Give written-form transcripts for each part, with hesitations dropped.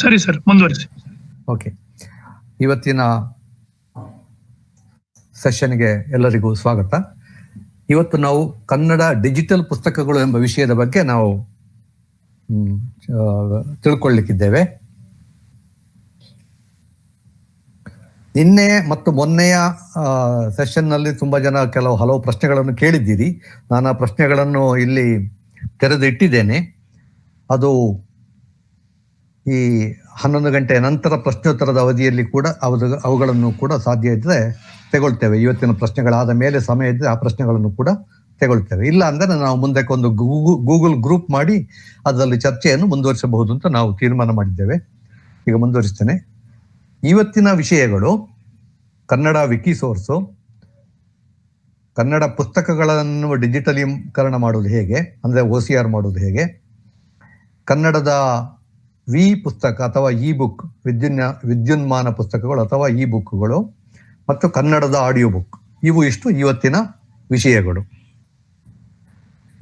ಸರಿ ಸರ್, ಮುಂದುವರಿಸಿ. ಓಕೆ, ಇವತ್ತಿನ ಸೆಷನ್ಗೆ ಎಲ್ಲರಿಗೂ ಸ್ವಾಗತ. ಇವತ್ತು ನಾವು ಕನ್ನಡ ಡಿಜಿಟಲ್ ಪುಸ್ತಕಗಳು ಎಂಬ ವಿಷಯದ ಬಗ್ಗೆ ನಾವು ತಿಳ್ಕೊಳ್ಳಿಕ್ಕಿದ್ದೇವೆ. ನಿನ್ನೆ ಮತ್ತು ಮೊನ್ನೆಯ ಸೆಷನ್ನಲ್ಲಿ ತುಂಬ ಜನ ಹಲವು ಪ್ರಶ್ನೆಗಳನ್ನು ಕೇಳಿದ್ದೀರಿ. ನಾನು ಆ ಪ್ರಶ್ನೆಗಳನ್ನು ಇಲ್ಲಿ ತೆರೆದಿಟ್ಟಿದ್ದೇನೆ. ಅದು ಈ 11 ಗಂಟೆಯ ನಂತರ ಪ್ರಶ್ನೋತ್ತರದ ಅವಧಿಯಲ್ಲಿ ಕೂಡ ಅವುಗಳನ್ನು ಕೂಡ ಸಾಧ್ಯ ಇದ್ದರೆ ತಗೊಳ್ತೇವೆ. ಇವತ್ತಿನ ಪ್ರಶ್ನೆಗಳಾದ ಮೇಲೆ ಸಮಯ ಇದ್ದರೆ ಆ ಪ್ರಶ್ನೆಗಳನ್ನು ಕೂಡ ತಗೊಳ್ತೇವೆ. ಇಲ್ಲ ಅಂದರೆ ನಾವು ಮುಂದಕ್ಕೆ ಒಂದು ಗೂಗಲ್ ಗ್ರೂಪ್ ಮಾಡಿ ಅದರಲ್ಲಿ ಚರ್ಚೆಯನ್ನು ಮುಂದುವರಿಸಬಹುದು ಅಂತ ನಾವು ತೀರ್ಮಾನ ಮಾಡಿದ್ದೇವೆ. ಈಗ ಮುಂದುವರಿಸ್ತೇನೆ. ಇವತ್ತಿನ ವಿಷಯಗಳು ಕನ್ನಡ ವಿಕಿಸೋರ್ಸು, ಕನ್ನಡ ಪುಸ್ತಕಗಳನ್ನು ಡಿಜಿಟಲೀಕರಣ ಮಾಡೋದು ಹೇಗೆ, ಅಂದರೆ OCR ಮಾಡೋದು ಹೇಗೆ, ಕನ್ನಡದ ಪುಸ್ತಕ ಅಥವಾ ಬುಕ್, ವಿದ್ಯುನ್ಮಾನ ಪುಸ್ತಕಗಳು ಅಥವಾ ಬುಕ್ಗಳು, ಮತ್ತು ಕನ್ನಡದ ಆಡಿಯೋ ಬುಕ್. ಇಷ್ಟು ಇವತ್ತಿನ ವಿಷಯಗಳು.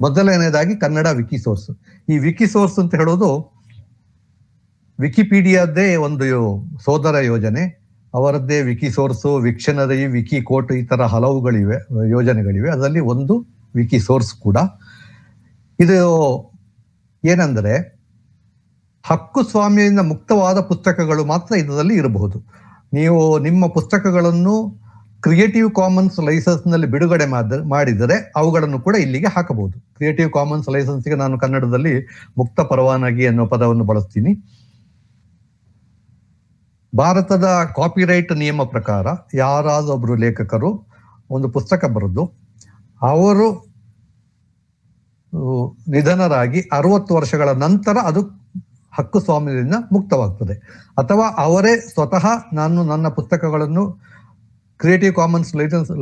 ಮೊದಲನೇದಾಗಿ ಕನ್ನಡ ವಿಕಿಸೋರ್ಸ್. ಈ ವಿಕಿಸೋರ್ಸ್ ಅಂತ ಹೇಳೋದು ವಿಕಿಪೀಡಿಯಾದ್ದೇ ಒಂದು ಸೋದರ ಯೋಜನೆ. ಅವರದ್ದೇ ವಿಕಿಸೋರ್ಸು, ವಿಕ್ಷನರಿ, ವಿಕಿಕೋಟ್, ಈ ತರ ಹಲವುಗಳಿವೆ, ಯೋಜನೆಗಳಿವೆ. ಅದರಲ್ಲಿ ಒಂದು ವಿಕಿಸೋರ್ಸ್ ಕೂಡ. ಇದು ಏನಂದ್ರೆ ಹಕ್ಕು ಸ್ವಾಮ್ಯದಿಂದ ಮುಕ್ತವಾದ ಪುಸ್ತಕಗಳು ಮಾತ್ರ ಇದರಲ್ಲಿ ಇರಬಹುದು. ನೀವು ನಿಮ್ಮ ಪುಸ್ತಕಗಳನ್ನು ಕ್ರಿಯೇಟಿವ್ ಕಾಮನ್ಸ್ ಲೈಸೆನ್ಸ್ ನಲ್ಲಿ ಬಿಡುಗಡೆ ಮಾಡಿದರೆ ಅವುಗಳನ್ನು ಕೂಡ ಇಲ್ಲಿಗೆ ಹಾಕಬಹುದು. ಕ್ರಿಯೇಟಿವ್ ಕಾಮನ್ಸ್ ಲೈಸೆನ್ಸ್ಗೆ ನಾನು ಕನ್ನಡದಲ್ಲಿ ಮುಕ್ತ ಪರವಾನಗಿ ಅನ್ನೋ ಪದವನ್ನು ಬಳಸ್ತೀನಿ. ಭಾರತದ ಕಾಪಿರೈಟ್ ನಿಯಮ ಪ್ರಕಾರ ಯಾರಾದೊಬ್ರು ಲೇಖಕರು ಒಂದು ಪುಸ್ತಕ ಬರೆದು ಅವರು ನಿಧನರಾಗಿ 60 ವರ್ಷಗಳ ನಂತರ ಅದು ಹಕ್ಕು ಸ್ವಾಮ್ಯದಿಂದ ಮುಕ್ತವಾಗ್ತದೆ. ಅಥವಾ ಅವರೇ ಸ್ವತಃ ನಾನು ನನ್ನ ಪುಸ್ತಕಗಳನ್ನು ಕ್ರಿಯೇಟಿವ್ ಕಾಮನ್ಸ್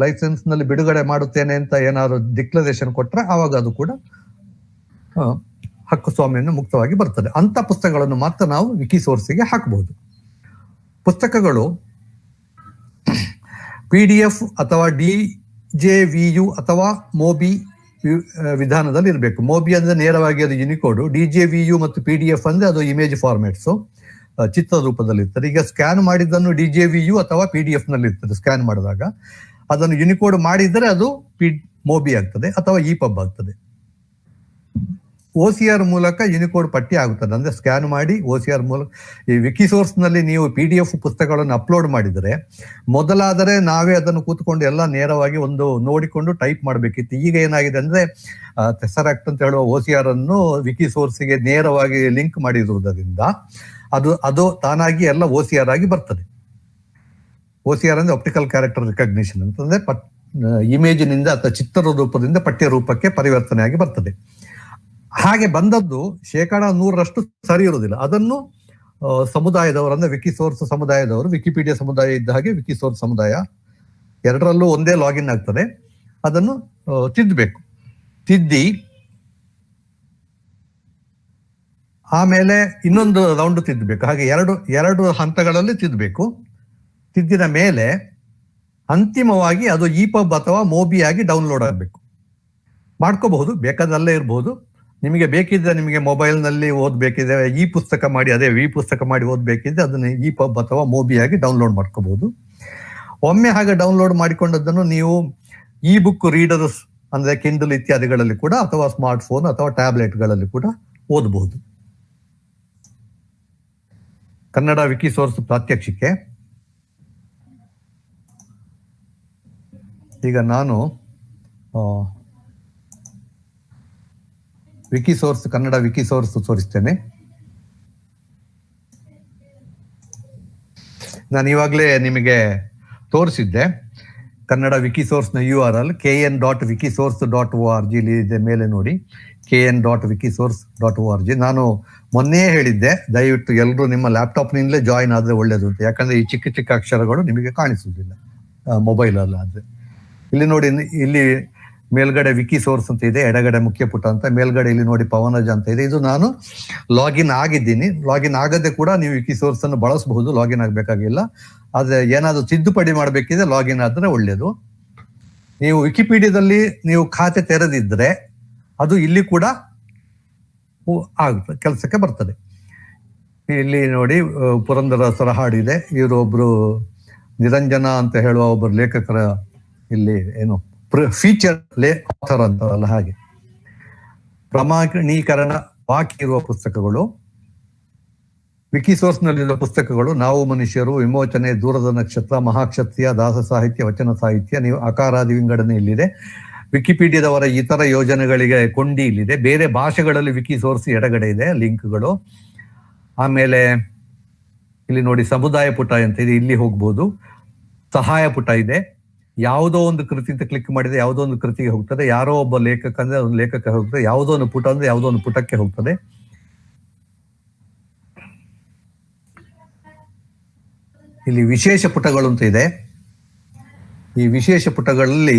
ಲೈಸೆನ್ಸ್ ನಲ್ಲಿ ಬಿಡುಗಡೆ ಮಾಡುತ್ತೇನೆ ಅಂತ ಏನಾದ್ರು ಡಿಕ್ಲರೇಷನ್ ಕೊಟ್ರೆ ಆವಾಗ ಅದು ಕೂಡ ಹಕ್ಕು ಸ್ವಾಮ್ಯದಿಂದ ಮುಕ್ತವಾಗಿ ಬರ್ತದೆ. ಅಂತ ಪುಸ್ತಕಗಳನ್ನು ಮಾತ್ರ ನಾವು ವಿಕಿಸೋರ್ಸಿಗೆ ಹಾಕಬಹುದು. ಪುಸ್ತಕಗಳು PDF ಅಥವಾ DJVU ಅಥವಾ MOBI ವಿಧಾನದಲ್ಲಿ ಇರಬೇಕು. MOBI ಅಂದ್ರೆ ನೇರವಾಗಿ ಅದು ಯುನಿಕೋಡ್, DJVU ಮತ್ತು PDF ಅಂದ್ರೆ ಅದು ಇಮೇಜ್ ಫಾರ್ಮ್ಯಾಟ್ಸ್, ಚಿತ್ರ ರೂಪದಲ್ಲಿ ಇರ್ತದೆ. ಈಗ ಸ್ಕ್ಯಾನ್ ಮಾಡಿದ್ದನ್ನು DJVU ಅಥವಾ PDF ನಲ್ಲಿ ಇರ್ತದೆ. ಸ್ಕ್ಯಾನ್ ಮಾಡಿದಾಗ ಅದನ್ನು ಯುನಿಕೋಡ್ ಮಾಡಿದರೆ ಅದು MOBI ಆಗ್ತದೆ ಅಥವಾ EPUB ಆಗ್ತದೆ. OCR ಮೂಲಕ ಯುನಿಕೋಡ್ ಪಟ್ಟಿ ಆಗುತ್ತದೆ. ಅಂದ್ರೆ ಸ್ಕ್ಯಾನ್ ಮಾಡಿ OCR ಮೂಲಕ. ಈ ವಿಕಿಸೋರ್ಸ್ ನಲ್ಲಿ ನೀವು PDF ಪುಸ್ತಕಗಳನ್ನು ಅಪ್ಲೋಡ್ ಮಾಡಿದರೆ ಮೊದಲಾದರೆ ನಾವೇ ಅದನ್ನು ಕೂತ್ಕೊಂಡು ಎಲ್ಲ ನೇರವಾಗಿ ಒಂದು ನೋಡಿಕೊಂಡು ಟೈಪ್ ಮಾಡಬೇಕಿತ್ತು. ಈಗ ಏನಾಗಿದೆ ಅಂದ್ರೆ ಟೆಸರಾಕ್ಟ್ ಅಂತ ಹೇಳುವ OCR ಅನ್ನು ವಿಕಿಸೋರ್ಸ್ಗೆ ನೇರವಾಗಿ ಲಿಂಕ್ ಮಾಡಿರುವುದರಿಂದ ಅದು ತಾನಾಗಿ ಎಲ್ಲ OCR ಆಗಿ ಬರ್ತದೆ. OCR ಅಂದ್ರೆ ಆಪ್ಟಿಕಲ್ ಕ್ಯಾರೆಕ್ಟರ್ ರಿಕಗ್ನಿಷನ್ ಅಂತಂದ್ರೆ ಇಮೇಜಿನಿಂದ ಅಥವಾ ಚಿತ್ರ ರೂಪದಿಂದ ಪಠ್ಯ ರೂಪಕ್ಕೆ ಪರಿವರ್ತನೆ ಆಗಿ ಬರ್ತದೆ. ಹಾಗೆ ಬಂದದ್ದು 100% ಸರಿ ಇರುವುದಿಲ್ಲ. ಅದನ್ನು ಸಮುದಾಯದವರು ಅಂದ್ರೆ ವಿಕಿಸೋರ್ಸ್ ಸಮುದಾಯದವರು, ವಿಕಿಪೀಡಿಯಾ ಸಮುದಾಯ ಇದ್ದ ಹಾಗೆ ವಿಕಿಸೋರ್ಸ್ ಸಮುದಾಯ ಎರಡರಲ್ಲೂ ಒಂದೇ ಲಾಗಿನ್ ಆಗ್ತದೆ. ಅದನ್ನು ತಿದ್ದಬೇಕು. ತಿದ್ದಿ ಆಮೇಲೆ ಇನ್ನೊಂದು ರೌಂಡ್ ತಿದ್ದಬೇಕು. ಹಾಗೆ ಎರಡು ಹಂತಗಳಲ್ಲಿ ತಿದ್ದಬೇಕು. ತಿದ್ದಿದ ಮೇಲೆ ಅಂತಿಮವಾಗಿ ಅದು EPUB ಅಥವಾ MOBI ಆಗಿ ಡೌನ್ಲೋಡ್ ಆಗಬೇಕು. ಮಾಡ್ಕೋಬಹುದು, ಬೇಕಾದಲ್ಲೇ ಇರಬಹುದು. ನಿಮಗೆ ಬೇಕಿದ್ರೆ ನಿಮಗೆ ಮೊಬೈಲ್ನಲ್ಲಿ ಓದ್ಬೇಕಿದ್ರೆ ಪುಸ್ತಕ ಮಾಡಿ, ಅದೇ ಪುಸ್ತಕ ಮಾಡಿ ಓದ್ಬೇಕಿದ್ರೆ ಅದನ್ನ EPUB ಅಥವಾ MOBI ಆಗಿ ಡೌನ್ಲೋಡ್ ಮಾಡ್ಕೋಬಹುದು. ಒಮ್ಮೆ ಹಾಗೆ ಡೌನ್ಲೋಡ್ ಮಾಡಿಕೊಂಡದ್ದನ್ನು ನೀವು ಬುಕ್ ರೀಡರ್ಸ್ ಅಂದ್ರೆ ಕಿಂಡಲ್ ಇತ್ಯಾದಿಗಳಲ್ಲಿ ಕೂಡ ಅಥವಾ ಸ್ಮಾರ್ಟ್ ಫೋನ್ ಅಥವಾ ಟ್ಯಾಬ್ಲೆಟ್ಗಳಲ್ಲಿ ಕೂಡ ಓದಬಹುದು. ಕನ್ನಡ ವಿಕಿಸೋರ್ಸ್ ಪ್ರಾತ್ಯಕ್ಷಿಕೆ. ಈಗ ನಾನು ವಿಕಿಸೋರ್ಸ್, ಕನ್ನಡ ವಿಕಿಸೋರ್ಸ್ ತೋರಿಸ್ತೇನೆ. ನಾನು ಇವಾಗಲೇ ನಿಮಗೆ ತೋರಿಸಿದ್ದೆ ಕನ್ನಡ ವಿಕಿಸೋರ್ಸ್ನ URL kn.wikisource.org ಇದೆ ಮೇಲೆ ನೋಡಿ, kn.wikisource.org. ನಾನು ಮೊನ್ನೆ ಹೇಳಿದ್ದೆ, ದಯವಿಟ್ಟು ಎಲ್ಲರೂ ನಿಮ್ಮ ಲ್ಯಾಪ್ಟಾಪ್ನಿಂದಲೇ ಜಾಯಿನ್ ಆದರೆ ಒಳ್ಳೇದು ಅಂತ. ಯಾಕಂದ್ರೆ ಈ ಚಿಕ್ಕ ಚಿಕ್ಕ ಅಕ್ಷರಗಳು ನಿಮಗೆ ಕಾಣಿಸುವುದಿಲ್ಲ ಮೊಬೈಲ್ ಆದ್ರೆ. ಇಲ್ಲಿ ನೋಡಿ, ಇಲ್ಲಿ ಮೇಲ್ಗಡೆ ವಿಕಿಸೋರ್ಸ್ ಅಂತ ಇದೆ, ಎಡಗಡೆ ಮುಖ್ಯ ಪುಟ ಅಂತ, ಮೇಲ್ಗಡೆ ಇಲ್ಲಿ ನೋಡಿ ಪವನಜ ಅಂತ ಇದೆ. ಇದು ನಾನು ಲಾಗಿನ್ ಆಗಿದ್ದೀನಿ. ಲಾಗಿನ್ ಆಗದೆ ಕೂಡ ನೀವು ವಿಕಿಸೋರ್ಸ್ ಅನ್ನು ಬಳಸಬಹುದು, ಲಾಗಿನ್ ಆಗ್ಬೇಕಾಗಿಲ್ಲ. ಆದ್ರೆ ಏನಾದ್ರು ತಿದ್ದುಪಡಿ ಮಾಡ್ಬೇಕಿದ್ರೆ ಲಾಗಿನ್ ಆದ್ರೆ ಒಳ್ಳೇದು. ನೀವು ವಿಕಿಪೀಡಿಯಾದಲ್ಲಿ ನೀವು ಖಾತೆ ತೆರೆದಿದ್ರೆ ಅದು ಇಲ್ಲಿ ಕೂಡ ಆಗುತ್ತೆ, ಕೆಲಸಕ್ಕೆ ಬರ್ತದೆ. ಇಲ್ಲಿ ನೋಡಿ ಪುರಂದರದಾಸರ ಹಾಡಿದೆ. ಇವರೊಬ್ರು ನಿರಂಜನ ಅಂತ ಹೇಳುವ ಒಬ್ಬರು ಲೇಖಕರ ಇಲ್ಲಿ ಏನು ಫೀಚರ್ ಆಥರ್ ಅಂತಾರಲ್ಲ ಹಾಗೆ. ಪ್ರಮಾಣೀಕರಣ ಬಾಕಿ ಇರುವ ಪುಸ್ತಕಗಳು, ವಿಕಿಸೋರ್ಸ್ ನಲ್ಲಿರುವ ಪುಸ್ತಕಗಳು: ನಾವು ಮನುಷ್ಯರು, ವಿಮೋಚನೆ, ದೂರದ ನಕ್ಷತ್ರ, ಮಹಾಕ್ಷತ್ರಿಯ, ದಾಸ ಸಾಹಿತ್ಯ, ವಚನ ಸಾಹಿತ್ಯ. ನೀವು ಅಕಾರಾದಿ ವಿಂಗಡಣೆ ಇಲ್ಲಿದೆ. ವಿಕಿಪೀಡಿಯಾದವರ ಇತರ ಯೋಜನೆಗಳಿಗೆ ಕೊಂಡಿ ಇಲ್ಲಿದೆ. ಬೇರೆ ಭಾಷೆಗಳಲ್ಲಿ ವಿಕಿಸೋರ್ಸ್ ಎಡಗಡೆ ಇದೆ ಲಿಂಕ್ಗಳು. ಆಮೇಲೆ ಇಲ್ಲಿ ನೋಡಿ ಸಮುದಾಯ ಪುಟ ಅಂತ ಇದೆ, ಇಲ್ಲಿ ಹೋಗ್ಬೋದು. ಸಹಾಯ ಪುಟ ಇದೆ. ಯಾವುದೋ ಒಂದು ಕೃತಿ ಅಂತ ಕ್ಲಿಕ್ ಮಾಡಿದ್ರೆ ಯಾವುದೋ ಒಂದು ಕೃತಿಗೆ ಹೋಗ್ತದೆ. ಯಾರೋ ಒಬ್ಬ ಲೇಖಕ ಅಂದ್ರೆ ಒಂದು ಲೇಖಕ ಹೋಗ್ತದೆ. ಯಾವುದೋ ಒಂದು ಪುಟ ಅಂದ್ರೆ ಯಾವುದೋ ಒಂದು ಪುಟಕ್ಕೆ ಹೋಗ್ತದೆ. ಇಲ್ಲಿ ವಿಶೇಷ ಪುಟಗಳು ಅಂತ ಇದೆ. ಈ ವಿಶೇಷ ಪುಟಗಳಲ್ಲಿ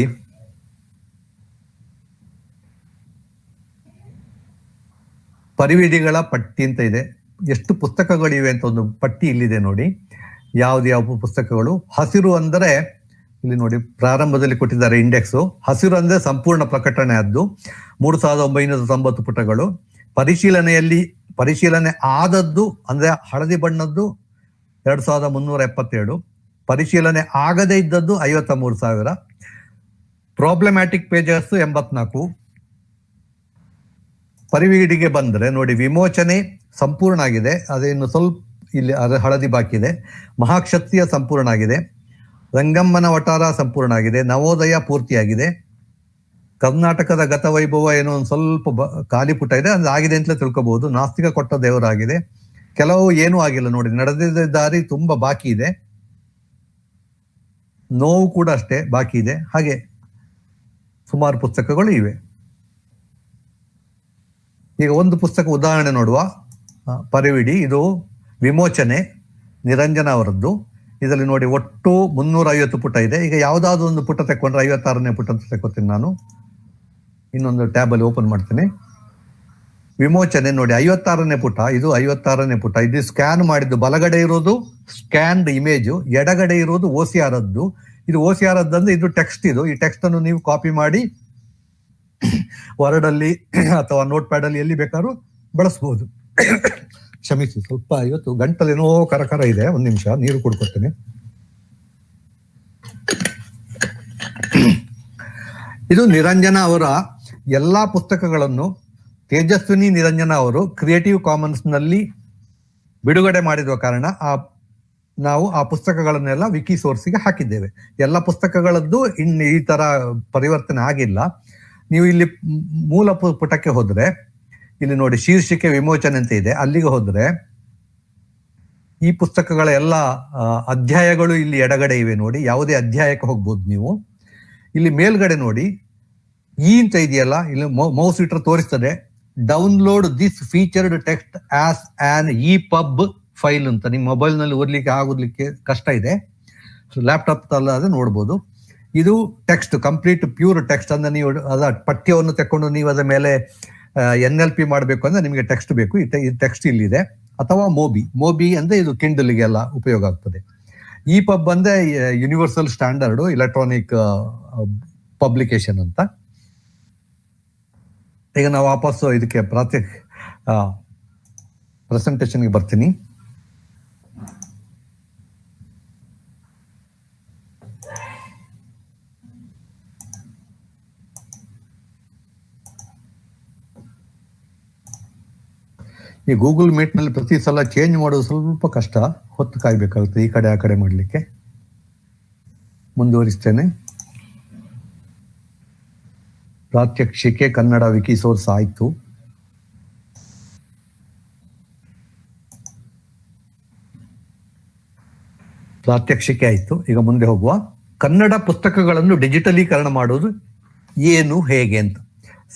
ಪರಿವಿಡಿಗಳ ಪಟ್ಟಿ ಅಂತ ಇದೆ. ಎಷ್ಟು ಪುಸ್ತಕಗಳಿವೆ ಅಂತ ಒಂದು ಪಟ್ಟಿ ಇಲ್ಲಿದೆ ನೋಡಿ, ಯಾವ ಪುಸ್ತಕಗಳು. ಹಸಿರು ಅಂದರೆ ಇಲ್ಲಿ ನೋಡಿ ಪ್ರಾರಂಭದಲ್ಲಿ ಕೊಟ್ಟಿದ್ದಾರೆ ಇಂಡೆಕ್ಸು. ಹಸಿರು ಅಂದ್ರೆ ಸಂಪೂರ್ಣ ಪ್ರಕಟಣೆ ಆದ್ದು 3990 ಪುಟಗಳು. ಪರಿಶೀಲನೆ ಆದದ್ದು ಅಂದ್ರೆ ಹಳದಿ ಬಣ್ಣದ್ದು 2377. ಪರಿಶೀಲನೆ ಆಗದೇ ಇದ್ದದ್ದು 53,000. Problematic pages 84. ಪರಿವಿಡಿಗೆ ಬಂದ್ರೆ ನೋಡಿ ವಿಮೋಚನೆ ಸಂಪೂರ್ಣ ಆಗಿದೆ, ಅದೇನು ಸ್ವಲ್ಪ ಇಲ್ಲಿ ಅದು ಹಳದಿ ಬಾಕಿ ಇದೆ. ಮಹಾಕ್ಷತ್ರಿಯ ಸಂಪೂರ್ಣ ಆಗಿದೆ. ರಂಗಮ್ಮನ ವಟಾರ ಸಂಪೂರ್ಣ ಆಗಿದೆ. ನವೋದಯ ಪೂರ್ತಿಯಾಗಿದೆ. ಕರ್ನಾಟಕದ ಗತವೈಭವ ಏನೋ ಒಂದು ಸ್ವಲ್ಪ ಖಾಲಿ ಪುಟ ಇದೆ, ಅದು ಆಗಿದೆ ಅಂತಲೇ ತಿಳ್ಕೊಬಹುದು. ನಾಸ್ತಿಕ ಕೊಟ್ಟ ದೇವರಾಗಿದೆ. ಕೆಲವು ಏನೂ ಆಗಿಲ್ಲ ನೋಡಿ, ನಡೆದಿದ್ದ ದಾರಿ ತುಂಬಾ ಬಾಕಿ ಇದೆ. ನೋವು ಕೂಡ ಅಷ್ಟೇ ಬಾಕಿ ಇದೆ. ಹಾಗೆ ಸುಮಾರು ಪುಸ್ತಕಗಳು ಇವೆ. ಈಗ ಒಂದು ಪುಸ್ತಕ ಉದಾಹರಣೆ ನೋಡುವ. ಪರಿವಿಡಿ, ಇದು ವಿಮೋಚನೆ, ನಿರಂಜನ ಅವರದ್ದು. ಇದರಲ್ಲಿ ನೋಡಿ ಒಟ್ಟು 350 ಪುಟ ಇದೆ. ಈಗ ಯಾವ್ದಾದ್ರು ಒಂದು ಪುಟ ತಕೊಂಡ್ರೆ 56ನೇ ಪುಟ ಅಂತ ತಗೋತೀನಿ ನಾನು. ಇನ್ನೊಂದು ಟ್ಯಾಬ್ ಅಲ್ಲಿ ಓಪನ್ ಮಾಡ್ತೀನಿ. ವಿಮೋಚನೆ ನೋಡಿ 56ನೇ ಪುಟ. ಇದು 56ನೇ ಪುಟ. ಇದು ಸ್ಕ್ಯಾನ್ ಮಾಡಿದ್ದು. ಬಲಗಡೆ ಇರೋದು ಸ್ಕ್ಯಾನ್ಡ್ ಇಮೇಜು, ಎಡಗಡೆ ಇರೋದು OCR ಅದ್ದು. ಇದು OCR ಅಂದ್ರೆ ಇದು ಟೆಕ್ಸ್ಟ್. ಇದು ಈ ಟೆಕ್ಸ್ಟ್ ಅನ್ನು ನೀವು ಕಾಪಿ ಮಾಡಿ ವರ್ಡ್ ಅಲ್ಲಿ ಅಥವಾ ನೋಟ್ ಪ್ಯಾಡ್ ಅಲ್ಲಿ ಎಲ್ಲಿ ಬೇಕಾದ್ರೂ ಬಳಸಬಹುದು. ಕ್ಷಮಿಸಿ, ಸ್ವಲ್ಪ ಇವತ್ತು ಗಂಟಲೇನೋ ಕರಕರ ಇದೆ. ಒಂದ್ ನಿಮಿಷ ನೀರು ಕುಡ್ಕೊಡ್ತೇನೆ. ಇದು ನಿರಂಜನ ಅವರ ಎಲ್ಲಾ ಪುಸ್ತಕಗಳನ್ನು ತೇಜಸ್ವಿನಿ ನಿರಂಜನ ಅವರು ಕ್ರಿಯೇಟಿವ್ ಕಾಮನ್ಸ್ ನಲ್ಲಿ ಬಿಡುಗಡೆ ಮಾಡಿರುವ ಕಾರಣ ನಾವು ಆ ಪುಸ್ತಕಗಳನ್ನೆಲ್ಲ ವಿಕಿ ಸೋರ್ಸ್ಗೆ ಹಾಕಿದ್ದೇವೆ. ಎಲ್ಲ ಪುಸ್ತಕಗಳದ್ದು ಇನ್ನು ಈ ತರ ಪರಿವರ್ತನೆ ಆಗಿಲ್ಲ. ನೀವು ಇಲ್ಲಿ ಮೂಲ ಪುಟಕ್ಕೆ ಹೋದ್ರೆ ಇಲ್ಲಿ ನೋಡಿ ಶೀರ್ಷಿಕೆ ವಿಮೋಚನೆ ಅಂತ ಇದೆ. ಅಲ್ಲಿಗೆ ಹೋದ್ರೆ ಈ ಪುಸ್ತಕಗಳ ಎಲ್ಲ ಅಧ್ಯಾಯಗಳು ಇಲ್ಲಿ ಎಡಗಡೆ ಇವೆ ನೋಡಿ. ಯಾವುದೇ ಅಧ್ಯಾಯಕ್ಕೆ ಹೋಗ್ಬೋದು ನೀವು. ಇಲ್ಲಿ ಮೇಲ್ಗಡೆ ನೋಡಿ ಅಂತ ಇದೆಯಲ್ಲ, ಇಲ್ಲಿ ಮೌಸ್ ಇಟ್ರೆ ತೋರಿಸ್ತದೆ. Download this featured text as an EPUB file ಅಂತ. ನಿಮ್ಮ ಮೊಬೈಲ್ ನಲ್ಲಿ ಓದ್ಲಿಕ್ಕೆ ಆಗೋದ್ಲಿಕ್ಕೆ ಕಷ್ಟ ಇದೆ, ಲ್ಯಾಪ್ಟಾಪ್ ಅಲ್ಲಾದ್ರೆ ನೋಡ್ಬೋದು. ಇದು ಟೆಕ್ಸ್ಟ್, ಕಂಪ್ಲೀಟ್ ಪ್ಯೂರ್ ಟೆಕ್ಸ್ಟ್ ಅಂದ್ರೆ ನೀವು ಅದ ಪಠ್ಯವನ್ನು ತಕೊಂಡು ನೀವು ಅದರ ಮೇಲೆ NLP ಮಾಡಬೇಕು ಅಂದ್ರೆ ನಿಮಗೆ ಟೆಕ್ಸ್ಟ್ ಬೇಕು. ಈ ಟೆಕ್ಸ್ಟ್ ಇಲ್ಲಿದೆ. ಅಥವಾ ಮೋಬಿ ಅಂದ್ರೆ ಇದು ಕಿಂಡಲ್ಗೆ ಎಲ್ಲ ಉಪಯೋಗ ಆಗ್ತದೆ. EPUB ಅಂದ್ರೆ ಯೂನಿವರ್ಸಲ್ ಸ್ಟ್ಯಾಂಡರ್ಡ್ ಎಲೆಕ್ಟ್ರಾನಿಕ್ ಪಬ್ಲಿಕೇಶನ್ ಅಂತ. ಈಗ ನಾವು ವಾಪಸ್ ಇದಕ್ಕೆ ಪ್ರೆಸೆಂಟೇಷನ್ಗೆ ಬರ್ತೀನಿ. ಈ ಗೂಗಲ್ ಮೀಟ್ ನಲ್ಲಿ ಪ್ರತಿ ಸಲ ಚೇಂಜ್ ಮಾಡೋದು ಸ್ವಲ್ಪ ಕಷ್ಟ, ಹೊತ್ತು ಕಾಯ್ಬೇಕಾಗುತ್ತೆ ಈ ಕಡೆ ಆ ಕಡೆ ಮಾಡ್ಲಿಕ್ಕೆ. ಮುಂದುವರಿಸ್ತೇನೆ. ಪ್ರಾತ್ಯಕ್ಷಿಕೆ ಕನ್ನಡ ವಿಕಿ ಸೋರ್ಸ್ ಆಯ್ತು. ಪ್ರಾತ್ಯಕ್ಷಿಕೆ ಆಯ್ತು. ಈಗ ಮುಂದೆ ಹೋಗುವ. ಕನ್ನಡ ಪುಸ್ತಕಗಳನ್ನು ಡಿಜಿಟಲೀಕರಣ ಮಾಡೋದು ಏನು, ಹೇಗೆ ಅಂತ.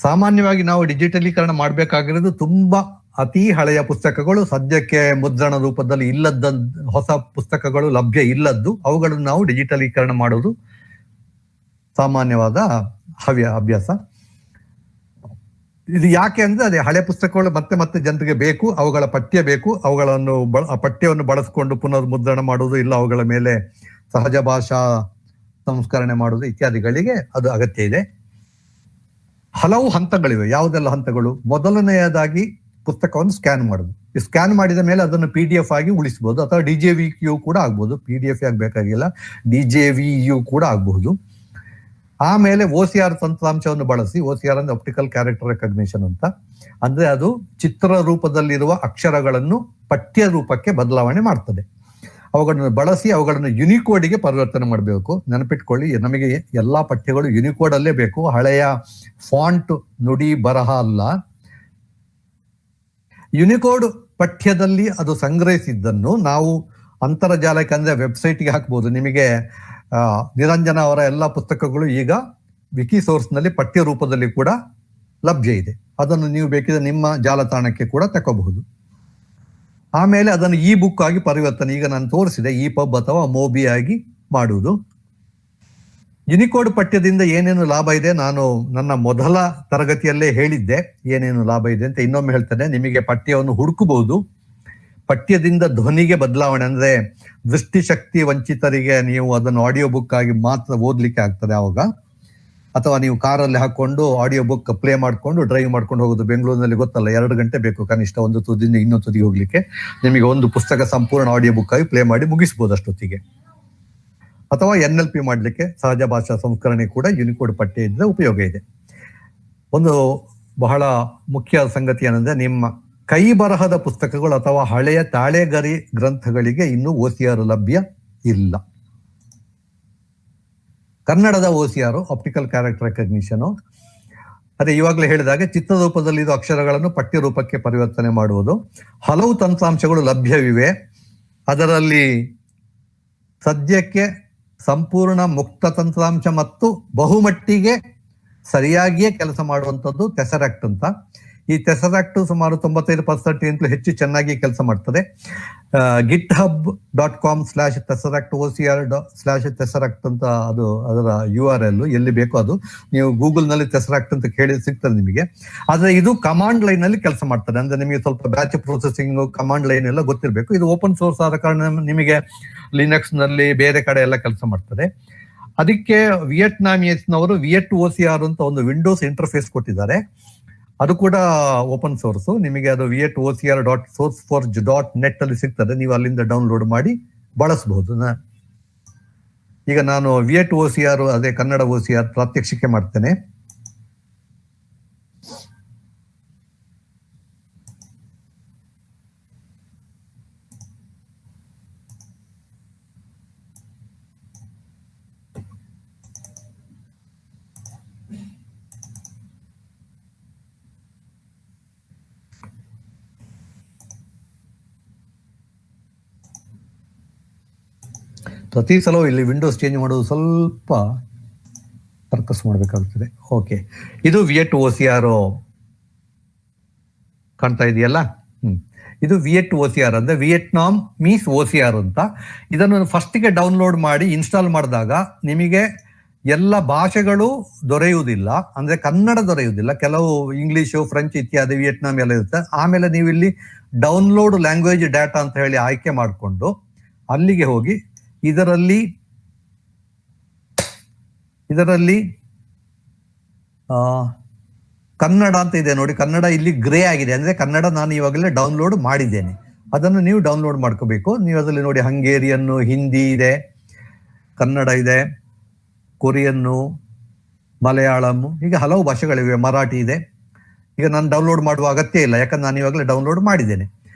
ಸಾಮಾನ್ಯವಾಗಿ ನಾವು ಡಿಜಿಟಲೀಕರಣ ಮಾಡಬೇಕಾಗಿರೋದು ತುಂಬಾ ಅತಿ ಹಳೆಯ ಪುಸ್ತಕಗಳು, ಸದ್ಯಕ್ಕೆ ಮುದ್ರಣ ರೂಪದಲ್ಲಿ ಇಲ್ಲದ ಹೊಸ ಪುಸ್ತಕಗಳು ಲಭ್ಯ ಇಲ್ಲದ್ದು, ಅವುಗಳನ್ನು ನಾವು ಡಿಜಿಟಲೀಕರಣ ಮಾಡೋದು ಸಾಮಾನ್ಯವಾದ ಅಭ್ಯಾಸ. ಇದು ಯಾಕೆ ಅಂದ್ರೆ ಅದೇ ಹಳೆ ಪುಸ್ತಕಗಳು ಮತ್ತೆ ಮತ್ತೆ ಜನರಿಗೆ ಬೇಕು, ಅವುಗಳ ಪಠ್ಯ ಬೇಕು, ಅವುಗಳನ್ನು ಪಠ್ಯವನ್ನು ಬಳಸಿಕೊಂಡು ಪುನರ್ ಮುದ್ರಣ ಮಾಡುವುದು, ಇಲ್ಲ ಅವುಗಳ ಮೇಲೆ ಸಹಜ ಭಾಷಾ ಸಂಸ್ಕರಣೆ ಮಾಡುವುದು ಇತ್ಯಾದಿಗಳಿಗೆ ಅದು ಅಗತ್ಯ ಇದೆ. ಹಲವು ಹಂತಗಳಿವೆ. ಯಾವುದೆಲ್ಲ ಹಂತಗಳು? ಮೊದಲನೆಯದಾಗಿ ಪುಸ್ತಕವನ್ನು ಸ್ಕ್ಯಾನ್ ಮಾಡೋದು. ಸ್ಕ್ಯಾನ್ ಮಾಡಿದ ಮೇಲೆ ಅದನ್ನು PDF ಆಗಿ ಉಳಿಸಬಹುದು, ಅಥವಾ DJVU ಕೂಡ ಆಗ್ಬಹುದು. PDF ಆಗಿ ಬೇಕಾಗಿಲ್ಲ, DJVU ಕೂಡ ಆಗಬಹುದು. ಆಮೇಲೆ OCR ತಂತ್ರಾಂಶವನ್ನು ಬಳಸಿ, OCR ಅಂದ್ರೆ ಆಪ್ಟಿಕಲ್ ಕ್ಯಾರೆಕ್ಟರ್ ರೆಕಗ್ನಿಷನ್ ಅಂತ, ಅಂದ್ರೆ ಅದು ಚಿತ್ರ ರೂಪದಲ್ಲಿರುವ ಅಕ್ಷರಗಳನ್ನು ಪಠ್ಯ ರೂಪಕ್ಕೆ ಬದಲಾವಣೆ ಮಾಡ್ತದೆ. ಅವುಗಳನ್ನು ಬಳಸಿ ಅವುಗಳನ್ನು ಯುನಿಕೋಡ್ಗೆ ಪರಿವರ್ತನೆ ಮಾಡಬೇಕು. ನೆನಪಿಟ್ಕೊಳ್ಳಿ, ನಮಗೆ ಎಲ್ಲಾ ಪಠ್ಯಗಳು ಯುನಿಕೋಡ್ ಅಲ್ಲೇ ಬೇಕು, ಹಳೆಯ ಫಾಂಟ್ ನುಡಿ ಬರಹ ಅಲ್ಲ. ಯುನಿಕೋಡ್ ಪಠ್ಯದಲ್ಲಿ ಅದು ಸಂಗ್ರಹಿಸಿದ್ದನ್ನು ನಾವು ಅಂತರ್ಜಾಲಕ್ಕೆ ಅಂದ್ರೆ ವೆಬ್ಸೈಟ್ಗೆ ಹಾಕ್ಬೋದು. ನಿಮಗೆ ನಿರಂಜನ ಅವರ ಎಲ್ಲ ಪುಸ್ತಕಗಳು ಈಗ ವಿಕಿಸೋರ್ಸ್ನಲ್ಲಿ ಪಠ್ಯ ರೂಪದಲ್ಲಿ ಕೂಡ ಲಭ್ಯ ಇದೆ. ಅದನ್ನು ನೀವು ಬೇಕಿದ್ರೆ ನಿಮ್ಮ ಜಾಲತಾಣಕ್ಕೆ ಕೂಡ ತಗೋಬಹುದು. ಆಮೇಲೆ ಅದನ್ನು ಬುಕ್ ಆಗಿ ಪರಿವರ್ತನೆ, ಈಗ ನಾನು ತೋರಿಸಿದೆ, EPUB ಅಥವಾ MOBI ಆಗಿ ಮಾಡುವುದು. ಯುನಿಕೋಡ್ ಪಠ್ಯದಿಂದ ಏನೇನು ಲಾಭ ಇದೆ ನಾನು ನನ್ನ ಮೊದಲ ತರಗತಿಯಲ್ಲೇ ಹೇಳಿದ್ದೆ ಏನೇನು ಲಾಭ ಇದೆ ಅಂತ. ಇನ್ನೊಮ್ಮೆ ಹೇಳ್ತೇನೆ. ನಿಮಗೆ ಪಠ್ಯವನ್ನು ಹುಡುಕಬಹುದು. ಪಠ್ಯದಿಂದ ಧ್ವನಿಗೆ ಬದಲಾವಣೆ, ಅಂದ್ರೆ ದೃಷ್ಟಿಶಕ್ತಿ ವಂಚಿತರಿಗೆ ನೀವು ಅದನ್ನು ಆಡಿಯೋ ಬುಕ್ ಆಗಿ ಮಾತ್ರ ಓದ್ಲಿಕ್ಕೆ ಆಗ್ತದೆ ಆವಾಗ. ಅಥವಾ ನೀವು ಕಾರಲ್ಲಿ ಹಾಕೊಂಡು ಆಡಿಯೋ ಬುಕ್ ಪ್ಲೇ ಮಾಡ್ಕೊಂಡು ಡ್ರೈವ್ ಮಾಡ್ಕೊಂಡು ಹೋಗೋದು. ಬೆಂಗಳೂರಿನಲ್ಲಿ ಗೊತ್ತಲ್ಲ, 2 ಗಂಟೆ ಬೇಕು ಕನಿಷ್ಠ ಒಂದು ತುದಿಯಿಂದ ಇನ್ನೊಂದು ತುದಿಗೆ ಹೋಗ್ಲಿಕ್ಕೆ. ನಿಮಗೆ ಒಂದು ಪುಸ್ತಕ ಸಂಪೂರ್ಣ ಆಡಿಯೋ ಬುಕ್ ಆಗಿ ಪ್ಲೇ ಮಾಡಿ ಮುಗಿಸ್ಬೋದು ಅಷ್ಟೊತ್ತಿಗೆ. ಅಥವಾ NLP ಮಾಡಲಿಕ್ಕೆ, ಸಹಜ ಭಾಷಾ ಸಂಸ್ಕರಣೆ ಕೂಡ ಯುನಿಕೋಡ್ ಪಠ್ಯ ಇದ್ರೆ ಉಪಯೋಗ ಇದೆ. ಒಂದು ಬಹಳ ಮುಖ್ಯ ಸಂಗತಿ ಏನಂದ್ರೆ, ನಿಮ್ಮ ಕೈ ಬರಹದ ಪುಸ್ತಕಗಳು ಅಥವಾ ಹಳೆಯ ತಾಳೆಗರಿ ಗ್ರಂಥಗಳಿಗೆ ಇನ್ನೂ OCR ಲಭ್ಯ ಇಲ್ಲ. ಕನ್ನಡದ OCR ಆಪ್ಟಿಕಲ್ ಕ್ಯಾರೆಕ್ಟರ್ ರೆಕಗ್ನಿಷನ್, ಅದೇ ಇವಾಗಲೇ ಹೇಳಿದಾಗೆ ಚಿತ್ರ ರೂಪದಲ್ಲಿ ಇದು ಅಕ್ಷರಗಳನ್ನು ಪಠ್ಯ ರೂಪಕ್ಕೆ ಪರಿವರ್ತನೆ ಮಾಡುವುದು. ಹಲವು ತಂತ್ರಾಂಶಗಳು ಲಭ್ಯವಿವೆ. ಅದರಲ್ಲಿ ಸದ್ಯಕ್ಕೆ ಸಂಪೂರ್ಣ ಮುಕ್ತ ತಂತ್ರಾಂಶ ಮತ್ತು ಬಹುಮಟ್ಟಿಗೆ ಸರಿಯಾಗಿಯೇ ಕೆಲಸ ಮಾಡುವಂಥದ್ದು ಟೆಸರಾಕ್ಟ್ ಅಂತ. ಈ ಟೆಸರಾಕ್ಟ್ ಸುಮಾರು 95% ಹೆಚ್ಚು ಚೆನ್ನಾಗಿ ಕೆಲಸ ಮಾಡ್ತದೆ. github.com/tesseract/OCR/tesseract ಅಂತ ಅದು ಅದರ URL, ಎಲ್ಲಿ ಬೇಕೋ ಅದು ನೀವು ಗೂಗಲ್ ನಲ್ಲಿ ಟೆಸರಾಕ್ಟ್ ಅಂತ ಕೇಳಿ ಸಿಗ್ತದೆ ನಿಮಗೆ. ಆದ್ರೆ ಇದು ಕಮಾಂಡ್ ಲೈನ್ ಅಲ್ಲಿ ಕೆಲಸ ಮಾಡ್ತದೆ. ಅಂದ್ರೆ ನಿಮಗೆ ಸ್ವಲ್ಪ ಬ್ಯಾಚ್ ಪ್ರೊಸೆಸಿಂಗ್, ಕಮಾಂಡ್ ಲೈನ್ ಎಲ್ಲ ಗೊತ್ತಿರಬೇಕು. ಇದು ಓಪನ್ ಸೋರ್ಸ್ ಆದ ಕಾರಣ ನಿಮಗೆ ಲಿನಕ್ಸ್ ನಲ್ಲಿ ಬೇರೆ ಕಡೆ ಎಲ್ಲ ಕೆಲಸ ಮಾಡ್ತದೆ. ಅದಕ್ಕೆ ವಿಯೆಟ್ನಾಮಿಯಸ್ನವರು VietOCR ಅಂತ ಒಂದು ವಿಂಡೋಸ್ ಇಂಟರ್ಫೇಸ್ ಕೊಟ್ಟಿದ್ದಾರೆ. ಅದು ಕೂಡ ಓಪನ್ ಸೋರ್ಸ್. ನಿಮಗೆ ಅದು vietocr.sourceforge.net ಅಲ್ಲಿ ಸಿಗ್ತದೆ. ನೀವು ಅಲ್ಲಿಂದ ಡೌನ್ಲೋಡ್ ಮಾಡಿ ಬಳಸಬಹುದು. ಈಗ ನಾನು VietOCR, ಅದೇ ಕನ್ನಡ OCR ಪ್ರಾತ್ಯಕ್ಷಿಕೆ ಮಾಡ್ತೇನೆ. ಪ್ರತಿ ಸಲ ಇಲ್ಲಿ ವಿಂಡೋಸ್ ಚೇಂಜ್ ಮಾಡೋದು ಸ್ವಲ್ಪ ಸರ್ಕಸ್ ಮಾಡಬೇಕಾಗ್ತದೆ. ಓಕೆ, ಇದು VietOCR ಕಾಣ್ತಾ ಇದೆಯಲ್ಲ. ಇದು VietOCR ಅಂದ್ರೆ ವಿಯೆಟ್ನಾಂ ಮೀನ್ಸ್ OCR ಅಂತ. ಇದನ್ನು ಫಸ್ಟಿಗೆ ಡೌನ್ಲೋಡ್ ಮಾಡಿ ಇನ್ಸ್ಟಾಲ್ ಮಾಡಿದಾಗ ನಿಮಗೆ ಎಲ್ಲ ಭಾಷೆಗಳು ದೊರೆಯುವುದಿಲ್ಲ, ಅಂದ್ರೆ ಕನ್ನಡ ದೊರೆಯುವುದಿಲ್ಲ. ಕೆಲವು ಇಂಗ್ಲಿಷು, ಫ್ರೆಂಚ್ ಇತ್ಯಾದಿ ವಿಯೆಟ್ನಾಂ ಎಲ್ಲ ಇರುತ್ತೆ. ಆಮೇಲೆ ನೀವು ಇಲ್ಲಿ ಡೌನ್ಲೋಡ್ ಲ್ಯಾಂಗ್ವೇಜ್ ಡಾಟಾ ಅಂತ ಹೇಳಿ ಆಯ್ಕೆ ಮಾಡಿಕೊಂಡು ಅಲ್ಲಿಗೆ ಹೋಗಿ ಇದರಲ್ಲಿ ಕನ್ನಡ ಅಂತ ಇದೆ ನೋಡಿ. ಕನ್ನಡ ಇಲ್ಲಿ ಗ್ರೇ ಆಗಿದೆ, ಅಂದ್ರೆ ಕನ್ನಡ ನಾನು ಇವಾಗಲೇ ಡೌನ್ಲೋಡ್ ಮಾಡಿದ್ದೇನೆ. ಅದನ್ನು ನೀವು ಡೌನ್ಲೋಡ್ ಮಾಡ್ಕೋಬೇಕು. ನೀವು ಅದರಲ್ಲಿ ನೋಡಿ ಹಂಗೇರಿಯನ್ನು, ಹಿಂದಿ ಇದೆ, ಕನ್ನಡ ಇದೆ, ಕೊರಿಯನ್ನು, ಮಲಯಾಳಂ, ಹೀಗೆ ಹಲವು ಭಾಷೆಗಳಿವೆ, ಮರಾಠಿ ಇದೆ. ಈಗ ನಾನು ಡೌನ್ಲೋಡ್ ಮಾಡುವ ಅಗತ್ಯ ಇಲ್ಲ, ಯಾಕಂದ್ರೆ ನಾನು ಇವಾಗಲೇ ಡೌನ್ಲೋಡ್ ಮಾಡಿದ್ದೇನೆ.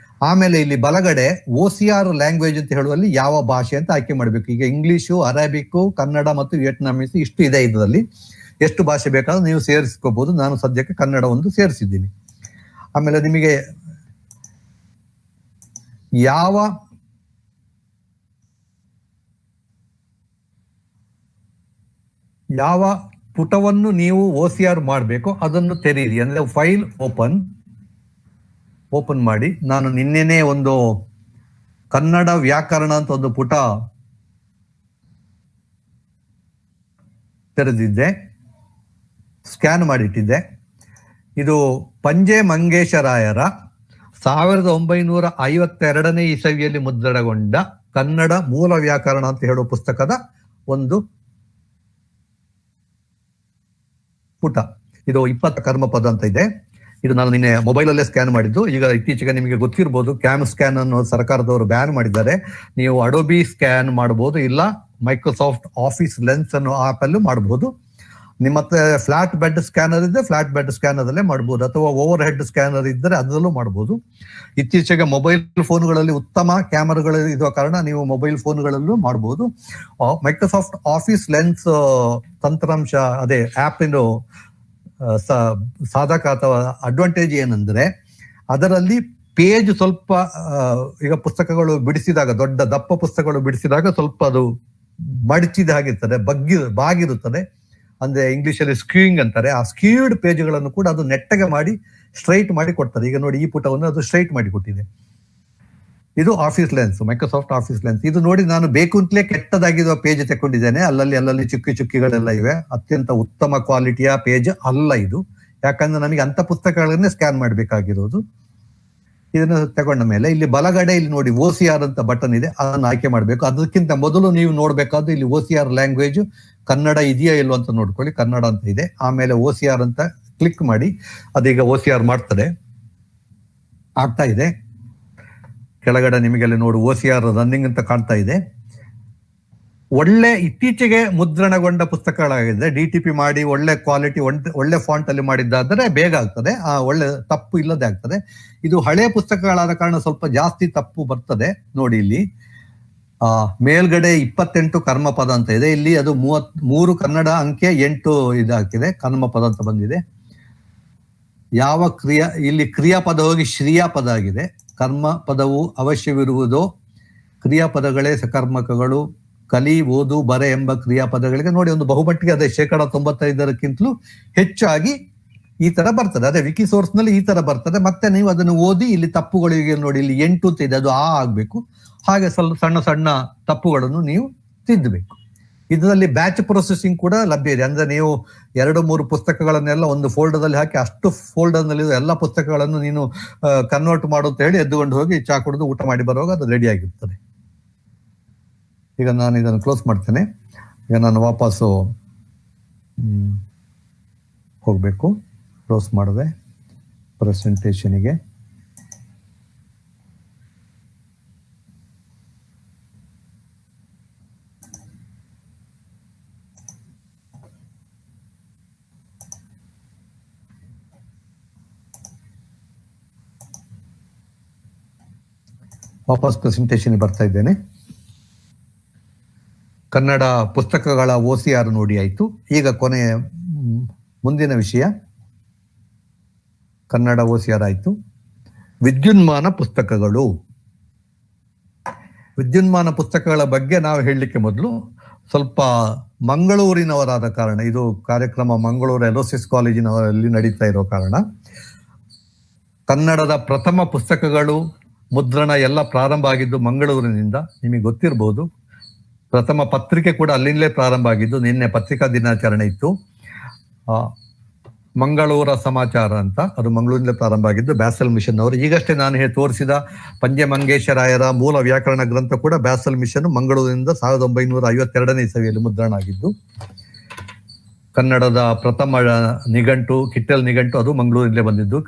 ಆಮೇಲೆ ಇಲ್ಲಿ ಬಲಗಡೆ OCR ಲ್ಯಾಂಗ್ವೇಜ್ ಅಂತ ಹೇಳುವಲ್ಲಿ ಯಾವ ಭಾಷೆ ಅಂತ ಆಯ್ಕೆ ಮಾಡಬೇಕು. ಈಗ ಇಂಗ್ಲಿಷು, ಅರೇಬಿಕ್, ಕನ್ನಡ ಮತ್ತು ವಿಯೆಟ್ನಾಮೀಸ್ ಇಷ್ಟು ಇದೆ. ಇದರಲ್ಲಿ ಎಷ್ಟು ಭಾಷೆ ಬೇಕಾದ್ರೂ ನೀವು ಸೇರಿಸ್ಕೋಬಹುದು. ನಾನು ಸದ್ಯಕ್ಕೆ ಕನ್ನಡ ಒಂದು ಸೇರಿಸಿದ್ದೀನಿ. ಆಮೇಲೆ ನಿಮಗೆ ಯಾವ ಪುಟವನ್ನು ನೀವು OCR ಮಾಡಬೇಕು ಅದನ್ನು ತೆರೀರಿ. ಅಂದ್ರೆ ಫೈಲ್ ಓಪನ್ ಮಾಡಿ. ನಾನು ನಿನ್ನೆನೆ ಒಂದು ಕನ್ನಡ ವ್ಯಾಕರಣ ಅಂತ ಒಂದು ಪುಟ ತೆರೆದಿದ್ದೆ, ಸ್ಕ್ಯಾನ್ ಮಾಡಿಟ್ಟಿದ್ದೆ. ಇದು ಪಂಜೆ ಮಂಗೇಶರಾಯರ 1952ನೇ ಇಸವಿಯಲ್ಲಿ ಮುದ್ರಣಗೊಂಡ ಕನ್ನಡ ಮೂಲ ವ್ಯಾಕರಣ ಅಂತ ಹೇಳುವ ಪುಸ್ತಕದ ಒಂದು ಪುಟ. ಇದು 20 ಕರ್ಮಪದ ಅಂತ ಇದೆ. ಇದು ನಾನು ನಿನ್ನೆ ಮೊಬೈಲಲ್ಲೇ ಸ್ಕ್ಯಾನ್ ಮಾಡಿದ್ದು. ಈಗ ಇತ್ತೀಚೆಗೆ ನಿಮಗೆ ಗೊತ್ತಿರ್ಬೋದು, ಕ್ಯಾಮ್ ಸ್ಕ್ಯಾನ್ ಅನ್ನು ಸರ್ಕಾರದವರು ಬ್ಯಾನ್ ಮಾಡಿದ್ದಾರೆ. ನೀವು ಅಡೋಬಿ ಸ್ಕ್ಯಾನ್ ಮಾಡಬಹುದು, ಇಲ್ಲ ಮೈಕ್ರೋಸಾಫ್ಟ್ ಆಫೀಸ್ ಲೆನ್ಸ್ ಅನ್ನೋ ಆಪ್ ಅಲ್ಲೂ ಮಾಡಬಹುದು. ನಿಮ್ಮ ಹತ್ರ ಫ್ಲಾಟ್ ಬೆಡ್ ಸ್ಕ್ಯಾನರ್ ಇದ್ರೆ ಫ್ಲಾಟ್ ಬೆಡ್ ಸ್ಕ್ಯಾನರ್ ಅಲ್ಲೇ ಮಾಡಬಹುದು, ಅಥವಾ ಓವರ್ ಹೆಡ್ ಸ್ಕ್ಯಾನರ್ ಇದ್ದರೆ ಅದರಲ್ಲೂ ಮಾಡಬಹುದು. ಇತ್ತೀಚೆಗೆ ಮೊಬೈಲ್ ಫೋನ್ಗಳಲ್ಲಿ ಉತ್ತಮ ಕ್ಯಾಮರಾಗಳು ಇರುವ ಕಾರಣ ನೀವು ಮೊಬೈಲ್ ಫೋನ್ಗಳಲ್ಲೂ ಮಾಡಬಹುದು. ಮೈಕ್ರೋಸಾಫ್ಟ್ ಆಫೀಸ್ ಲೆನ್ಸ್ ತಂತ್ರಾಂಶ, ಅದೇ ಆಪ್ ಇನ್ನು ಸಾಧಕ ಅಥವಾ ಅಡ್ವಾಂಟೇಜ್ ಏನಂದ್ರೆ, ಅದರಲ್ಲಿ ಪೇಜ್ ಸ್ವಲ್ಪ ಈಗ ಪುಸ್ತಕಗಳು ಬಿಡಿಸಿದಾಗ, ದೊಡ್ಡ ದಪ್ಪ ಪುಸ್ತಕಗಳು ಬಿಡಿಸಿದಾಗ ಸ್ವಲ್ಪ ಅದು ಮಡಚಿದ ಹಾಗಿರ್ತದೆ, ಬಾಗಿರುತ್ತದೆ. ಅಂದ್ರೆ ಇಂಗ್ಲಿಷ್ ಅಲ್ಲಿ ಸ್ಕ್ಯೂಯಿಂಗ್ ಅಂತಾರೆ. ಆ ಸ್ಕ್ಯೂಡ್ ಪೇಜ್ಗಳನ್ನು ಕೂಡ ಅದು ನೆಟ್ಟಗೆ ಮಾಡಿ ಸ್ಟ್ರೈಟ್ ಮಾಡಿ ಕೊಡ್ತದೆ. ಈಗ ನೋಡಿ, ಈ ಪುಟವನ್ನು ಅದು ಸ್ಟ್ರೈಟ್ ಮಾಡಿ ಕೊಟ್ಟಿದೆ. ಇದು office lens, Microsoft office lens. ಇದು ನೋಡಿ, ನಾನು ಬೇಕು ಅಂತಲೇ ಕೆಟ್ಟದಾಗಿರುವ ಪೇಜ್ ತಗೊಂಡಿದ್ದೇನೆ. ಅಲ್ಲಲ್ಲಿ ಚುಕ್ಕಿಗಳೆಲ್ಲ ಇವೆ. ಅತ್ಯಂತ ಉತ್ತಮ ಕ್ವಾಲಿಟಿಯ ಪೇಜ್ ಅಲ್ಲ ಇದು, ಯಾಕಂದ್ರೆ ನನಗೆ ಅಂತ ಪುಸ್ತಕಗಳನ್ನೇ ಸ್ಕ್ಯಾನ್ ಮಾಡಬೇಕಾಗಿರೋದು. ಇದನ್ನು ತಗೊಂಡ ಮೇಲೆ ಇಲ್ಲಿ ಬಲಗಡೆ ಇಲ್ಲಿ ನೋಡಿ OCR ಅಂತ ಬಟನ್ ಇದೆ, ಅದನ್ನು ಆಯ್ಕೆ ಮಾಡಬೇಕು. ಅದಕ್ಕಿಂತ ಮೊದಲು ನೀವು ನೋಡ್ಬೇಕಾದ್ರೆ ಇಲ್ಲಿ OCR ಲ್ಯಾಂಗ್ವೇಜ್ ಕನ್ನಡ ಇದೆಯಾ ಇಲ್ವ ಅಂತ ನೋಡ್ಕೊಳ್ಳಿ. ಕನ್ನಡ ಅಂತ ಇದೆ. ಆಮೇಲೆ OCR ಅಂತ ಕ್ಲಿಕ್ ಮಾಡಿ, ಅದೀಗ OCR ಮಾಡ್ತದೆ, ಆಗ್ತಾ ಇದೆ. ಕೆಳಗಡೆ ನಿಮಗೆಲ್ಲ ನೋಡಿ OCR ರನ್ನಿಂಗ್ ಅಂತ ಕಾಣ್ತಾ ಇದೆ. ಒಳ್ಳೆ ಇತ್ತೀಚೆಗೆ ಮುದ್ರಣಗೊಂಡ ಪುಸ್ತಕಗಳಾಗಿದೆ. DTP ಮಾಡಿ ಒಳ್ಳೆ ಕ್ವಾಲಿಟಿ, ಒಳ್ಳೆ ಫಾಂಟ್ ಅಲ್ಲಿ ಮಾಡಿದ್ದಾದ್ರೆ ಬೇಗ ಆಗ್ತದೆ, ಒಳ್ಳೆ ತಪ್ಪು ಇಲ್ಲದೆ ಆಗ್ತದೆ. ಇದು ಹಳೆ ಪುಸ್ತಕಗಳಾದ ಕಾರಣ ಸ್ವಲ್ಪ ಜಾಸ್ತಿ ತಪ್ಪು ಬರ್ತದೆ. ನೋಡಿ, ಇಲ್ಲಿ ಮೇಲ್ಗಡೆ 28 ಕರ್ಮಪದ ಅಂತ ಇದೆ. ಇಲ್ಲಿ ಅದು 33 ಕನ್ನಡ ಅಂಕೆ 8 ಇದಾಗ್ತಿದೆ, ಕರ್ಮಪದ ಅಂತ ಬಂದಿದೆ. ಯಾವ ಇಲ್ಲಿ ಕ್ರಿಯಾಪದ ಹೋಗಿ ಶ್ರೀಯಾಪದ ಆಗಿದೆ. ಕರ್ಮ ಪದವು ಅವಶ್ಯವಿರುವುದೋ, ಕ್ರಿಯಾಪದಗಳೇ ಸಕರ್ಮಕಗಳು, ಕಲಿ, ಓದು, ಬರೆ ಎಂಬ ಕ್ರಿಯಾಪದಗಳಿಗೆ ನೋಡಿ ಒಂದು ಬಹುಮಟ್ಟಿಗೆ ಅದೇ 95%ಕ್ಕಿಂತಲೂ ಹೆಚ್ಚಾಗಿ ಈ ತರ ಬರ್ತದೆ. ಅದೇ ವಿಕಿ ಸೋರ್ಸ್ ನಲ್ಲಿ ಈ ತರ ಬರ್ತದೆ. ಮತ್ತೆ ನೀವು ಅದನ್ನು ಓದಿ ಇಲ್ಲಿ ತಪ್ಪುಗಳಿಗೆ ನೋಡಿ, ಇಲ್ಲಿ 8 ಇದೆ, ಅದು ಆಗ್ಬೇಕು. ಹಾಗೆ ಸ್ವಲ್ಪ ಸಣ್ಣ ಸಣ್ಣ ತಪ್ಪುಗಳನ್ನು ನೀವು ತಿದ್ದಬೇಕು. ಇದರಲ್ಲಿ ಬ್ಯಾಚ್ ಪ್ರೊಸೆಸಿಂಗ್ ಕೂಡ ಲಭ್ಯ ಇದೆ. ಅಂದ್ರೆ ನೀವು 2-3 ಪುಸ್ತಕಗಳನ್ನೆಲ್ಲ ಒಂದು ಫೋಲ್ಡರ್ದಲ್ಲಿ ಹಾಕಿ, ಅಷ್ಟು ಫೋಲ್ಡರ್ ನಲ್ಲಿ ಎಲ್ಲ ಪುಸ್ತಕಗಳನ್ನು ನೀನು ಕನ್ವರ್ಟ್ ಮಾಡು ಅಂತ ಹೇಳಿ ಎದ್ದುಕೊಂಡು ಹೋಗಿ ಚಾ ಕುಡಿದು ಊಟ ಮಾಡಿ ಬರುವಾಗ ಅದು ರೆಡಿ ಆಗಿರ್ತದೆ. ಈಗ ನಾನು ಇದನ್ನು ಕ್ಲೋಸ್ ಮಾಡ್ತೇನೆ. ಈಗ ನಾನು ವಾಪಸ್ಸು ಹೋಗ್ಬೇಕು. ಕ್ಲೋಸ್ ಮಾಡಿದೆ ಪ್ರೆಸೆಂಟೇಷನ್ಗೆ. ವಾಪಸ್ ಪ್ರೆಸೆಂಟೇಷನ್ ಬರ್ತಾ ಇದ್ದೇನೆ. ಕನ್ನಡ ಪುಸ್ತಕಗಳ OCR ನೋಡಿ ಆಯ್ತು. ಈಗ ಮುಂದಿನ ವಿಷಯ ಕನ್ನಡ OCR ಆಯ್ತು. ವಿದ್ಯುನ್ಮಾನ ಪುಸ್ತಕಗಳು. ವಿದ್ಯುನ್ಮಾನ ಪುಸ್ತಕಗಳ ಬಗ್ಗೆ ನಾವು ಹೇಳಲಿಕ್ಕೆ ಮೊದಲು ಸ್ವಲ್ಪ ಮಂಗಳೂರಿನವರಾದ ಕಾರಣ, ಇದು ಕಾರ್ಯಕ್ರಮ ಮಂಗಳೂರು ಎಲೋಸಿಸ್ ಕಾಲೇಜಿನಲ್ಲಿ ನಡೀತಾ ಇರೋ ಕಾರಣ, ಕನ್ನಡದ ಪ್ರಥಮ ಪುಸ್ತಕಗಳು ಮುದ್ರಣ ಎಲ್ಲ ಪ್ರಾರಂಭ ಆಗಿದ್ದು ಮಂಗಳೂರಿನಿಂದ. ನಿಮಗೆ ಗೊತ್ತಿರಬಹುದು, ಪ್ರಥಮ ಪತ್ರಿಕೆ ಕೂಡ ಅಲ್ಲಿಂದಲೇ ಪ್ರಾರಂಭ ಆಗಿದ್ದು. ನಿನ್ನೆ ಪತ್ರಿಕಾ ದಿನಾಚರಣೆ ಇತ್ತು. ಮಂಗಳೂರ ಸಮಾಚಾರ ಅಂತ, ಅದು ಮಂಗಳೂರಿನಿಂದ ಪ್ರಾರಂಭ ಆಗಿದ್ದು. ಬ್ಯಾಸಲ್ ಮಿಷನ್ ಅವರು ಈಗಷ್ಟೇ ನಾನು ತೋರಿಸಿದ ಪಂಜೆ-ಮಂಗೇಶರಾಯರ ಮೂಲ ವ್ಯಾಕರಣ ಗ್ರಂಥ ಕೂಡ ಬ್ಯಾಸಲ್ ಮಿಷನ್ ಮಂಗಳೂರಿನಿಂದ 1952ನೇ ಇಸವಿಯಲ್ಲಿ ಮುದ್ರಣ ಆಗಿದ್ದು. ಕನ್ನಡದ ಪ್ರಥಮ ನಿಘಂಟು, ಕಿಟ್ಟಲ್ ನಿಘಂಟು, ಅದು ಮಂಗಳೂರಿನಲ್ಲೇ ಬಂದಿದ್ದು.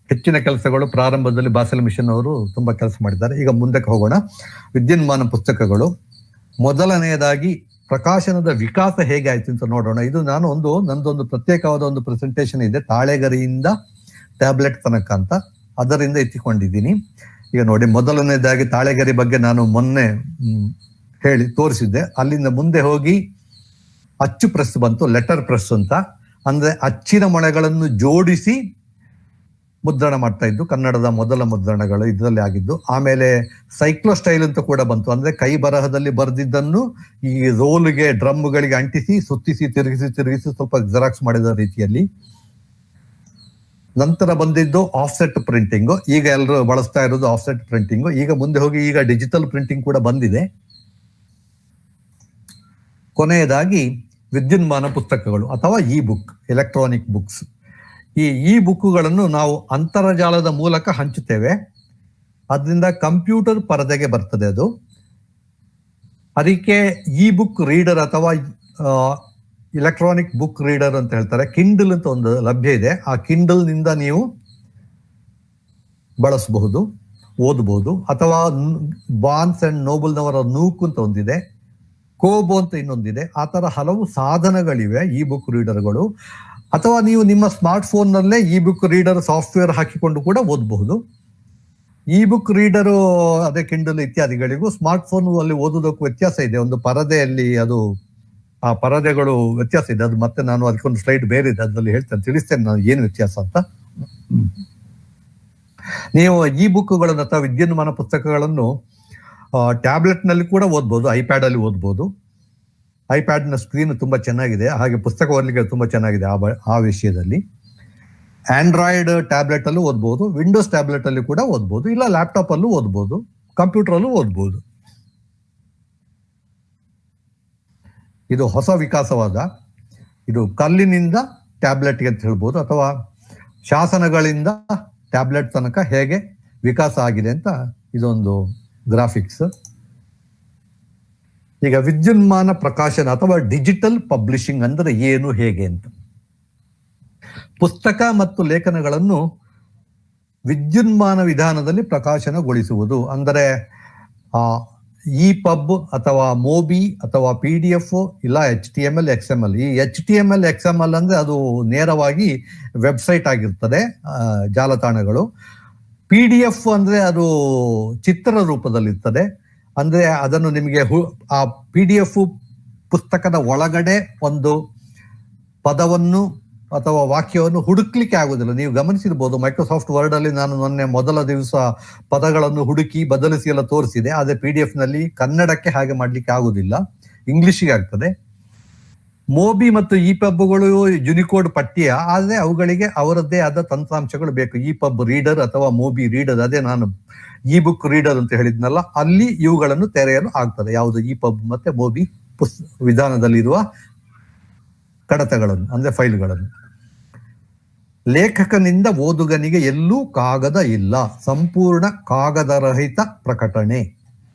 ಹೆಚ್ಚಿನ ಕೆಲಸಗಳು ಪ್ರಾರಂಭದಲ್ಲಿ ಬ್ಯಾಸಲ್ ಮಿಷನ್ ಅವರು ತುಂಬಾ ಕೆಲಸ ಮಾಡಿದ್ದಾರೆ. ಈಗ ಮುಂದಕ್ಕೆ ಹೋಗೋಣ. ವಿದ್ಯುನ್ಮಾನ ಪುಸ್ತಕಗಳು. ಮೊದಲನೆಯದಾಗಿ ಪ್ರಕಾಶನದ ವಿಕಾಸ ಹೇಗೆ ಆಯ್ತು ಅಂತ ನೋಡೋಣ. ಇದು ನಾನು ನಂದೊಂದು ಪ್ರತ್ಯೇಕವಾದ ಒಂದು ಪ್ರೆಸೆಂಟೇಷನ್ ಇದೆ, ತಾಳೆಗರಿಯಿಂದ ಟ್ಯಾಬ್ಲೆಟ್ ತನಕ ಅಂತ, ಅದರಿಂದ ಎತ್ತಿಕೊಂಡಿದ್ದೀನಿ. ಈಗ ನೋಡಿ, ಮೊದಲನೇದಾಗಿ ತಾಳೆಗರಿ ಬಗ್ಗೆ ನಾನು ಮೊನ್ನೆ ತೋರಿಸಿದ್ದೆ. ಅಲ್ಲಿಂದ ಮುಂದೆ ಹೋಗಿ ಅಚ್ಚು ಪ್ರೆಸ್ ಬಂತು, ಲೆಟರ್ ಪ್ರೆಸ್ ಅಂತ. ಅಂದ್ರೆ ಅಚ್ಚಿನ ಮೊಳೆಗಳನ್ನು ಜೋಡಿಸಿ ಮುದ್ರಣ ಮಾಡ್ತಾ ಇದ್ದು ಕನ್ನಡದ ಮೊದಲ ಮುದ್ರಣಗಳು ಇದರಲ್ಲಿ ಆಗಿದ್ದು. ಆಮೇಲೆ ಸೈಕ್ಲೋಸ್ಟೈಲ್ ಅಂತ ಕೂಡ ಬಂತು. ಅಂದ್ರೆ ಕೈ ಬರಹದಲ್ಲಿ ಬರೆದಿದ್ದನ್ನು ಈ ರೋಲ್ಗೆ, ಡ್ರಮ್ಗಳಿಗೆ ಅಂಟಿಸಿ ಸುತ್ತಿಸಿ ತಿರುಗಿಸಿ ಸ್ವಲ್ಪ ಜೆರಾಕ್ಸ್ ಮಾಡಿದ ರೀತಿಯಲ್ಲಿ. ನಂತರ ಬಂದಿದ್ದು ಆಫ್ಸೆಟ್ ಪ್ರಿಂಟಿಂಗ್. ಈಗ ಎಲ್ಲರೂ ಬಳಸ್ತಾ ಇರೋದು ಆಫ್ಸೆಟ್ ಪ್ರಿಂಟಿಂಗ್. ಈಗ ಮುಂದೆ ಹೋಗಿ ಈಗ ಡಿಜಿಟಲ್ ಪ್ರಿಂಟಿಂಗ್ ಕೂಡ ಬಂದಿದೆ. ಕೊನೆಯದಾಗಿ ವಿದ್ಯುನ್ಮಾನ ಪುಸ್ತಕಗಳು ಅಥವಾ ಇ ಬುಕ್, ಎಲೆಕ್ಟ್ರಾನಿಕ್ ಬುಕ್ಸ್. ಈ ಬುಕ್ಗಳನ್ನು ನಾವು ಅಂತರ್ಜಾಲದ ಮೂಲಕ ಹಂಚುತ್ತೇವೆ. ಅದರಿಂದ ಕಂಪ್ಯೂಟರ್ ಪರದೆಗೆ ಬರ್ತದೆ ಅದು. ಅದಕ್ಕೆ ಇ ಬುಕ್ ರೀಡರ್ ಅಥವಾ ಇಲೆಕ್ಟ್ರಾನಿಕ್ ಬುಕ್ ರೀಡರ್ ಅಂತ ಹೇಳ್ತಾರೆ. ಕಿಂಡಲ್ ಅಂತ ಒಂದು ಲಭ್ಯ ಇದೆ. ಆ ಕಿಂಡಲ್ ನಿಂದ ನೀವು ಬಳಸಬಹುದು, ಓದಬಹುದು. ಅಥವಾ ಬಾರ್ನ್ಸ್ ಅಂಡ್ ನೋಬಲ್ನವರ ನೂಕ್ ಅಂತ ಒಂದಿದೆ, ಕೋಬೋ ಅಂತ ಇನ್ನೊಂದಿದೆ. ಆ ತರ ಹಲವು ಸಾಧನಗಳಿವೆ ಇ ಬುಕ್ ರೀಡರ್ಗಳು. ಅಥವಾ ನೀವು ನಿಮ್ಮ ಸ್ಮಾರ್ಟ್ ಫೋನ್ ನಲ್ಲೇ ಇ ಬುಕ್ ರೀಡರ್ ಸಾಫ್ಟ್ವೇರ್ ಹಾಕಿಕೊಂಡು ಕೂಡ ಓದಬಹುದು. ಇ ಬುಕ್ ರೀಡರು ಅದೇ ಕಿಂಡಲ್ ಇತ್ಯಾದಿಗಳಿಗೂ ಸ್ಮಾರ್ಟ್ ಫೋನ್ ಅಲ್ಲಿ ಓದೋದಕ್ಕೂ ವ್ಯತ್ಯಾಸ ಇದೆ. ಒಂದು ಪರದೆಯಲ್ಲಿ ಅದು ಆ ಪರದೆಗಳು ವ್ಯತ್ಯಾಸ ಇದೆ. ಅದು ಮತ್ತೆ ನಾನು ಅದಕ್ಕೊಂದು ಸ್ಲೈಡ್ ಬೇರೆ ಇದೆ, ಅದರಲ್ಲಿ ಹೇಳ್ತೇನೆ, ತಿಳಿಸ್ತೇನೆ ನಾನು ಏನು ವ್ಯತ್ಯಾಸ ಅಂತ. ನೀವು ಇ ಬುಕ್ಗಳನ್ನು ಅಥವಾ ವಿದ್ಯುನ್ಮಾನ ಪುಸ್ತಕಗಳನ್ನು ಟ್ಯಾಬ್ಲೆಟ್ ನಲ್ಲಿ ಕೂಡ ಓದ್ಬೋದು, ಐಪ್ಯಾಡ್ ಅಲ್ಲಿ ಓದ್ಬೋದು. ಐಪ್ಯಾಡ್ ನ ಸ್ಕ್ರೀನ್ ತುಂಬಾ ಚೆನ್ನಾಗಿದೆ, ಹಾಗೆ ಪುಸ್ತಕ ಓದಲಿಕ್ಕೆ ತುಂಬಾ ಚೆನ್ನಾಗಿದೆ ಆ ವಿಷಯದಲ್ಲಿ. ಆಂಡ್ರಾಯ್ಡ್ ಟ್ಯಾಬ್ಲೆಟ್ ಅಲ್ಲೂ ಓದ್ಬೋದು, ವಿಂಡೋಸ್ ಟ್ಯಾಬ್ಲೆಟ್ ಅಲ್ಲಿ ಕೂಡ ಓದ್ಬೋದು, ಇಲ್ಲ ಲ್ಯಾಪ್ಟಾಪ್ ಅಲ್ಲೂ ಓದ್ಬೋದು, ಕಂಪ್ಯೂಟರ್ ಅಲ್ಲೂ ಓದ್ಬೋದು. ಇದು ಹೊಸ ವಿಕಾಸವಾದ, ಇದು ಕಲ್ಲಿನಿಂದ ಟ್ಯಾಬ್ಲೆಟ್ಗೆ ಅಂತ ಹೇಳ್ಬೋದು, ಅಥವಾ ಶಾಸನಗಳಿಂದ ಟ್ಯಾಬ್ಲೆಟ್ ತನಕ ಹೇಗೆ ವಿಕಾಸ ಆಗಿದೆ ಅಂತ ಇದೊಂದು ಗ್ರಾಫಿಕ್ಸ್. ಈಗ ವಿದ್ಯುನ್ಮಾನ ಪ್ರಕಾಶನ ಅಥವಾ ಡಿಜಿಟಲ್ ಪಬ್ಲಿಷಿಂಗ್ ಅಂದ್ರೆ ಏನು, ಹೇಗೆ ಅಂತ. ಪುಸ್ತಕ ಮತ್ತು ಲೇಖನಗಳನ್ನು ವಿದ್ಯುನ್ಮಾನ ವಿಧಾನದಲ್ಲಿ ಪ್ರಕಾಶನಗೊಳಿಸುವುದು. ಅಂದರೆ ಇ ಪಬ್ ಅಥವಾ ಮೋಬಿ ಅಥವಾ PDF ಇಲ್ಲ HTML XML. ಈ HTML XML ಅಂದ್ರೆ ಅದು ನೇರವಾಗಿ ವೆಬ್ಸೈಟ್ ಆಗಿರ್ತದೆ, ಜಾಲತಾಣಗಳು. PDF ಅಂದ್ರೆ ಅದು ಚಿತ್ರ ರೂಪದಲ್ಲಿರ್ತದೆ. ಅಂದ್ರೆ ಅದನ್ನು ನಿಮಗೆ ಆ PDF ಪುಸ್ತಕದ ಒಳಗಡೆ ಒಂದು ಪದವನ್ನು ಅಥವಾ ವಾಕ್ಯವನ್ನು ಹುಡುಕ್ಲಿಕ್ಕೆ ಆಗುದಿಲ್ಲ. ನೀವು ಗಮನಿಸಿರ್ಬೋದು, ಮೈಕ್ರೋಸಾಫ್ಟ್ ವರ್ಡ್ ಅಲ್ಲಿ ನಾನು ಮೊದಲ ದಿವಸ ಪದಗಳನ್ನು ಹುಡುಕಿ ಬದಲಿಸಿ ಎಲ್ಲ ತೋರಿಸಿದೆ. ಆದ್ರೆ PDF ನಲ್ಲಿ ಕನ್ನಡಕ್ಕೆ ಹಾಗೆ ಮಾಡ್ಲಿಕ್ಕೆ ಆಗುದಿಲ್ಲ, ಇಂಗ್ಲಿಷ್ಗೆ ಆಗ್ತದೆ. ಮೋಬಿ ಮತ್ತು ಇ ಪಬ್ಗಳು ಯುನಿಕೋಡ್ ಪಠ್ಯ, ಆದ್ರೆ ಅವುಗಳಿಗೆ ಅವರದ್ದೇ ಆದ ತಂತ್ರಾಂಶಗಳು ಬೇಕು. ಇ ಪಬ್ ರೀಡರ್ ಅಥವಾ ಮೋಬಿ ರೀಡರ್, ಅದೇ ನಾನು ಇ ಬುಕ್ ರೀಡರ್ ಅಂತ ಹೇಳಿದ್ನಲ್ಲ, ಅಲ್ಲಿ ಇವುಗಳನ್ನು ತೆರೆಯಲು ಆಗ್ತದೆ. ಯಾವುದು ಇ ಪಬ್ ಮತ್ತೆ ಮೋಬಿ ವಿಧಾನದಲ್ಲಿರುವ ಕಡತಗಳನ್ನು ಅಂದ್ರೆ ಫೈಲ್ಗಳನ್ನು. ಲೇಖಕನಿಂದ ಓದುಗನಿಗೆ ಎಲ್ಲೂ ಕಾಗದ ಇಲ್ಲ, ಸಂಪೂರ್ಣ ಕಾಗದರಹಿತ ಪ್ರಕಟಣೆ.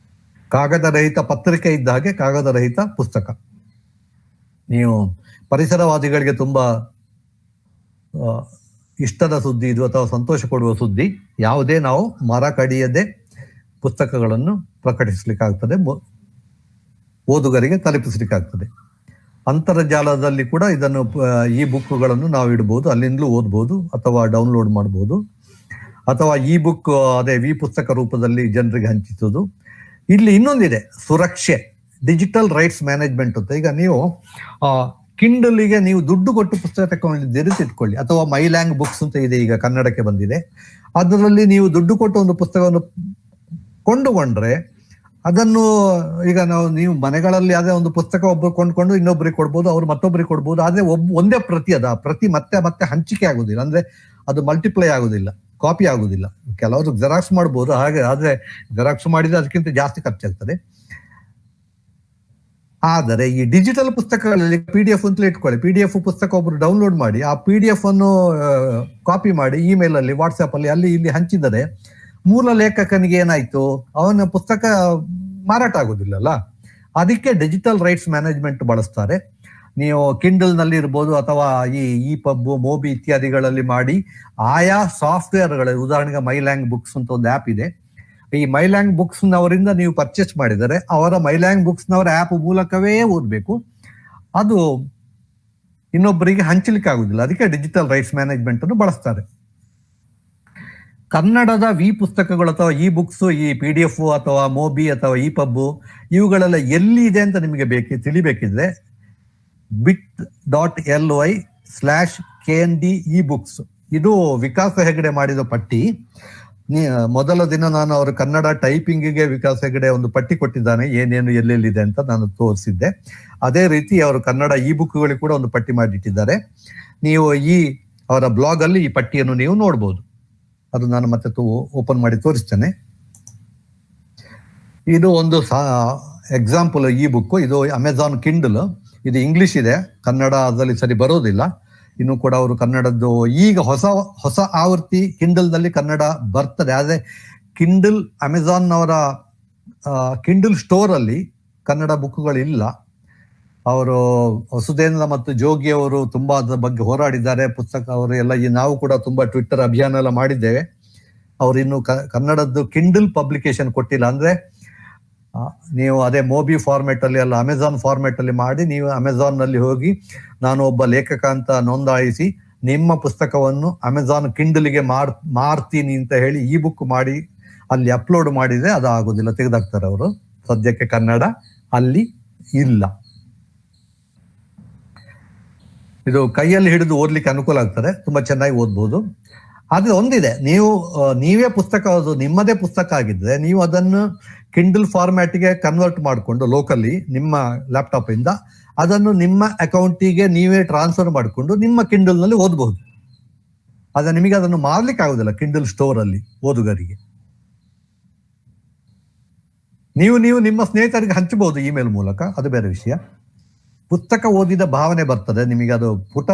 ಕಾಗದರಹಿತ ಪತ್ರಿಕೆ ಇದ್ದ ಹಾಗೆ ಕಾಗದರಹಿತ ಪುಸ್ತಕ. ನೀವು ಪರಿಸರವಾದಿಗಳಿಗೆ ತುಂಬಾ ಇಷ್ಟದ ಸುದ್ದಿ ಇದು, ಅಥವಾ ಸಂತೋಷ ಕೊಡುವ ಸುದ್ದಿ. ಯಾವುದೇ ನಾವು ಮರ ಕಡಿಯದೆ ಪುಸ್ತಕಗಳನ್ನು ಪ್ರಕಟಿಸ್ಲಿಕ್ಕಾಗ್ತದೆ, ಓದುಗರಿಗೆ ತಲುಪಿಸ್ಲಿಕ್ಕಾಗ್ತದೆ. ಅಂತರ್ಜಾಲದಲ್ಲಿ ಕೂಡ ಇದನ್ನು ಈ ಬುಕ್ಗಳನ್ನು ನಾವು ಇಡ್ಬೋದು, ಅಲ್ಲಿಂದಲೂ ಓದ್ಬೋದು ಅಥವಾ ಡೌನ್ಲೋಡ್ ಮಾಡ್ಬೋದು. ಅಥವಾ ಇ ಬುಕ್ ಅದೇ ಪುಸ್ತಕ ರೂಪದಲ್ಲಿ ಜನರಿಗೆ ಹಂಚಿಸುವುದು. ಇಲ್ಲಿ ಇನ್ನೊಂದಿದೆ, ಸುರಕ್ಷೆ, ಡಿಜಿಟಲ್ ರೈಟ್ಸ್ ಮ್ಯಾನೇಜ್ಮೆಂಟ್ ಅಂತ. ಈಗ ನೀವು ಕಿಂಡಲ್ಗೆ ನೀವು ದುಡ್ಡು ಕೊಟ್ಟು ಪುಸ್ತಕ ತಗೊಂಡಿದ್ದೀರಿ ಇಟ್ಕೊಳ್ಳಿ, ಅಥವಾ ಮೈಲ್ಯಾಂಗ್ ಬುಕ್ಸ್ ಅಂತ ಇದೆ, ಈಗ ಕನ್ನಡಕ್ಕೆ ಬಂದಿದೆ. ಅದರಲ್ಲಿ ನೀವು ದುಡ್ಡು ಕೊಟ್ಟು ಒಂದು ಪುಸ್ತಕವನ್ನು ಕೊಂಡುಕೊಂಡ್ರೆ ಅದನ್ನು ಈಗ ನೀವು ಮನೆಗಳಲ್ಲಿ ಅದೇ ಒಂದು ಪುಸ್ತಕ ಒಬ್ಬರು ಕೊಂಡ್ಕೊಂಡು ಇನ್ನೊಬ್ಬರಿಗೆ ಕೊಡ್ಬೋದು, ಅವ್ರು ಮತ್ತೊಬ್ಬರಿಗೆ ಕೊಡ್ಬೋದು. ಆದ್ರೆ ಒಂದೇ ಪ್ರತಿ ಪ್ರತಿ ಮತ್ತೆ ಹಂಚಿಕೆ ಆಗುದಿಲ್ಲ, ಅಂದ್ರೆ ಅದು ಮಲ್ಟಿಪ್ಲೈ ಆಗುದಿಲ್ಲ, ಕಾಪಿ ಆಗುದಿಲ್ಲ. ಕೆಲವರು ಜೆರಾಕ್ಸ್ ಮಾಡ್ಬೋದು ಹಾಗೆ, ಆದ್ರೆ ಜೆರಾಕ್ಸ್ ಮಾಡಿದ್ರೆ ಅದಕ್ಕಿಂತ ಜಾಸ್ತಿ ಖರ್ಚಾಗ್ತದೆ. ಆದರೆ ಈ ಡಿಜಿಟಲ್ ಪುಸ್ತಕಗಳಲ್ಲಿ PDF ಅಂತಲೇ ಇಟ್ಕೊಳ್ಳಿ, PDF ಪುಸ್ತಕ ಒಬ್ರು ಡೌನ್ಲೋಡ್ ಮಾಡಿ ಆ PDF ಅನ್ನು ಕಾಪಿ ಮಾಡಿ ಇಮೇಲ್ ಅಲ್ಲಿ, ವಾಟ್ಸ್ಆಪ್ ಅಲ್ಲಿ, ಅಲ್ಲಿ ಇಲ್ಲಿ ಹಂಚಿದರೆ ಮೂಲ ಲೇಖಕನಿಗೆ ಏನಾಯ್ತು, ಅವನ ಪುಸ್ತಕ ಮಾರಾಟ ಆಗುದಿಲ್ಲಲ್ಲ. ಅದಕ್ಕೆ ಡಿಜಿಟಲ್ ರೈಟ್ಸ್ ಮ್ಯಾನೇಜ್ಮೆಂಟ್ ಬಳಸ್ತಾರೆ. ನೀವು ಕಿಂಡಲ್ ನಲ್ಲಿ ಇರ್ಬೋದು ಅಥವಾ ಈ ಪಬ್ ಮೋಬಿ ಇತ್ಯಾದಿಗಳಲ್ಲಿ ಮಾಡಿ ಆಯಾ ಸಾಫ್ಟ್ವೇರ್ಗಳ, ಉದಾಹರಣೆಗೆ ಮೈಲ್ಯಾಂಗ್ ಬುಕ್ಸ್ ಅಂತ ಒಂದು ಆ್ಯಪ್ ಇದೆ. ಈ ಮೈಲ್ಯಾಂಗ್ ಬುಕ್ಸ್ ನವರಿಂದ ನೀವು ಪರ್ಚೇಸ್ ಮಾಡಿದರೆ ಅವರ ಮೈಲ್ಯಾಂಗ್ ಬುಕ್ಸ್ ನವರ ಆ್ಯಪ್ ಮೂಲಕವೇ ಓದ್ಬೇಕು, ಅದು ಇನ್ನೊಬ್ಬರಿಗೆ ಹಂಚಲಿಕ್ಕೆ ಆಗುದಿಲ್ಲ. ಅದಕ್ಕೆ ಡಿಜಿಟಲ್ ರೈಟ್ಸ್ ಮ್ಯಾನೇಜ್ಮೆಂಟ್ ಅನ್ನು ಬಳಸ್ತಾರೆ. ಕನ್ನಡದ ಪುಸ್ತಕಗಳು ಅಥವಾ ಇ ಬುಕ್ಸ್, ಈ PDF ಅಥವಾ ಮೋಬಿ ಅಥವಾ ಇ ಪಬ್ ಇವುಗಳೆಲ್ಲ ಎಲ್ಲಿ ಇದೆ ಅಂತ ನಿಮಗೆ ತಿಳಿಬೇಕಿದ್ರೆ bit.ly/KND ebooks, ಇದು ವಿಕಾಸ ಹೆಗಡೆ ಮಾಡಿದ ಪಟ್ಟಿ. ಮೊದಲ ದಿನ ನಾನು ಅವರು ಕನ್ನಡ ಟೈಪಿಂಗಿಗೆ ವಿಕಾಸ ಹೆಗಡೆ ಒಂದು ಪಟ್ಟಿ ಕೊಟ್ಟಿದ್ದಾನೆ, ಏನೇನು ಎಲ್ಲೆಲ್ಲಿದೆ ಅಂತ ನಾನು ತೋರಿಸಿದ್ದೆ. ಅದೇ ರೀತಿ ಅವರು ಕನ್ನಡ ಇ ಬುಕ್ಗಳಿಗೆ ಕೂಡ ಒಂದು ಪಟ್ಟಿ ಮಾಡಿಟ್ಟಿದ್ದಾರೆ. ನೀವು ಅವರ ಬ್ಲಾಗ್ ಅಲ್ಲಿ ಈ ಪಟ್ಟಿಯನ್ನು ನೀವು ನೋಡ್ಬೋದು. ಅದು ನಾನು ಮತ್ತೆ ಓಪನ್ ಮಾಡಿ ತೋರಿಸ್ತೇನೆ. ಇದು ಒಂದು ಎಕ್ಸಾಂಪಲ್ ಇ ಬುಕ್. ಇದು ಅಮೆಜಾನ್ ಕಿಂಡಲ್. ಇದು ಇಂಗ್ಲಿಷ್ ಇದೆ, ಕನ್ನಡದಲ್ಲಿ ಸರಿ ಬರೋದಿಲ್ಲ. ಇನ್ನು ಕೂಡ ಅವರು ಕನ್ನಡದ್ದು ಈಗ ಹೊಸ ಆವೃತ್ತಿ ಕಿಂಡಲ್ ನಲ್ಲಿ ಕನ್ನಡ ಬರ್ತದೆ. ಆದ್ರೆ ಕಿಂಡಲ್ ಅಮೆಜಾನ್ ಅವರ ಕಿಂಡಲ್ ಸ್ಟೋರ್ ಅಲ್ಲಿ ಕನ್ನಡ ಬುಕ್ಗಳಿಲ್ಲ. ಅವರು ವಸುಧೇಂದ್ರ ಮತ್ತು ಜೋಗಿ ಅವರು ತುಂಬಾ ಅದ್ರ ಬಗ್ಗೆ ಹೋರಾಡಿದ್ದಾರೆ. ಪುಸ್ತಕ ಅವರು ಎಲ್ಲ ನಾವು ಕೂಡ ತುಂಬಾ ಟ್ವಿಟ್ಟರ್ ಅಭಿಯಾನ ಎಲ್ಲ ಮಾಡಿದ್ದೇವೆ. ಅವ್ರು ಇನ್ನು ಕನ್ನಡದ್ದು ಕಿಂಡಲ್ ಪಬ್ಲಿಕೇಶನ್ ಕೊಟ್ಟಿಲ್ಲ. ಅಂದ್ರೆ ನೀವು ಅದೇ ಮೋಬಿ ಫಾರ್ಮೆಟ್ ಅಲ್ಲಿ ಅಲ್ಲ, ಅಮೆಝಾನ್ ಫಾರ್ಮೆಟ್ ಅಲ್ಲಿ ಮಾಡಿ ನೀವು ಅಮೆಝಾನ್ ನಲ್ಲಿ ಹೋಗಿ ನಾನು ಒಬ್ಬ ಲೇಖಕ ಅಂತ ನೋಂದಾಯಿಸಿ ನಿಮ್ಮ ಪುಸ್ತಕವನ್ನು ಅಮೆಝಾನ್ ಕಿಂಡಲ್ಗೆ ಮಾರ್ತೀನಿ ಅಂತ ಹೇಳಿ ಈ ಬುಕ್ ಮಾಡಿ ಅಲ್ಲಿ ಅಪ್ಲೋಡ್ ಮಾಡಿದ್ರೆ ಅದು ಆಗೋದಿಲ್ಲ, ತೆಗೆದಾಕ್ತಾರೆ ಅವರು. ಸದ್ಯಕ್ಕೆ ಕನ್ನಡ ಅಲ್ಲಿ ಇಲ್ಲ. ಇದು ಕೈಯಲ್ಲಿ ಹಿಡಿದು ಓದ್ಲಿಕ್ಕೆ ಅನುಕೂಲ ಆಗ್ತದೆ, ತುಂಬಾ ಚೆನ್ನಾಗಿ ಓದ್ಬೋದು. ಆದ್ರೆ ಒಂದಿದೆ, ನೀವೇ ಪುಸ್ತಕ, ಅದು ನಿಮ್ಮದೇ ಪುಸ್ತಕ ಆಗಿದ್ರೆ ನೀವು ಅದನ್ನು ಕಿಂಡಲ್ ಫಾರ್ಮ್ಯಾಟ್ಗೆ ಕನ್ವರ್ಟ್ ಮಾಡಿಕೊಂಡು ಲೋಕಲಿ ನಿಮ್ಮ ಲ್ಯಾಪ್ಟಾಪ್ ಇಂದ ಅದನ್ನು ನಿಮ್ಮ ಅಕೌಂಟಿಗೆ ನೀವೇ ಟ್ರಾನ್ಸ್ಫರ್ ಮಾಡಿಕೊಂಡು ನಿಮ್ಮ ಕಿಂಡಲ್ ನಲ್ಲಿ ಓದಬಹುದು. ಆದ್ರೆ ನಿಮಗೆ ಅದನ್ನು ಮಾರ್ಲಿಕ್ಕೆ ಆಗುದಿಲ್ಲ ಕಿಂಡಲ್ ಸ್ಟೋರ್ ಅಲ್ಲಿ ಓದುಗರಿಗೆ. ನೀವು ನಿಮ್ಮ ಸ್ನೇಹಿತರಿಗೆ ಹಂಚಬಹುದು ಇಮೇಲ್ ಮೂಲಕ, ಅದು ಬೇರೆ ವಿಷಯ. ಪುಸ್ತಕ ಓದಿದ ಭಾವನೆ ಬರ್ತದೆ ನಿಮಗೆ. ಅದು ಪುಟ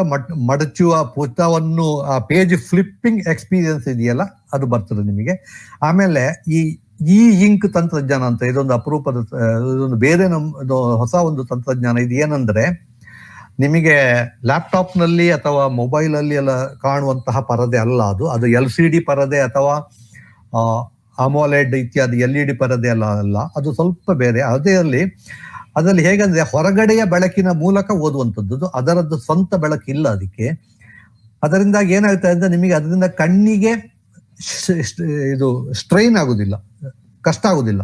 ಮಡಚುವ ಪುಟವನ್ನು ಆ ಪೇಜ್ ಫ್ಲಿಪ್ಪಿಂಗ್ ಎಕ್ಸ್ಪೀರಿಯನ್ಸ್ ಇದೆಯಲ್ಲ, ಅದು ಬರ್ತದೆ ನಿಮಗೆ. ಆಮೇಲೆ ಈ ಇಂಕ್ ತಂತ್ರಜ್ಞಾನ ಅಂತ ಇದೊಂದು ಅಪರೂಪದ, ಇದೊಂದು ಬೇರೆ ಹೊಸ ಒಂದು ತಂತ್ರಜ್ಞಾನ. ಇದು ಏನಂದ್ರೆ ನಿಮಗೆ ಲ್ಯಾಪ್ಟಾಪ್ ನಲ್ಲಿ ಅಥವಾ ಮೊಬೈಲ್ ಅಲ್ಲಿ ಎಲ್ಲ ಕಾಣುವಂತಹ ಪರದೆ ಅಲ್ಲ ಅದು LCD ಪರದೆ ಅಥವಾ ಅಮೋಲೆಡ್ ಇತ್ಯಾದಿ LED ಪರದೆ ಅಲ್ಲ, ಅದು ಸ್ವಲ್ಪ ಬೇರೆ. ಅದರಲ್ಲಿ ಹೇಗಂದ್ರೆ ಹೊರಗಡೆಯ ಬೆಳಕಿನ ಮೂಲಕ ಓದುವಂಥದ್ದು, ಅದರದ್ದು ಸ್ವಂತ ಬೆಳಕಿಲ್ಲ ಅದಕ್ಕೆ. ಅದರಿಂದಾಗಿ ಏನಾಗುತ್ತೆ ಅಂದ್ರೆ ನಿಮಗೆ ಅದರಿಂದ ಕಣ್ಣಿಗೆ ಇದು ಸ್ಟ್ರೈನ್ ಆಗುದಿಲ್ಲ, ಕಷ್ಟ ಆಗುದಿಲ್ಲ.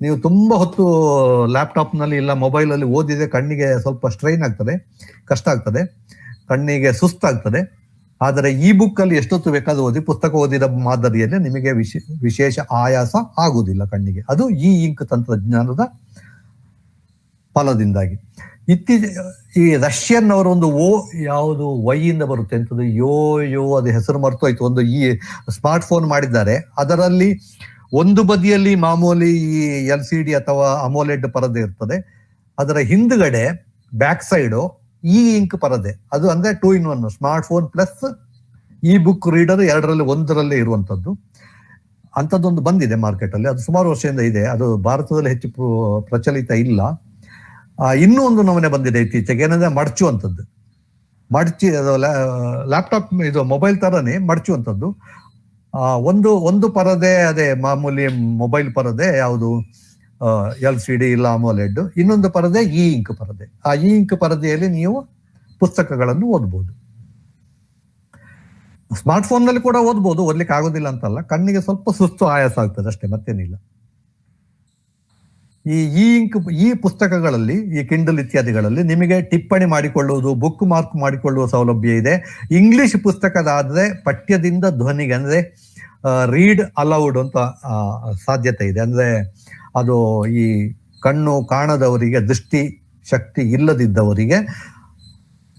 ನೀವು ತುಂಬಾ ಹೊತ್ತು ಲ್ಯಾಪ್ಟಾಪ್ ನಲ್ಲಿ ಇಲ್ಲ ಮೊಬೈಲ್ ಅಲ್ಲಿ ಓದಿದ್ರೆ ಕಣ್ಣಿಗೆ ಸ್ವಲ್ಪ ಸ್ಟ್ರೈನ್ ಆಗ್ತದೆ, ಕಷ್ಟ ಆಗ್ತದೆ, ಕಣ್ಣಿಗೆ ಸುಸ್ತಾಗ್ತದೆ. ಆದರೆ ಈ ಬುಕ್ ಅಲ್ಲಿ ಎಷ್ಟೊತ್ತು ಬೇಕಾದ್ರೂ ಓದಿ, ಪುಸ್ತಕ ಓದಿದ ಮಾದರಿಯಲ್ಲಿ ನಿಮಗೆ ವಿಶೇಷ ಆಯಾಸ ಆಗುವುದಿಲ್ಲ ಕಣ್ಣಿಗೆ. ಅದು ಈ ಇಂಕ್ ತಂತ್ರಜ್ಞಾನದ ಫಲದಿಂದಾಗಿ. ಈ ರಷ್ಯನ್ ಅವರ ಒಂದು ಯಾವುದು ಇಂದ ಬರುತ್ತೆ ಅಂತದ್ದು, ಅದು ಹೆಸರು ಮರೆತು ಆಯ್ತು. ಒಂದು ಈ ಸ್ಮಾರ್ಟ್ ಫೋನ್ ಮಾಡಿದ್ದಾರೆ, ಅದರಲ್ಲಿ ಒಂದು ಬದಿಯಲ್ಲಿ ಮಾಮೂಲಿ LCD ಅಥವಾ ಅಮೋಲೆಡ್ ಪರದೆ ಇರ್ತದೆ, ಅದರ ಹಿಂದ್ಗಡೆ ಬ್ಯಾಕ್ ಸೈಡ್ ಈ ಇಂಕ್ ಪರದೆ. ಅದು ಅಂದ್ರೆ 2 in 1 ಸ್ಮಾರ್ಟ್ ಫೋನ್ ಪ್ಲಸ್ ಈ ಬುಕ್ ರೀಡರ್, ಎರಡರಲ್ಲಿ ಒಂದರಲ್ಲೇ ಇರುವಂತದ್ದು. ಅಂಥದ್ದೊಂದು ಬಂದಿದೆ ಮಾರ್ಕೆಟ್ ಅಲ್ಲಿ, ಅದು ಸುಮಾರು ವರ್ಷದಿಂದ ಇದೆ. ಅದು ಭಾರತದಲ್ಲಿ ಹೆಚ್ಚು ಪ್ರಚಲಿತ ಇಲ್ಲ. ಇನ್ನೂ ಒಂದು ನಮೂನೆ ಬಂದಿದೆ ಇತ್ತೀಚೆಗೆ, ಏನಂದ್ರೆ ಮಡಚುವಂಥದ್ದು. ಲ್ಯಾಪ್ಟಾಪ್ ಇದು ಮೊಬೈಲ್ ತರನೇ ಮಡಚುವಂಥದ್ದು. ಒಂದು ಪರದೆ ಅದೇ ಮಾಮೂಲಿ ಮೊಬೈಲ್ ಪರದೆ, ಯಾವುದು LCD ಇಲ್ಲ ಅಮೋಲೆಡ್. ಇನ್ನೊಂದು ಪರದೆ ಈ ಇಂಕ್ ಪರದೆ. ಆ ಈ ಇಂಕ್ ಪರದೆಯಲ್ಲಿ ನೀವು ಪುಸ್ತಕಗಳನ್ನು ಓದ್ಬೋದು. ಸ್ಮಾರ್ಟ್ ಫೋನ್ ನಲ್ಲಿ ಕೂಡ ಓದ್ಬೋದು, ಓದ್ಲಿಕ್ಕೆ ಆಗೋದಿಲ್ಲ ಅಂತಲ್ಲ, ಕಣ್ಣಿಗೆ ಸ್ವಲ್ಪ ಸುಸ್ತು ಆಯಾಸ ಆಗ್ತದೆ ಅಷ್ಟೇ, ಮತ್ತೇನಿಲ್ಲ. ಈ ಪುಸ್ತಕಗಳಲ್ಲಿ, ಈ ಕಿಂಡಲ್ ಇತ್ಯಾದಿಗಳಲ್ಲಿ ನಿಮಗೆ ಟಿಪ್ಪಣಿ ಮಾಡಿಕೊಳ್ಳುವುದು, ಬುಕ್ ಮಾರ್ಕ್ ಮಾಡಿಕೊಳ್ಳುವ ಸೌಲಭ್ಯ ಇದೆ. ಇಂಗ್ಲಿಷ್ ಪುಸ್ತಕದಾದ್ರೆ ಪಠ್ಯದಿಂದ ಧ್ವನಿಗೆ ಅಂದ್ರೆ ರೀಡ್ ಅಲೌಡ್ ಅಂತ ಸಾಧ್ಯತೆ ಇದೆ. ಅಂದ್ರೆ ಅದು ಈ ಕಣ್ಣು ಕಾಣದವರಿಗೆ, ದೃಷ್ಟಿ ಶಕ್ತಿ ಇಲ್ಲದಿದ್ದವರಿಗೆ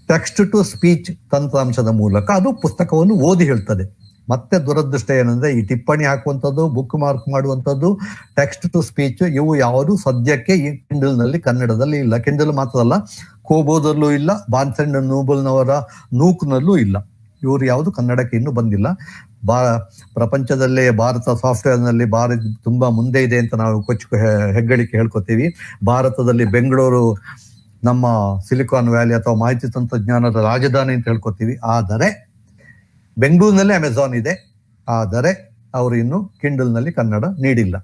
ಟೆಕ್ಸ್ಟ್ ಟು ಸ್ಪೀಚ್ ತಂತ್ರಾಂಶದ ಮೂಲಕ ಅದು ಪುಸ್ತಕವನ್ನು ಓದಿ ಹೇಳ್ತದೆ. ಮತ್ತೆ ದುರದೃಷ್ಟ ಏನಂದ್ರೆ ಈ ಟಿಪ್ಪಣಿ ಹಾಕುವಂಥದ್ದು, ಬುಕ್ ಮಾರ್ಕ್ ಮಾಡುವಂಥದ್ದು, ಟೆಕ್ಸ್ಟ್ ಟು ಸ್ಪೀಚ್ ಇವು ಯಾವುದು ಸದ್ಯಕ್ಕೆ ಈ ಕಿಂಡಲ್ ನಲ್ಲಿ ಕನ್ನಡದಲ್ಲಿ ಇಲ್ಲ. ಕಿಂಡಲ್ ಮಾತ್ರ ಅಲ್ಲ, ಕೋಬೋದಲ್ಲೂ ಇಲ್ಲ, ಬಾರ್ನ್ಸ್ ಅಂಡ್ ನೋಬಲ್ನವರ ನೂಕ್ನಲ್ಲೂ ಇಲ್ಲ. ಇವರು ಯಾವುದು ಕನ್ನಡಕ್ಕೆ ಇನ್ನೂ ಬಂದಿಲ್ಲ. ಪ್ರಪಂಚದಲ್ಲೇ ಭಾರತ ಸಾಫ್ಟ್ವೇರ್ ನಲ್ಲಿ ತುಂಬಾ ಮುಂದೆ ಇದೆ ಅಂತ ನಾವು ಹೆಗ್ಗಳಿಕೆ ಹೇಳ್ಕೊತೀವಿ. ಭಾರತದಲ್ಲಿ ಬೆಂಗಳೂರು ನಮ್ಮ ಸಿಲಿಕಾನ್ ವ್ಯಾಲಿ ಅಥವಾ ಮಾಹಿತಿ ತಂತ್ರಜ್ಞಾನದ ರಾಜಧಾನಿ ಅಂತ ಹೇಳ್ಕೊತೀವಿ. ಆದರೆ ಬೆಂಗಳೂರಿನಲ್ಲಿ ಅಮೆಝಾನ್ ಇದೆ, ಆದರೆ ಅವರು ಇನ್ನು ಕಿಂಡಲ್ ನಲ್ಲಿ ಕನ್ನಡ ನೀಡಿಲ್ಲ.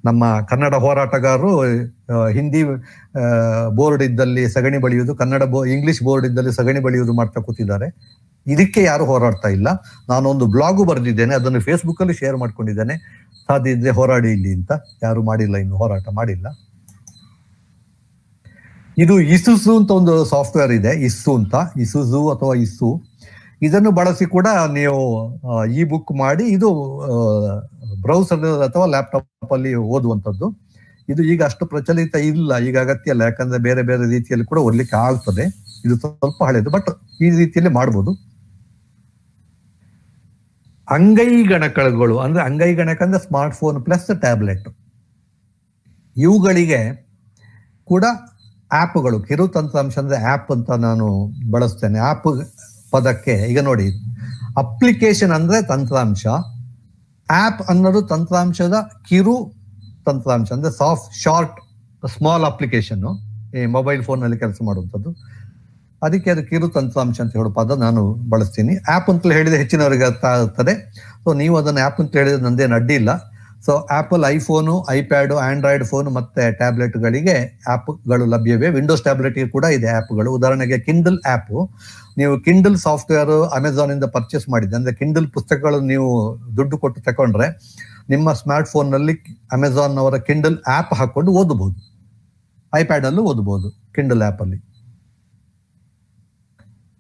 ನಮ್ಮ ಕನ್ನಡ ಹೋರಾಟಗಾರರು ಹಿಂದಿ ಬೋರ್ಡ್ ಇದ್ದಲ್ಲಿ ಸಗಣಿ ಬಳಿಯುವುದು, ಇಂಗ್ಲಿಷ್ ಬೋರ್ಡ್ ಇದ್ದಲ್ಲಿ ಸಗಣಿ ಬಳಿಯುವುದು ಮಾಡ್ತಾ ಕೂತಿದ್ದಾರೆ. ಇದಕ್ಕೆ ಯಾರು ಹೋರಾಡ್ತಾ ಇಲ್ಲ. ನಾನೊಂದು ಬ್ಲಾಗು ಬರೆದಿದ್ದೇನೆ, ಅದನ್ನು ಫೇಸ್ಬುಕ್ ಅಲ್ಲಿ ಶೇರ್ ಮಾಡ್ಕೊಂಡಿದ್ದೇನೆ. ಸಾಧ್ಯ ಇದ್ರೆ ಹೋರಾಡಿ ಇಲ್ಲಿ ಅಂತ. ಯಾರು ಮಾಡಿಲ್ಲ, ಇನ್ನು ಹೋರಾಟ ಮಾಡಿಲ್ಲ. ಇದು ಇಸುಸು ಅಂತ ಒಂದು ಸಾಫ್ಟ್ವೇರ್ ಇದೆ, ಇಸುಸು ಅಥವಾ ಇಸ್ಸು. ಇದನ್ನು ಬಳಸಿ ಕೂಡ ನೀವು ಈ ಬುಕ್ ಮಾಡಿ, ಇದು ಬ್ರೌಸರ್ ಅಥವಾ ಲ್ಯಾಪ್ಟಾಪ್ ಅಲ್ಲಿ ಓದುವಂಥದ್ದು. ಇದು ಈಗ ಅಷ್ಟು ಪ್ರಚಲಿತ ಇಲ್ಲ, ಈಗ ಅಗತ್ಯ ಇಲ್ಲ. ಯಾಕಂದ್ರೆ ಬೇರೆ ಬೇರೆ ರೀತಿಯಲ್ಲಿ ಕೂಡ ಓದ್ಲಿಕ್ಕೆ ಆಗ್ತದೆ. ಇದು ಸ್ವಲ್ಪ ಹಳೆಯದು, ಬಟ್ ಈ ರೀತಿಯಲ್ಲಿ ಮಾಡ್ಬೋದು. ಅಂಗೈಗಣಕಗಳು ಅಂದ್ರೆ ಅಂಗೈಗಣಕ ಅಂದ್ರೆ ಸ್ಮಾರ್ಟ್ ಫೋನ್ ಪ್ಲಸ್ ಟ್ಯಾಬ್ಲೆಟ್, ಇವುಗಳಿಗೆ ಕೂಡ ಆ್ಯಪ್ಗಳು, ಕಿರು ತಂತ್ರಾಂಶ ಅಂದ್ರೆ ಆ್ಯಪ್ ಅಂತ ನಾನು ಬಳಸ್ತೇನೆ. ಆ್ಯಪ್ ಪದಕ್ಕೆ ಈಗ ನೋಡಿ, ಅಪ್ಲಿಕೇಶನ್ ಅಂದ್ರೆ ತಂತ್ರಾಂಶ, ಆ್ಯಪ್ ಅನ್ನೋದು ತಂತ್ರಾಂಶದ ಕಿರು ತಂತ್ರಾಂಶ ಅಂದ್ರೆ ಶಾರ್ಟ್ ಸ್ಮಾಲ್ ಅಪ್ಲಿಕೇಶನ್. ಈ ಮೊಬೈಲ್ ಫೋನ್ನಲ್ಲಿ ಕೆಲಸ ಮಾಡುವಂಥದ್ದು. ಅದಕ್ಕೆ ಅದು ಕಿರು ತಂತ್ರಾಂಶ ಅಂತ ಹೇಳೋ ಪದ ನಾನು ಬಳಸ್ತೀನಿ. ಆ್ಯಪ್ ಅಂತಲೇ ಹೇಳಿದ್ರೆ ಹೆಚ್ಚಿನವರಿಗೆ ಅರ್ಥ ಆಗುತ್ತದೆ. ಸೊ ನೀವು ಅದನ್ನು ಆ್ಯಪ್ ಅಂತ ಹೇಳಿದ್ರೆ ನಂದೇನು ಅಡ್ಡಿ ಇಲ್ಲ. So apple iPhone, iPad, Android phone ಮತ್ತೆ ಟ್ಯಾಬ್ಲೆಟ್ಗಳಿಗೆ ಆ್ಯಪ್ಗಳು ಲಭ್ಯವಿವೆ. ವಿಂಡೋಸ್ ಟ್ಯಾಬ್ಲೆಟ್ಗೆ ಕೂಡ ಇದೆ ಆ್ಯಪ್ಗಳು. ಉದಾಹರಣೆಗೆ ಕಿಂಡಲ್ ಆ್ಯಪು, ನೀವು ಕಿಂಡಲ್ ಸಾಫ್ಟ್ವೇರ್ ಅಮೆಝಾನ್ ಇಂದ ಪರ್ಚೇಸ್ ಮಾಡಿದೆ ಅಂದ್ರೆ ಕಿಂಡಲ್ ಪುಸ್ತಕಗಳು ನೀವು ದುಡ್ಡು ಕೊಟ್ಟು ತಗೊಂಡ್ರೆ ನಿಮ್ಮ ಸ್ಮಾರ್ಟ್ ಫೋನ್ನಲ್ಲಿ ಅಮೆಝಾನ್ ಅವರ ಕಿಂಡಲ್ ಆ್ಯಪ್ ಹಾಕೊಂಡು ಓದಬಹುದು. ಐಪ್ಯಾಡ್ ಅಲ್ಲೂ ಓದಬಹುದು ಕಿಂಡಲ್ ಆ್ಯಪ್ ಅಲ್ಲಿ.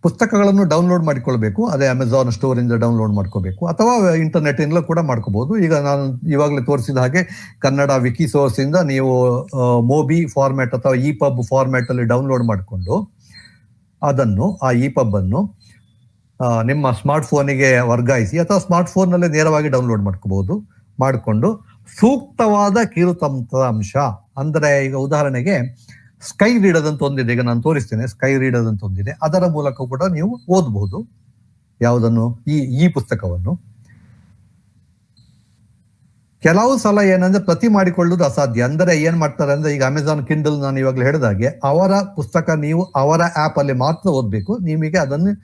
ಪುಸ್ತಕಗಳನ್ನು ಡೌನ್ಲೋಡ್ ಮಾಡಿಕೊಳ್ಬೇಕು, ಅದೇ ಅಮೆಝಾನ್ ಸ್ಟೋರ್ ಇಂದ ಡೌನ್ಲೋಡ್ ಮಾಡ್ಕೋಬೇಕು, ಅಥವಾ ಇಂಟರ್ನೆಟ್ ಇಂದ ಕೂಡ ಮಾಡ್ಕೋಬಹುದು. ಈಗ ನಾನು ಇವಾಗಲೇ ತೋರಿಸಿದ ಹಾಗೆ ಕನ್ನಡ ವಿಕಿ ಸೋರ್ಸ್ ಇಂದ ನೀವು ಮೋಬಿ ಫಾರ್ಮ್ಯಾಟ್ ಅಥವಾ ಇ ಪಬ್ ಫಾರ್ಮ್ಯಾಟ್ ಅಲ್ಲಿ ಡೌನ್ಲೋಡ್ ಮಾಡಿಕೊಂಡು ಅದನ್ನು ಆ ಇ ಪಬ್ ಅನ್ನು ನಿಮ್ಮ ಸ್ಮಾರ್ಟ್ ಫೋನಿಗೆ ವರ್ಗಾಯಿಸಿ, ಅಥವಾ ಸ್ಮಾರ್ಟ್ ಫೋನ್ ನಲ್ಲೇ ನೇರವಾಗಿ ಡೌನ್ಲೋಡ್ ಮಾಡ್ಕೋಬಹುದು. ಮಾಡಿಕೊಂಡು ಸೂಕ್ತವಾದ ಕಿರು ತಂತ್ರಾಂಶ ಅಂದ್ರೆ, ಈಗ ಉದಾಹರಣೆಗೆ ಸ್ಕೈ ರೀಡರ್ ಅಂತ ಒಂದಿದೆ, ಈಗ ನಾನು ತೋರಿಸ್ತೇನೆ. ಸ್ಕೈ ರೀಡರ್ ಅಂತ ಒಂದಿದೆ, ಅದರ ಮೂಲಕ ಕೂಡ ನೀವು ಓದಬಹುದು ಯಾವುದನ್ನು, ಈ ಪುಸ್ತಕವನ್ನು. ಕೆಲವು ಸಲ ಏನಂದ್ರೆ ಪ್ರತಿ ಮಾಡಿಕೊಳ್ಳುವುದು ಅಸಾಧ್ಯ. ಅಂದ್ರೆ ಏನ್ ಮಾಡ್ತಾರೆ ಅಂದ್ರೆ, ಈಗ ಅಮೆಝಾನ್ ಕಿಂಡಲ್ ನಾನು ಇವಾಗಲೇ ಹೇಳಿದಾಗೆ ಅವರ ಪುಸ್ತಕ ನೀವು ಅವರ ಆ್ಯಪ್ ಅಲ್ಲಿ ಮಾತ್ರ ಓದ್ಬೇಕು. ನಿಮಗೆ ಅದನ್ನು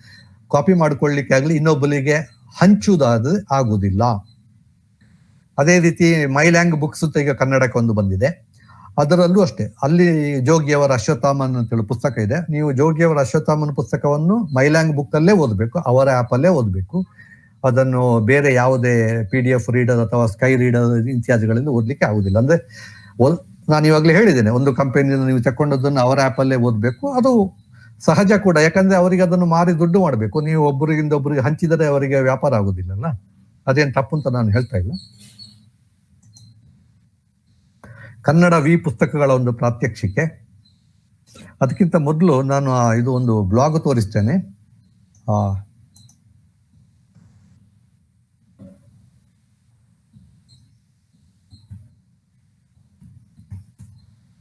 ಕಾಪಿ ಮಾಡ್ಕೊಳ್ಳಿಕ್ಕೆ ಆಗಲಿ ಇನ್ನೊಬ್ಬರಿಗೆ ಹಂಚುವುದಾದ್ರೆ ಆಗುವುದಿಲ್ಲ. ಅದೇ ರೀತಿ ಮೈಲ್ಯಾಂಗ್ ಬುಕ್ಸ್ ಅಂತ ಈಗ ಕನ್ನಡಕ್ಕೆ ಒಂದು ಬಂದಿದೆ, ಅದರಲ್ಲೂ ಅಷ್ಟೇ. ಅಲ್ಲಿ ಜೋಗಿಯವರ ಅಶ್ವತ್ಥಾಮನ್ ಅಂತೇಳಿ ಪುಸ್ತಕ ಇದೆ. ನೀವು ಜೋಗಿಯವರ ಅಶ್ವತ್ಥಾಮನ್ ಪುಸ್ತಕವನ್ನು ಮೈಲ್ಯಾಂಗ್ ಬುಕ್ ಅಲ್ಲೇ ಓದಬೇಕು, ಅವರ ಆ್ಯಪ್ ಅಲ್ಲೇ ಓದಬೇಕು. ಅದನ್ನು ಬೇರೆ ಯಾವುದೇ PDF ರೀಡರ್ ಅಥವಾ ಸ್ಕೈ ರೀಡರ್ ಇತ್ಯಾದಿಗಳಲ್ಲಿ ಓದ್ಲಿಕ್ಕೆ ಆಗುದಿಲ್ಲ. ಅಂದ್ರೆ ನಾನು ಇವಾಗಲೇ ಹೇಳಿದ್ದೇನೆ, ಒಂದು ಕಂಪನಿಯಿಂದ ನೀವು ತಕೊಂಡದನ್ನು ಅವರ ಆ್ಯಪ್ ಅಲ್ಲೇ ಓದಬೇಕು. ಅದು ಸಹಜ ಕೂಡ, ಯಾಕಂದ್ರೆ ಅವರಿಗೆ ಅದನ್ನು ಮಾರಿ ದುಡ್ಡು ಮಾಡಬೇಕು. ನೀವು ಒಬ್ಬರಿಗಿಂದ ಒಬ್ಬರಿಗೆ ಹಂಚಿದರೆ ಅವರಿಗೆ ವ್ಯಾಪಾರ ಆಗುದಿಲ್ಲಲ್ಲ. ಅದೇನು ತಪ್ಪು ಅಂತ ನಾನು ಹೇಳ್ತಾ ಇಲ್ಲ. ಕನ್ನಡ ಪುಸ್ತಕಗಳ ಒಂದು ಪ್ರಾತ್ಯಕ್ಷಿಕೆ. ಅದಕ್ಕಿಂತ ಮೊದಲು ನಾನು ಇದು ಒಂದು ಬ್ಲಾಗ್ ತೋರಿಸ್ತೇನೆ.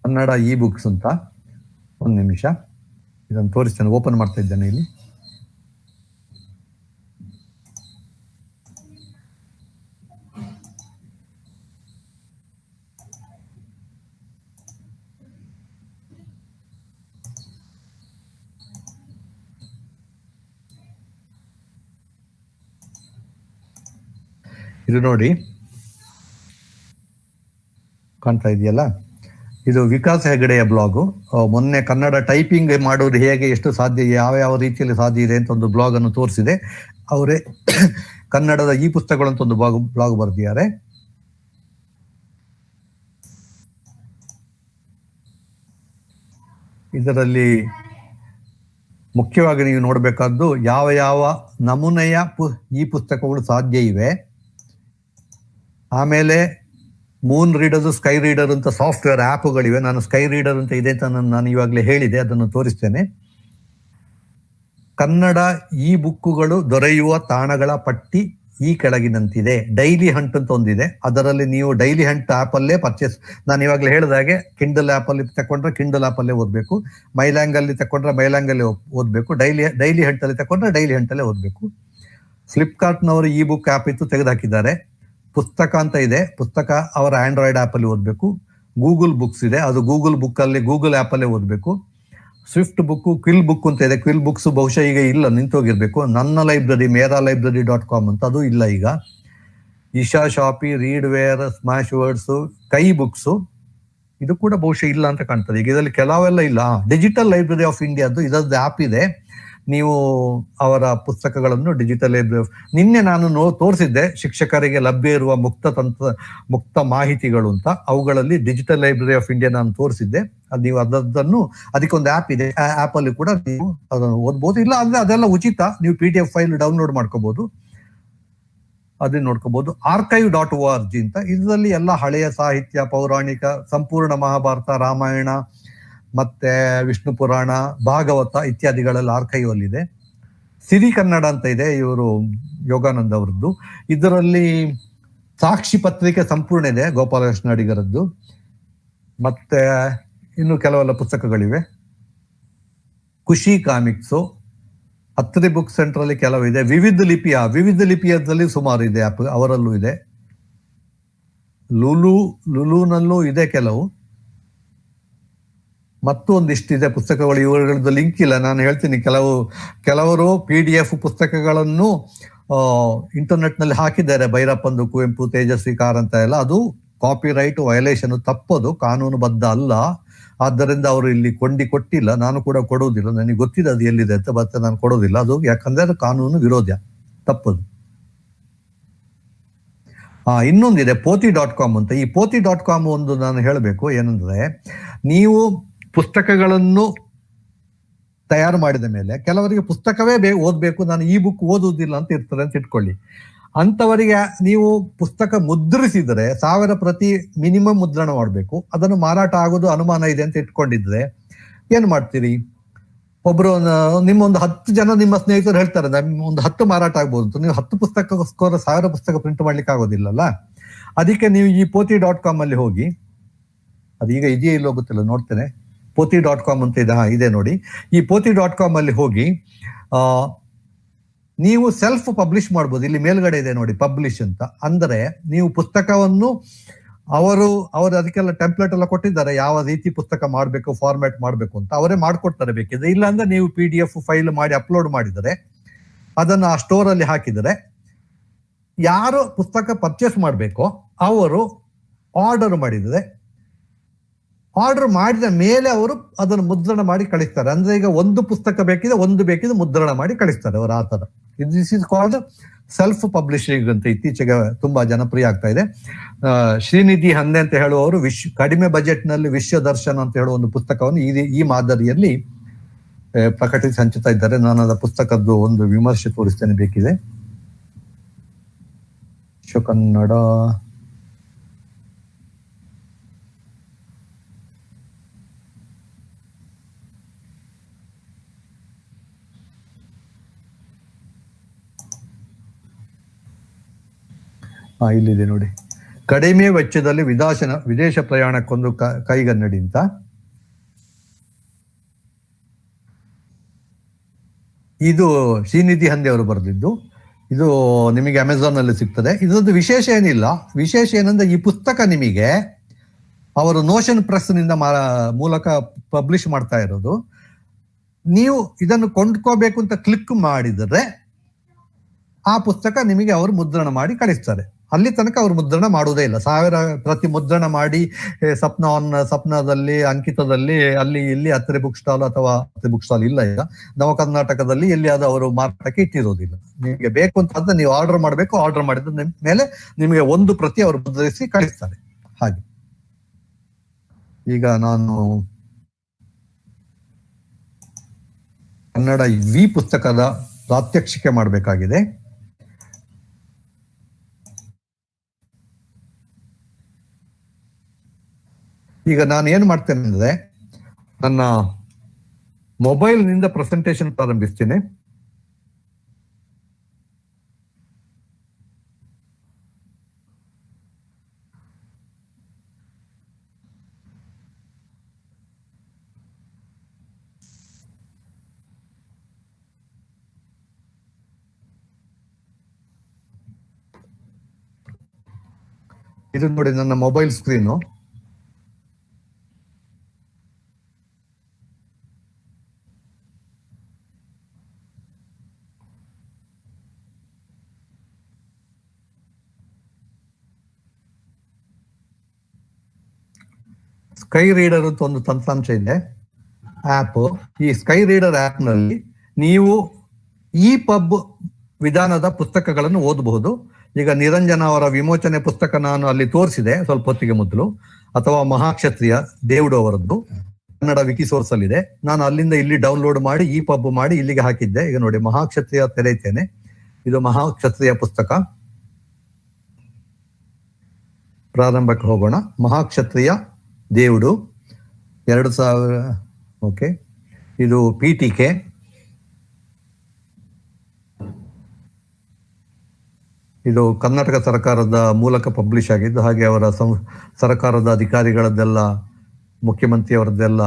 ಕನ್ನಡ ಬುಕ್ಸ್ ಅಂತ, ಒಂದು ನಿಮಿಷ ಇದನ್ನು ತೋರಿಸ್ತೇನೆ. ಓಪನ್ ಮಾಡ್ತಾ ಇದ್ದೇನೆ ಇಲ್ಲಿ. ಇದು ನೋಡಿ, ಕಾಣ್ತಾ ಇದೆಯಲ್ಲ, ಇದು ವಿಕಾಸ್ ಹೆಗಡೆಯ ಬ್ಲಾಗು. ಮೊನ್ನೆ ಕನ್ನಡ ಟೈಪಿಂಗ್ ಮಾಡೋದು ಹೇಗೆ, ಎಷ್ಟು ಸಾಧ್ಯ, ಯಾವ ರೀತಿಯಲ್ಲಿ ಸಾಧ್ಯ ಇದೆ ಅಂತ ಒಂದು ಬ್ಲಾಗ್ ಅನ್ನು ತೋರಿಸಿದೆ. ಅವರೇ ಕನ್ನಡದ ಪುಸ್ತಕಗಳು ಅಂತ ಒಂದು ಬ್ಲಾಗ್ ಬರೆದಿದ್ದಾರೆ. ಇದರಲ್ಲಿ ಮುಖ್ಯವಾಗಿ ನೀವು ನೋಡಬೇಕಾದ್ದು ಯಾವ ನಮೂನೆಯ ಪುಸ್ತಕಗಳು ಸಾಧ್ಯ ಇವೆ. ಆಮೇಲೆ ಮೂನ್ ರೀಡರ್, ಸ್ಕೈ ರೀಡರ್ ಅಂತ ಸಾಫ್ಟ್ವೇರ್ ಆ್ಯಪ್ಗಳಿವೆ. ನಾನು ಸ್ಕೈ ರೀಡರ್ ಅಂತ ಇದೆ ಅಂತ ನಾನು ಇವಾಗಲೇ ಹೇಳಿದೆ, ಅದನ್ನು ತೋರಿಸ್ತೇನೆ. ಕನ್ನಡ ಬುಕ್ಕುಗಳು ದೊರೆಯುವ ತಾಣಗಳ ಪಟ್ಟಿ ಈ ಕೆಳಗಿನಂತಿದೆ. ಡೈಲಿ ಹಂಟ್ ಅಂತ ಒಂದಿದೆ, ಅದರಲ್ಲಿ ನೀವು ಡೈಲಿ ಹಂಟ್ ಆ್ಯಪ್ ಅಲ್ಲೇ ಪರ್ಚೇಸ್, ನಾನು ಇವಾಗಲೇ ಹೇಳಿದಾಗೆ ಕಿಂಡಲ್ ಆ್ಯಪ್ ಅಲ್ಲಿ ತಕೊಂಡ್ರೆ ಕಿಂಡಲ್ ಆ್ಯಪ್ ಅಲ್ಲೇ ಓದಬೇಕು, ಮೈಲ್ಯಾಂಗ್ ಅಲ್ಲಿ ತಕೊಂಡ್ರೆ ಮೈಲ್ಯಾಂಗ್ ಅಲ್ಲಿ ಓದಬೇಕು, ಡೈಲಿ ಹಂಟ್ ಅಲ್ಲಿ ತಕೊಂಡ್ರೆ ಡೈಲಿ ಹಂಟ್ ಅಲ್ಲೇ ಓದಬೇಕು. ಫ್ಲಿಪ್ಕಾರ್ಟ್ನವರು ಬುಕ್ ಆ್ಯಪ್ ಇತ್ತು, ತೆಗೆದುಹಾಕಿದ್ದಾರೆ. ಪುಸ್ತಕ ಅಂತ ಇದೆ, ಪುಸ್ತಕ ಅವರ ಆಂಡ್ರಾಯ್ಡ್ ಆ್ಯಪ್ ಅಲ್ಲಿ ಓದಬೇಕು. ಗೂಗಲ್ ಬುಕ್ಸ್ ಇದೆ, ಅದು ಗೂಗಲ್ ಬುಕ್ ಅಲ್ಲಿ ಗೂಗಲ್ ಆ್ಯಪ್ ಅಲ್ಲೇ ಓದಬೇಕು. ಸ್ವಿಫ್ಟ್ ಬುಕ್, ಕ್ವಿಲ್ ಬುಕ್ ಅಂತ ಇದೆ. ಕ್ವಿಲ್ ಬುಕ್ಸ್ ಬಹುಶಃ ಈಗ ಇಲ್ಲ, ನಿಂತೋಗಿರ್ಬೇಕು. ನನ್ನ ಲೈಬ್ರರಿ, ಮೇರಾಲೈಬ್ರರಿ.com ಅಂತ, ಅದು ಇಲ್ಲ ಈಗ. ಇಶಾ ಶಾಪಿ, ರೀಡ್ ವೇರ್, ಸ್ಮ್ಯಾಶ್ ವರ್ಡ್ಸ್, ಕೈ ಬುಕ್ಸ್, ಇದು ಕೂಡ ಬಹುಶಃ ಇಲ್ಲ ಅಂತ ಕಾಣ್ತದೆ ಈಗ. ಇದರಲ್ಲಿ ಕೆಲವೆಲ್ಲ ಇಲ್ಲ. ಡಿಜಿಟಲ್ ಲೈಬ್ರರಿ ಆಫ್ ಇಂಡಿಯಾದ್ದು ಇದರದ್ದು ಆ್ಯಪ್ ಇದೆ. ನೀವು ಅವರ ಪುಸ್ತಕಗಳನ್ನು ಡಿಜಿಟಲ್ ಲೈಬ್ರರಿ, ನಿನ್ನೆ ನಾನು ತೋರಿಸಿದ್ದೆ ಶಿಕ್ಷಕರಿಗೆ ಲಭ್ಯ ಇರುವ ಮುಕ್ತ ಮಾಹಿತಿಗಳು ಅಂತ, ಅವುಗಳಲ್ಲಿ ಡಿಜಿಟಲ್ ಲೈಬ್ರರಿ ಆಫ್ ಇಂಡಿಯಾ ನಾನು ತೋರಿಸಿದ್ದೆ. ಅದು ನೀವು ಅದಕ್ಕೊಂದು ಆ್ಯಪ್ ಇದೆ, ಆ ಆ್ಯಪ್ ಅಲ್ಲಿ ಕೂಡ ನೀವು ಅದನ್ನು ಓದ್ಬೋದು. ಇಲ್ಲ ಅಂದ್ರೆ ಅದೆಲ್ಲ ಉಚಿತ, ನೀವು PDF ಫೈಲ್ ಡೌನ್ಲೋಡ್ ಮಾಡ್ಕೋಬಹುದು, ಅದನ್ನ ನೋಡ್ಕೋಬಹುದು. archive.org ಅಂತ, ಇದರಲ್ಲಿ ಎಲ್ಲ ಹಳೆಯ ಸಾಹಿತ್ಯ, ಪೌರಾಣಿಕ, ಸಂಪೂರ್ಣ ಮಹಾಭಾರತ, ರಾಮಾಯಣ, ಮತ್ತೆ ವಿಷ್ಣು ಪುರಾಣ, ಭಾಗವತ ಇತ್ಯಾದಿಗಳೆಲ್ಲ ಆರ್ಕೈವ್ ಅಲ್ಲಿ ಇದೆ. ಸಿರಿ ಕನ್ನಡ ಅಂತ ಇದೆ, ಇವರು ಯೋಗಾನಂದ ಅವರದ್ದು. ಇದರಲ್ಲಿ ಸಾಕ್ಷಿ ಪತ್ರಿಕೆ ಸಂಪೂರ್ಣ ಇದೆ, ಗೋಪಾಲಕೃಷ್ಣ ಅಡಿಗರದ್ದು. ಮತ್ತೆ ಇನ್ನು ಕೆಲವೆಲ್ಲ ಪುಸ್ತಕಗಳಿವೆ. ಖುಷಿ ಕಾಮಿಕ್ಸು, ಅತ್ರಿ ಬುಕ್ ಸೆಂಟರ್ ಅಲ್ಲಿ ಕೆಲವು ಇದೆ. ವಿವಿಧ ಲಿಪಿಯದಲ್ಲಿ ಸುಮಾರು ಇದೆ ಆ್ಯಪ್, ಅವರಲ್ಲೂ ಇದೆ. ಲುಲುನಲ್ಲೂ ಇದೆ ಕೆಲವು. ಮತ್ತು ಒಂದಿಷ್ಟಿದೆ ಪುಸ್ತಕಗಳು, ಇವುಗಳದ್ದು ಲಿಂಕ್ ಇಲ್ಲ, ನಾನು ಹೇಳ್ತೀನಿ. ಕೆಲವರು PDF ಪುಸ್ತಕಗಳನ್ನು ಇಂಟರ್ನೆಟ್ ನಲ್ಲಿ ಹಾಕಿದ್ದಾರೆ, ಭೈರಪ್ಪಂದು, ಕುವೆಂಪು, ತೇಜಸ್ವಿ ಕಾರಂತ ಎಲ್ಲ. ಅದು ಕಾಪಿರೈಟ್ ವಯಲೇಷನ್, ತಪ್ಪದು, ಕಾನೂನುಬದ್ಧ ಅಲ್ಲ. ಆದ್ದರಿಂದ ಅವರು ಇಲ್ಲಿ ಕೊಟ್ಟಿಲ್ಲ, ನಾನು ಕೂಡ ಕೊಡುವುದಿಲ್ಲ. ನನಗೆ ಗೊತ್ತಿದೆ ಅದು ಎಲ್ಲಿದೆ ಅಂತ, ಮತ್ತೆ ನಾನು ಕೊಡೋದಿಲ್ಲ ಅದು, ಯಾಕಂದ್ರೆ ಅದು ಕಾನೂನು ವಿರೋಧ, ತಪ್ಪದು. ಇನ್ನೊಂದಿದೆ poti.com ಅಂತ. ಈ poti.com ಒಂದು ನಾನು ಹೇಳಬೇಕು ಏನಂದ್ರೆ, ನೀವು ಪುಸ್ತಕಗಳನ್ನು ತಯಾರು ಮಾಡಿದ ಮೇಲೆ ಕೆಲವರಿಗೆ ಪುಸ್ತಕವೇ ಓದ್ಬೇಕು, ನಾನು ಈ ಬುಕ್ ಓದುವುದಿಲ್ಲ ಅಂತ ಇರ್ತದೆ ಅಂತ ಇಟ್ಕೊಳ್ಳಿ. ಅಂತವರಿಗೆ ನೀವು ಪುಸ್ತಕ ಮುದ್ರಿಸಿದರೆ 1000 ಪ್ರತಿ ಮಿನಿಮಮ್ ಮುದ್ರಣ ಮಾಡಬೇಕು. ಅದನ್ನು ಮಾರಾಟ ಆಗೋದು ಅನುಮಾನ ಇದೆ ಅಂತ ಇಟ್ಕೊಂಡಿದ್ರೆ ಏನ್ ಮಾಡ್ತೀರಿ? ಒಬ್ರು ನಿಮ್ಮ ಒಂದು 10 ಜನ ನಿಮ್ಮ ಸ್ನೇಹಿತರು ಹೇಳ್ತಾರೆ ಒಂದು 10 ಮಾರಾಟ ಆಗ್ಬೋದು, ನೀವು 10 ಪುಸ್ತಕಕ್ಕೋಸ್ಕರ 1000 ಪುಸ್ತಕ ಪ್ರಿಂಟ್ ಮಾಡ್ಲಿಕ್ಕೆ ಆಗೋದಿಲ್ಲಲ್ಲ. ಅದಕ್ಕೆ ನೀವು ಈ poti.com ಅಲ್ಲಿ ಹೋಗಿ, ಅದೀಗ ಇದೆಯೇ ಇಲ್ಲೋ ಗೊತ್ತಿಲ್ಲ, ನೋಡ್ತೇನೆ. poti.com ಅಂತ ಇದೆ ನೋಡಿ. ಈ poti.com ಅಲ್ಲಿ ಹೋಗಿ ನೀವು ಸೆಲ್ಫ್ ಪಬ್ಲಿಷ್ ಮಾಡ್ಬೋದು. ಇಲ್ಲಿ ಮೇಲ್ಗಡೆ ಇದೆ ನೋಡಿ ಪಬ್ಲಿಷ್ ಅಂತ. ಅಂದ್ರೆ ನೀವು ಪುಸ್ತಕವನ್ನು ಅವರು ಅದಕ್ಕೆಲ್ಲ ಟೆಂಪ್ಲೇಟ್ ಎಲ್ಲ ಕೊಟ್ಟಿದ್ದಾರೆ, ಯಾವ ರೀತಿ ಪುಸ್ತಕ ಮಾಡಬೇಕು, ಫಾರ್ಮ್ಯಾಟ್ ಮಾಡಬೇಕು ಅಂತ ಅವರೇ ಮಾಡ್ಕೊಡ್ತಾರೆ ಬೇಕಿದ್ರೆ. ಇಲ್ಲ ಅಂದ್ರೆ ನೀವು PDF ಫೈಲ್ ಮಾಡಿ ಅಪ್ಲೋಡ್ ಮಾಡಿದರೆ, ಅದನ್ನು ಆ ಸ್ಟೋರ್ ಅಲ್ಲಿ ಹಾಕಿದರೆ, ಯಾರು ಪುಸ್ತಕ ಪರ್ಚೇಸ್ ಮಾಡಬೇಕೋ ಅವರು ಆರ್ಡರ್ ಮಾಡಿದ ಮೇಲೆ ಅವರು ಅದನ್ನು ಮುದ್ರಣ ಮಾಡಿ ಕಳಿಸ್ತಾರೆ. ಅಂದ್ರೆ ಈಗ ಒಂದು ಪುಸ್ತಕ ಬೇಕಿದ್ರೆ ಮುದ್ರಣ ಮಾಡಿ ಕಳಿಸ್ತಾರೆ ಅವರು, ಆ ತರ. This is called self publishing ಅಂತ ಇತ್ತೀಚೆಗೆ ತುಂಬಾ ಜನಪ್ರಿಯ ಆಗ್ತಾ ಇದೆ. ಶ್ರೀನಿಧಿ ಹಂದೆ ಅಂತ ಹೇಳುವವರು ಕಡಿಮೆ ಬಜೆಟ್ ನಲ್ಲಿ ವಿಶ್ವ ದರ್ಶನ ಅಂತ ಹೇಳುವ ಒಂದು ಪುಸ್ತಕವನ್ನು ಈ ಮಾದರಿಯಲ್ಲಿ ಪ್ರಕಟಿಸಿ ಹಂಚುತ್ತಾ ಇದ್ದಾರೆ. ನಾನು ಅದರ ಪುಸ್ತಕದ್ದು ಒಂದು ವಿಮರ್ಶೆ ತೋರಿಸ್ತೇನೆ ಬೇಕಿದೆ. ಕನ್ನಡ ಇಲ್ಲಿದೆ ನೋಡಿ, ಕಡಿಮೆ ವೆಚ್ಚದಲ್ಲಿ ವಿದೇಶ ಪ್ರಯಾಣಕ್ಕೊಂದು ಕೈಗನ್ನಡಿ ಅಂತ. ಇದು ಶ್ರೀನಿಧಿ ಹಂದೆ ಅವರು ಬರೆದಿದ್ದು. ಇದು ನಿಮಗೆ ಅಮೆಝಾನ್ ಅಲ್ಲಿ ಸಿಗ್ತದೆ. ಇದೊಂದು ವಿಶೇಷ ಏನಿಲ್ಲ. ವಿಶೇಷ ಏನಂದ್ರೆ ಈ ಪುಸ್ತಕ ನಿಮಗೆ ಅವರು ನೋಷನ್ ಪ್ರೆಸ್ ನಿಂದ ಮೂಲಕ ಪಬ್ಲಿಷ್ ಮಾಡ್ತಾ ಇರೋದು. ನೀವು ಇದನ್ನು ಕೊಂಡ್ಕೋಬೇಕು ಅಂತ ಕ್ಲಿಕ್ ಮಾಡಿದರೆ ಆ ಪುಸ್ತಕ ನಿಮಗೆ ಅವರು ಮುದ್ರಣ ಮಾಡಿ ಕಳಿಸ್ತಾರೆ. ಅಲ್ಲಿ ತನಕ ಅವರು ಮುದ್ರಣ ಮಾಡುವುದೇ ಇಲ್ಲ. 1000 ಪ್ರತಿ ಮುದ್ರಣ ಮಾಡಿ ಸಪ್ನದಲ್ಲಿ, ಅಂಕಿತದಲ್ಲಿ, ಅಲ್ಲಿ ಇಲ್ಲಿ ಹತ್ತಿರ ಬುಕ್ ಸ್ಟಾಲ್ ಅಥವಾ ಬುಕ್ ಸ್ಟಾಲ್ ಇಲ್ಲ ಈಗ ನವ ಕರ್ನಾಟಕದಲ್ಲಿ, ಎಲ್ಲಿ ಅದು ಅವರು ಮಾರಾಟಕ್ಕೆ ಇಟ್ಟಿರೋದಿಲ್ಲ. ನಿಮಗೆ ಬೇಕು ಅಂತ ನೀವು ಆರ್ಡರ್ ಮಾಡಬೇಕು. ಆರ್ಡರ್ ಮಾಡಿದ ಮೇಲೆ ನಿಮಗೆ ಒಂದು ಪ್ರತಿ ಅವರು ಮುದ್ರಿಸಿ ಕಳಿಸ್ತಾರೆ. ಹಾಗೆ ಈಗ ನಾನು ಕನ್ನಡ ಪುಸ್ತಕದ ಪ್ರಾತ್ಯಕ್ಷಿಕೆ ಮಾಡಬೇಕಾಗಿದೆ. ಈಗ ನಾನು ಏನ್ ಮಾಡ್ತೇನೆ ಅಂದ್ರೆ, ನನ್ನ ಮೊಬೈಲ್ ನಿಂದ ಪ್ರೆಸೆಂಟೇಶನ್ ಪ್ರಾರಂಭಿಸ್ತೇನೆ. ಇದು ನೋಡಿ ನನ್ನ ಮೊಬೈಲ್ ಸ್ಕ್ರೀನು. ಸ್ಕೈ ರೀಡರ್ ಅಂತ ಒಂದು ತಂತ್ರಾಂಶ ಇದೆ, ಆಪ್. ಈ ಸ್ಕೈ ರೀಡರ್ ಆಪ್ ನಲ್ಲಿ ನೀವು EPUB ವಿಧಾನದ ಪುಸ್ತಕಗಳನ್ನು ಓದಬಹುದು. ಈಗ ನಿರಂಜನ ಅವರ ವಿಮೋಚನೆ ಪುಸ್ತಕ ನಾನು ಅಲ್ಲಿ ತೋರಿಸಿದೆ ಸ್ವಲ್ಪ ಹೊತ್ತಿಗೆ ಮೊದಲು, ಅಥವಾ ಮಹಾಕ್ಷತ್ರಿಯ ದೇವುಡು ಅವರದ್ದು ಕನ್ನಡ ವಿಕಿಸೋರ್ಸ್ ಅಲ್ಲಿ ಇದೆ. ನಾನು ಅಲ್ಲಿಂದ ಇಲ್ಲಿ ಡೌನ್ಲೋಡ್ ಮಾಡಿ EPUB ಮಾಡಿ ಇಲ್ಲಿಗೆ ಹಾಕಿದ್ದೆ. ಈಗ ನೋಡಿ, ಮಹಾಕ್ಷತ್ರಿಯ ತೆರೆಯುತ್ತೇನೆ. ಇದು ಮಹಾಕ್ಷತ್ರಿಯ ಪುಸ್ತಕ. ಪ್ರಾರಂಭಕ್ಕೆ ಹೋಗೋಣ. ಮಹಾಕ್ಷತ್ರಿಯ ದೇವುಡು 2000. ಓಕೆ, ಇದು PTK. ಇದು ಕರ್ನಾಟಕ ಸರ್ಕಾರದ ಮೂಲಕ ಪಬ್ಲಿಷ್ ಆಗಿದ್ದು, ಹಾಗೆ ಅವರ ಸರ್ಕಾರದ ಅಧಿಕಾರಿಗಳದ್ದೆಲ್ಲ, ಮುಖ್ಯಮಂತ್ರಿಯವರದ್ದೆಲ್ಲ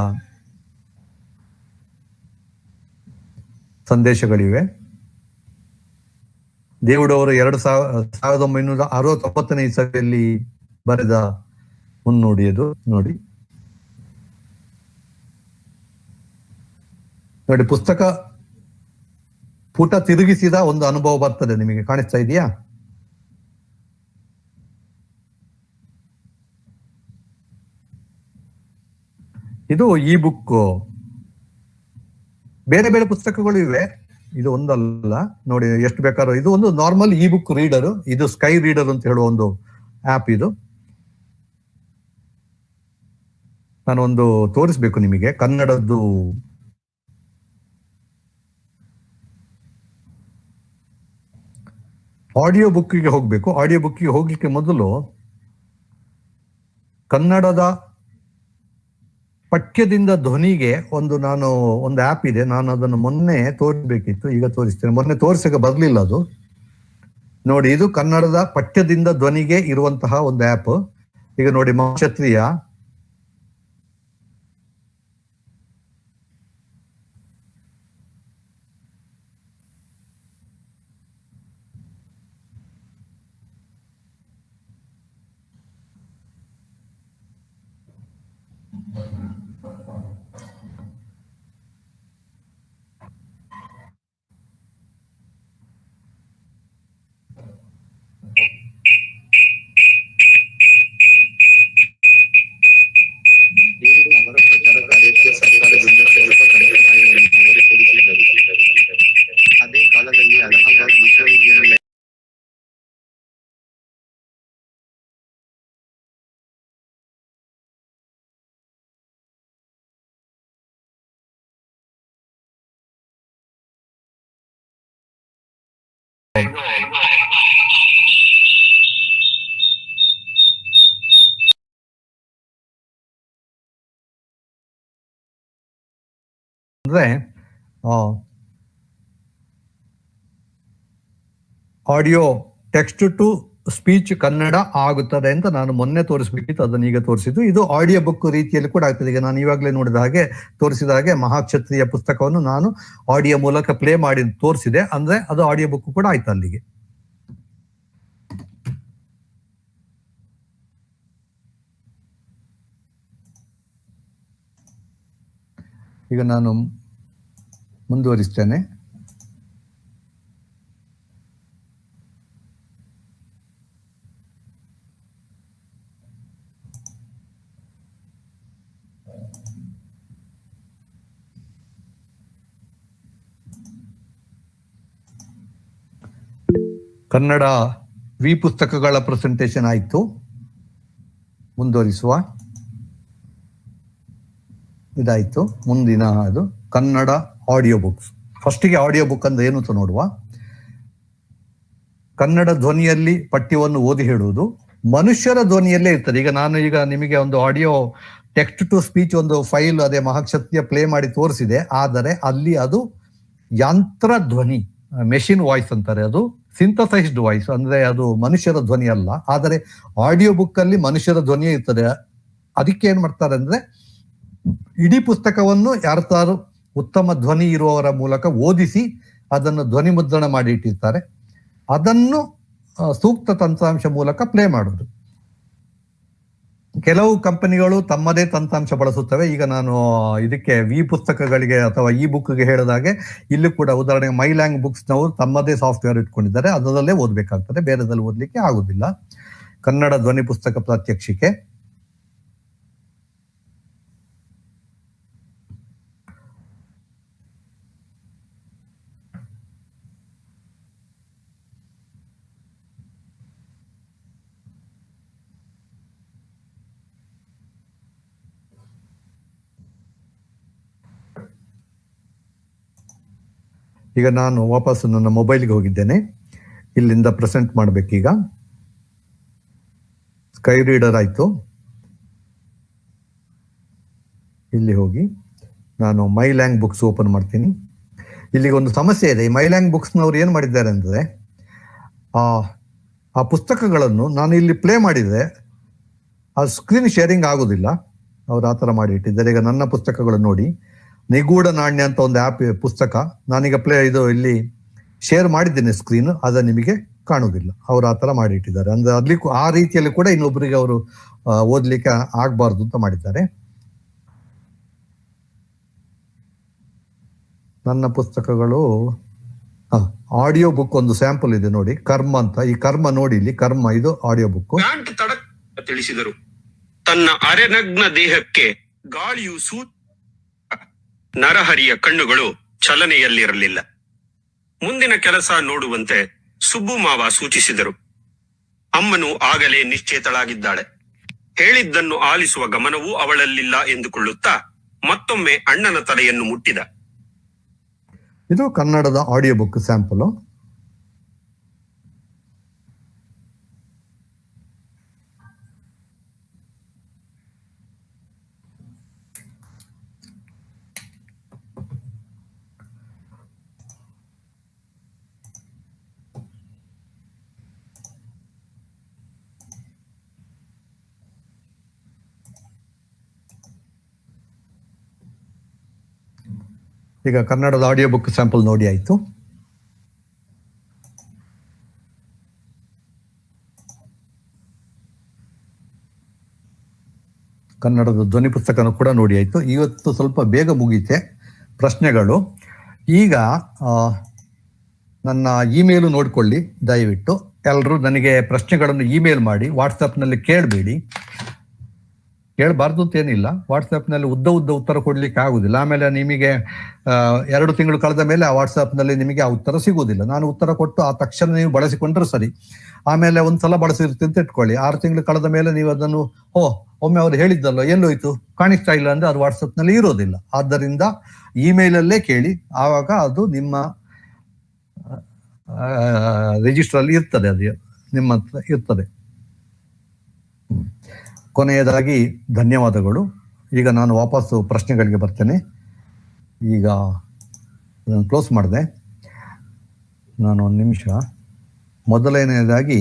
ಸಂದೇಶಗಳಿವೆ. ದೇವುಡು ಅವರು 1969ನೇ ಇಸವಿಯಲ್ಲಿ ಬರೆದ ಮುನ್ನುಡಿಯದು ನೋಡಿ. ನೋಡಿ, ಪುಸ್ತಕ ಪುಟ ತಿರುಗಿಸಿದ ಒಂದು ಅನುಭವ ಬರ್ತದೆ. ನಿಮಗೆ ಕಾಣಿಸ್ತಾ ಇದೆಯಾ? ಇದು ಇ ಬುಕ್. ಬೇರೆ ಬೇರೆ ಪುಸ್ತಕಗಳು ಇವೆ, ಇದು ಒಂದಲ್ಲ. ನೋಡಿ ಎಷ್ಟು ಬೇಕಾದ್ರೂ. ಇದು ಒಂದು ನಾರ್ಮಲ್ ಇ ಬುಕ್ ರೀಡರ್. ಇದು ಸ್ಕೈ ರೀಡರ್ ಅಂತ ಹೇಳುವ ಒಂದು ಆಪ್. ಇದು ನಾನೊಂದು ತೋರಿಸ್ಬೇಕು ನಿಮಗೆ, ಕನ್ನಡದ್ದು. ಆಡಿಯೋ ಬುಕ್ಕಿಗೆ ಹೋಗ್ಬೇಕು. ಆಡಿಯೋ ಬುಕ್ಕಿಗೆ ಹೋಗ್ಲಿಕ್ಕೆ ಮೊದಲು ಕನ್ನಡದ ಪಠ್ಯದಿಂದ ಧ್ವನಿಗೆ ನಾನು ಒಂದು ಆ್ಯಪ್ ಇದೆ. ನಾನು ಅದನ್ನು ಮೊನ್ನೆ ತೋರಿಸ್ಬೇಕಿತ್ತು, ಈಗ ತೋರಿಸ್ತೇನೆ. ಮೊನ್ನೆ ತೋರಿಸಾಗ ಬರ್ಲಿಲ್ಲ ಅದು. ನೋಡಿ, ಇದು ಕನ್ನಡದ ಪಠ್ಯದಿಂದ ಧ್ವನಿಗೆ ಇರುವಂತಹ ಒಂದು ಆ್ಯಪ್. ಈಗ ನೋಡಿ, ಕ್ಷತ್ರಿಯ ಅದೇ ಕಾಲದಲ್ಲಿ ಅಲಹಾಬಾದ್ ವಿಶ್ವವಿದ್ಯಾಲಯ ಅಂದ್ರೆ audio text to speech Kannada ಆಗುತ್ತದೆ ಅಂತ ನಾನು ಮೊನ್ನೆ ತೋರಿಸ್ಬೇಕಿತ್ತು, ಅದನ್ನು ಈಗ ತೋರಿಸಿದ್ದು. ಇದು ಆಡಿಯೋ ಬುಕ್ ರೀತಿಯಲ್ಲಿ ಕೂಡ ಆಗ್ತದೆ. ಈಗ ನಾನು ಇವಾಗಲೇ ನೋಡಿದ ಹಾಗೆ, ತೋರಿಸಿದ ಹಾಗೆ ಮಹಾಕ್ಷತ್ರಿಯ ಪುಸ್ತಕವನ್ನು ನಾನು ಆಡಿಯೋ ಮೂಲಕ ಪ್ಲೇ ಮಾಡಿ ತೋರಿಸಿದೆ. ಅಂದ್ರೆ ಅದು ಆಡಿಯೋ ಬುಕ್ ಕೂಡ ಆಯ್ತು ಅಲ್ಲಿಗೆ. ಈಗ ನಾನು ಮುಂದುವರಿಸ್ತೇನೆ. ಕನ್ನಡ ಪುಸ್ತಕಗಳ ಪ್ರೆಸೆಂಟೇಷನ್ ಆಯಿತು. ಮುಂದುವರಿಸುವ. ಇದಾಯ್ತು. ಮುಂದಿನ ಅದು ಕನ್ನಡ ಆಡಿಯೋ ಬುಕ್ಸ್. ಫಸ್ಟಿಗೆ ಆಡಿಯೋ ಬುಕ್ ಅಂದ್ರೆ ಏನು ಅಂತ ನೋಡುವ. ಕನ್ನಡ ಧ್ವನಿಯಲ್ಲಿ ಪಠ್ಯವನ್ನು ಓದಿ ಹೇಳುವುದು ಮನುಷ್ಯರ ಧ್ವನಿಯಲ್ಲೇ ಇರ್ತದೆ. ಈಗ ನಿಮಗೆ ಒಂದು ಆಡಿಯೋ ಟೆಕ್ಸ್ಟ್ ಟು ಸ್ಪೀಚ್ ಒಂದು ಫೈಲ್, ಅದೇ ಮಹಾಕ್ಷತ್ರಿಯ ಪ್ಲೇ ಮಾಡಿ ತೋರಿಸಿದೆ. ಆದರೆ ಅಲ್ಲಿ ಅದು ಯಂತ್ರ ಧ್ವನಿ, ಮೆಷಿನ್ ವಾಯ್ಸ್ ಅಂತಾರೆ. ಅದು ಸಿಂಥಸೈಸ್ಡ್ ವಾಯ್ಸ್, ಅಂದ್ರೆ ಅದು ಮನುಷ್ಯರ ಧ್ವನಿ ಅಲ್ಲ. ಆದರೆ ಆಡಿಯೋ ಬುಕ್ ಅಲ್ಲಿ ಮನುಷ್ಯರ ಧ್ವನಿಯೇ ಇರ್ತದೆ. ಅದಕ್ಕೆ ಏನ್ ಮಾಡ್ತಾರೆ ಅಂದ್ರೆ, ಇಡೀ ಪುಸ್ತಕವನ್ನು ಯಾರು ಉತ್ತಮ ಧ್ವನಿ ಇರುವವರ ಮೂಲಕ ಓದಿಸಿ ಅದನ್ನು ಧ್ವನಿ ಮುದ್ರಣ ಮಾಡಿ ಇಟ್ಟಿರ್ತಾರೆ. ಅದನ್ನು ಸೂಕ್ತ ತಂತ್ರಾಂಶ ಮೂಲಕ ಪ್ಲೇ ಮಾಡೋದು. ಕೆಲವು ಕಂಪನಿಗಳು ತಮ್ಮದೇ ತಂತ್ರಾಂಶ ಬಳಸುತ್ತವೆ. ಈಗ ನಾನು ಇದಕ್ಕೆ ಪುಸ್ತಕಗಳಿಗೆ ಅಥವಾ ಇ ಬುಕ್ಗೆ ಹೇಳಿದಾಗೆ, ಇಲ್ಲಿ ಕೂಡ ಉದಾಹರಣೆಗೆ ಮೈಲ್ಯಾಂಗ್ ಬುಕ್ಸ್ ನವರು ತಮ್ಮದೇ ಸಾಫ್ಟ್ವೇರ್ ಇಟ್ಕೊಂಡಿದ್ದಾರೆ. ಅದರಲ್ಲೇ ಓದ್ಬೇಕಾಗ್ತದೆ, ಬೇರೆದಲ್ಲಿ ಓದ್ಲಿಕ್ಕೆ ಆಗುದಿಲ್ಲ. ಕನ್ನಡ ಧ್ವನಿ ಪುಸ್ತಕ ಪ್ರಾತ್ಯಕ್ಷಿಕೆ. ಈಗ ನಾನು ವಾಪಸ್ ನನ್ನ ಮೊಬೈಲ್ಗೆ ಹೋಗಿದ್ದೇನೆ. ಇಲ್ಲಿಂದ ಪ್ರೆಸೆಂಟ್ ಮಾಡ್ಬೇಕೀಗ. ಸ್ಕೈ ರೀಡರ್ ಆಯ್ತು. ಇಲ್ಲಿ ಹೋಗಿ ನಾನು ಮೈಲ್ಯಾಂಗ್ ಬುಕ್ಸ್ ಓಪನ್ ಮಾಡ್ತೀನಿ. ಇಲ್ಲಿಗೆ ಒಂದು ಸಮಸ್ಯೆ ಇದೆ. ಈ ಮೈಲ್ಯಾಂಗ್ ಬುಕ್ಸ್ನವ್ರು ಏನ್ ಮಾಡಿದ್ದಾರೆ ಅಂದ್ರೆ, ಆ ಪುಸ್ತಕಗಳನ್ನು ನಾನು ಇಲ್ಲಿ ಪ್ಲೇ ಮಾಡಿದ್ರೆ ಆ ಸ್ಕ್ರೀನ್ ಶೇರಿಂಗ್ ಆಗುದಿಲ್ಲ. ಅವ್ರು ಆ ಥರ ಮಾಡಿ ಇಟ್ಟಿದ್ದಾರೆ. ಈಗ ನನ್ನ ಪುಸ್ತಕಗಳು ನೋಡಿ, ನಿಗೂಢ ನಾಣ್ಯ ಅಂತ ಒಂದು ಆ್ಯಪ್ ಪುಸ್ತಕ ನಾನೀಗ ಇಲ್ಲಿ ಶೇರ್ ಮಾಡಿದ್ದೇನೆ ಸ್ಕ್ರೀನ್, ಅದು ನಿಮಗೆ ಕಾಣುವುದಿಲ್ಲ. ಅವ್ರು ಆ ಥರ ಮಾಡಿ ಇಟ್ಟಿದ್ದಾರೆ. ಅಂದ್ರೆ ಅಲ್ಲಿ ಆ ರೀತಿಯಲ್ಲಿ ಕೂಡ ಇನ್ನೊಬ್ಬರಿಗೆ ಅವರು ಓದ್ಲಿಕ್ಕೆ ಆಗ್ಬಾರ್ದು ಅಂತ ಮಾಡಿದ್ದಾರೆ. ನನ್ನ ಪುಸ್ತಕಗಳು ಆಡಿಯೋ ಬುಕ್ ಒಂದು ಸ್ಯಾಂಪಲ್ ಇದೆ ನೋಡಿ, ಕರ್ಮ ಅಂತ. ಈ ಕರ್ಮ ನೋಡಿ, ಇಲ್ಲಿ ಕರ್ಮ ಇದು ಆಡಿಯೋ ಬುಕ್. ತಿಳಿಸಿದರು. ತನ್ನ ಅರೆನಗ್ನ ದೇಹಕ್ಕೆ ಗಾಳಿಯು ನರಹರಿಯ ಕಣ್ಣುಗಳು ಚಲನೆಯಲ್ಲಿರಲಿಲ್ಲ. ಮುಂದಿನ ಕೆಲಸ ನೋಡುವಂತೆ ಸುಬ್ಬು ಮಾವ ಸೂಚಿಸಿದರು. ಅಮ್ಮನು ಆಗಲೇ ನಿಶ್ಚೇತಳಾಗಿದ್ದಾಳೆ. ಹೇಳಿದ್ದನ್ನು ಆಲಿಸುವ ಗಮನವೂ ಅವಳಲ್ಲಿಲ್ಲ ಎಂದುಕೊಳ್ಳುತ್ತಾ ಮತ್ತೊಮ್ಮೆ ಅಣ್ಣನ ತಲೆಯನ್ನು ಮುಟ್ಟಿದ. ಇದು ಕನ್ನಡದ ಆಡಿಯೋ ಬುಕ್ ಸ್ಯಾಂಪಲ್. ಈಗ ಕನ್ನಡದ ಆಡಿಯೋ ಬುಕ್ ಸ್ಯಾಂಪಲ್ ನೋಡಿ ಆಯ್ತು. ಕನ್ನಡದ ಧ್ವನಿ ಪುಸ್ತಕನೂ ಕೂಡ ನೋಡಿ ಆಯ್ತು. ಇವತ್ತು ಸ್ವಲ್ಪ ಬೇಗ ಮುಗೀತೆ ಪ್ರಶ್ನೆಗಳು. ಈಗ ನನ್ನ ಇಮೇಲು ನೋಡ್ಕೊಳ್ಳಿ ದಯವಿಟ್ಟು. ಎಲ್ಲರೂ ನನಗೆ ಪ್ರಶ್ನೆಗಳನ್ನು ಇಮೇಲ್ ಮಾಡಿ, ವಾಟ್ಸಪ್ನಲ್ಲಿ ಕೇಳಬೇಡಿ. ಕೇಳಬಾರ್ದು ಅಂತೇನಿಲ್ಲ, ವಾಟ್ಸಪ್ನಲ್ಲಿ ಉದ್ದ ಉತ್ತರ ಕೊಡ್ಲಿಕ್ಕೆ ಆಗುದಿಲ್ಲ. ಆಮೇಲೆ ನಿಮಗೆ 2 ತಿಂಗಳು ಕಳೆದ ಮೇಲೆ ಆ ವಾಟ್ಸಪ್ನಲ್ಲಿ ನಿಮಗೆ ಆ ಉತ್ತರ ಸಿಗುವುದಿಲ್ಲ. ನಾನು ಉತ್ತರ ಕೊಟ್ಟು ಆ ತಕ್ಷಣ ನೀವು ಬಳಸಿಕೊಂಡ್ರೆ ಸರಿ. ಆಮೇಲೆ ಒಂದ್ಸಲ ಬಳಸಿರ್ತೀನಿ ಅಂತ ಇಟ್ಕೊಳ್ಳಿ, 6 ತಿಂಗಳು ಕಳೆದ ಮೇಲೆ ನೀವು ಅದನ್ನು ಒಮ್ಮೆ ಅವ್ರು ಹೇಳಿದ್ದಲ್ಲ ಎಲ್ಲೋಯ್ತು ಕಾಣಿಸ್ತಾ ಇಲ್ಲ ಅಂದ್ರೆ ಅದು ವಾಟ್ಸಪ್ನಲ್ಲಿ ಇರೋದಿಲ್ಲ. ಆದ್ದರಿಂದ ಇಮೇಲಲ್ಲೇ ಕೇಳಿ, ಆವಾಗ ಅದು ನಿಮ್ಮ ರಿಜಿಸ್ಟರ್ ಅಲ್ಲಿ ಇರ್ತದೆ, ಅದು ನಿಮ್ಮ ಹತ್ರ ಇರ್ತದೆ. ಕೊನೆಯದಾಗಿ ಧನ್ಯವಾದಗಳು. ಈಗ ನಾನು ವಾಪಸ್ಸು ಪ್ರಶ್ನೆಗಳಿಗೆ ಬರ್ತೇನೆ. ಈಗ ನಾನು ಕ್ಲೋಸ್ ಮಾಡಿದೆ. ನಾನು 1 ನಿಮಿಷ. ಮೊದಲನೆಯದಾಗಿ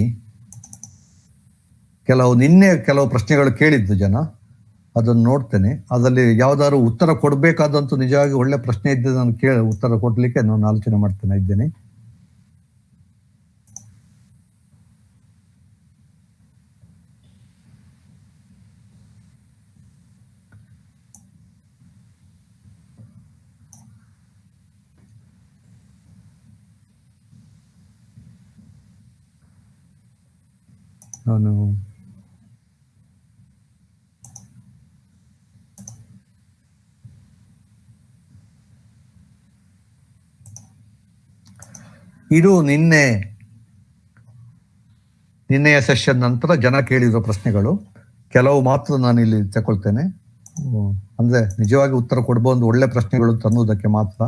ನಿನ್ನೆ ಕೆಲವು ಪ್ರಶ್ನೆಗಳು ಕೇಳಿದ್ದು ಜನ, ಅದನ್ನು ನೋಡ್ತೇನೆ. ಅದರಲ್ಲಿ ಯಾವ್ದಾದ್ರು ಉತ್ತರ ಕೊಡಬೇಕಾದಂತೂ ನಿಜವಾಗಿ ಒಳ್ಳೆ ಪ್ರಶ್ನೆ ಇದ್ದ ನಾನು ಉತ್ತರ ಕೊಡ್ಲಿಕ್ಕೆ ನಾನು ಆಲೋಚನೆ ಮಾಡ್ತೇನೆ ಇದ್ದೇನೆ. ನಾನು ಇದು ನಿನ್ನೆಯ ಸೆಷನ್ ನಂತರ ಜನ ಕೇಳಿರೋ ಪ್ರಶ್ನೆಗಳು. ಕೆಲವು ಮಾತ್ರ ನಾನು ಇಲ್ಲಿ ತಗೊಳ್ತೇನೆ. ಅಂದ್ರೆ ನಿಜವಾಗಿ ಉತ್ತರ ಕೊಡಬಹುದು ಒಳ್ಳೆ ಪ್ರಶ್ನೆಗಳು ಅನ್ನೋದಕ್ಕೆ ಮಾತ್ರ.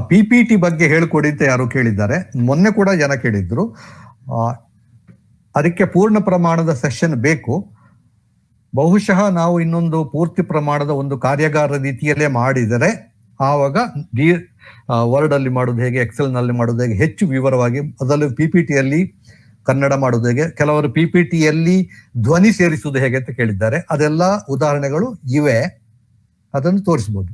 PPT ಬಗ್ಗೆ ಹೇಳ್ಕೊಡಿ ಅಂತ ಯಾರು ಕೇಳಿದ್ದಾರೆ. ಮೊನ್ನೆ ಕೂಡ ಜನ ಕೇಳಿದ್ರು. ಅದಕ್ಕೆ ಪೂರ್ಣ ಪ್ರಮಾಣದ ಸೆಷನ್ ಬೇಕು. ಬಹುಶಃ ನಾವು ಇನ್ನೊಂದು ಪೂರ್ತಿ ಪ್ರಮಾಣದ ಒಂದು ಕಾರ್ಯಾಗಾರ ರೀತಿಯಲ್ಲೇ ಮಾಡಿದರೆ ಆವಾಗ ವರ್ಡ್ ಅಲ್ಲಿ ಮಾಡೋದು ಹೇಗೆ, ಎಕ್ಸೆಲ್ ನಲ್ಲಿ ಮಾಡೋದು ಹೇಗೆ, ಹೆಚ್ಚು ವಿವರವಾಗಿ, ಅದರಲ್ಲಿ PPTಯಲ್ಲಿ ಕನ್ನಡ ಮಾಡೋದು ಹೇಗೆ, ಕೆಲವರು PPTಯಲ್ಲಿ ಧ್ವನಿ ಸೇರಿಸುವುದು ಹೇಗೆ ಅಂತ ಕೇಳಿದ್ದಾರೆ. ಅದೆಲ್ಲ ಉದಾಹರಣೆಗಳು ಇವೆ, ಅದನ್ನು ತೋರಿಸಬಹುದು.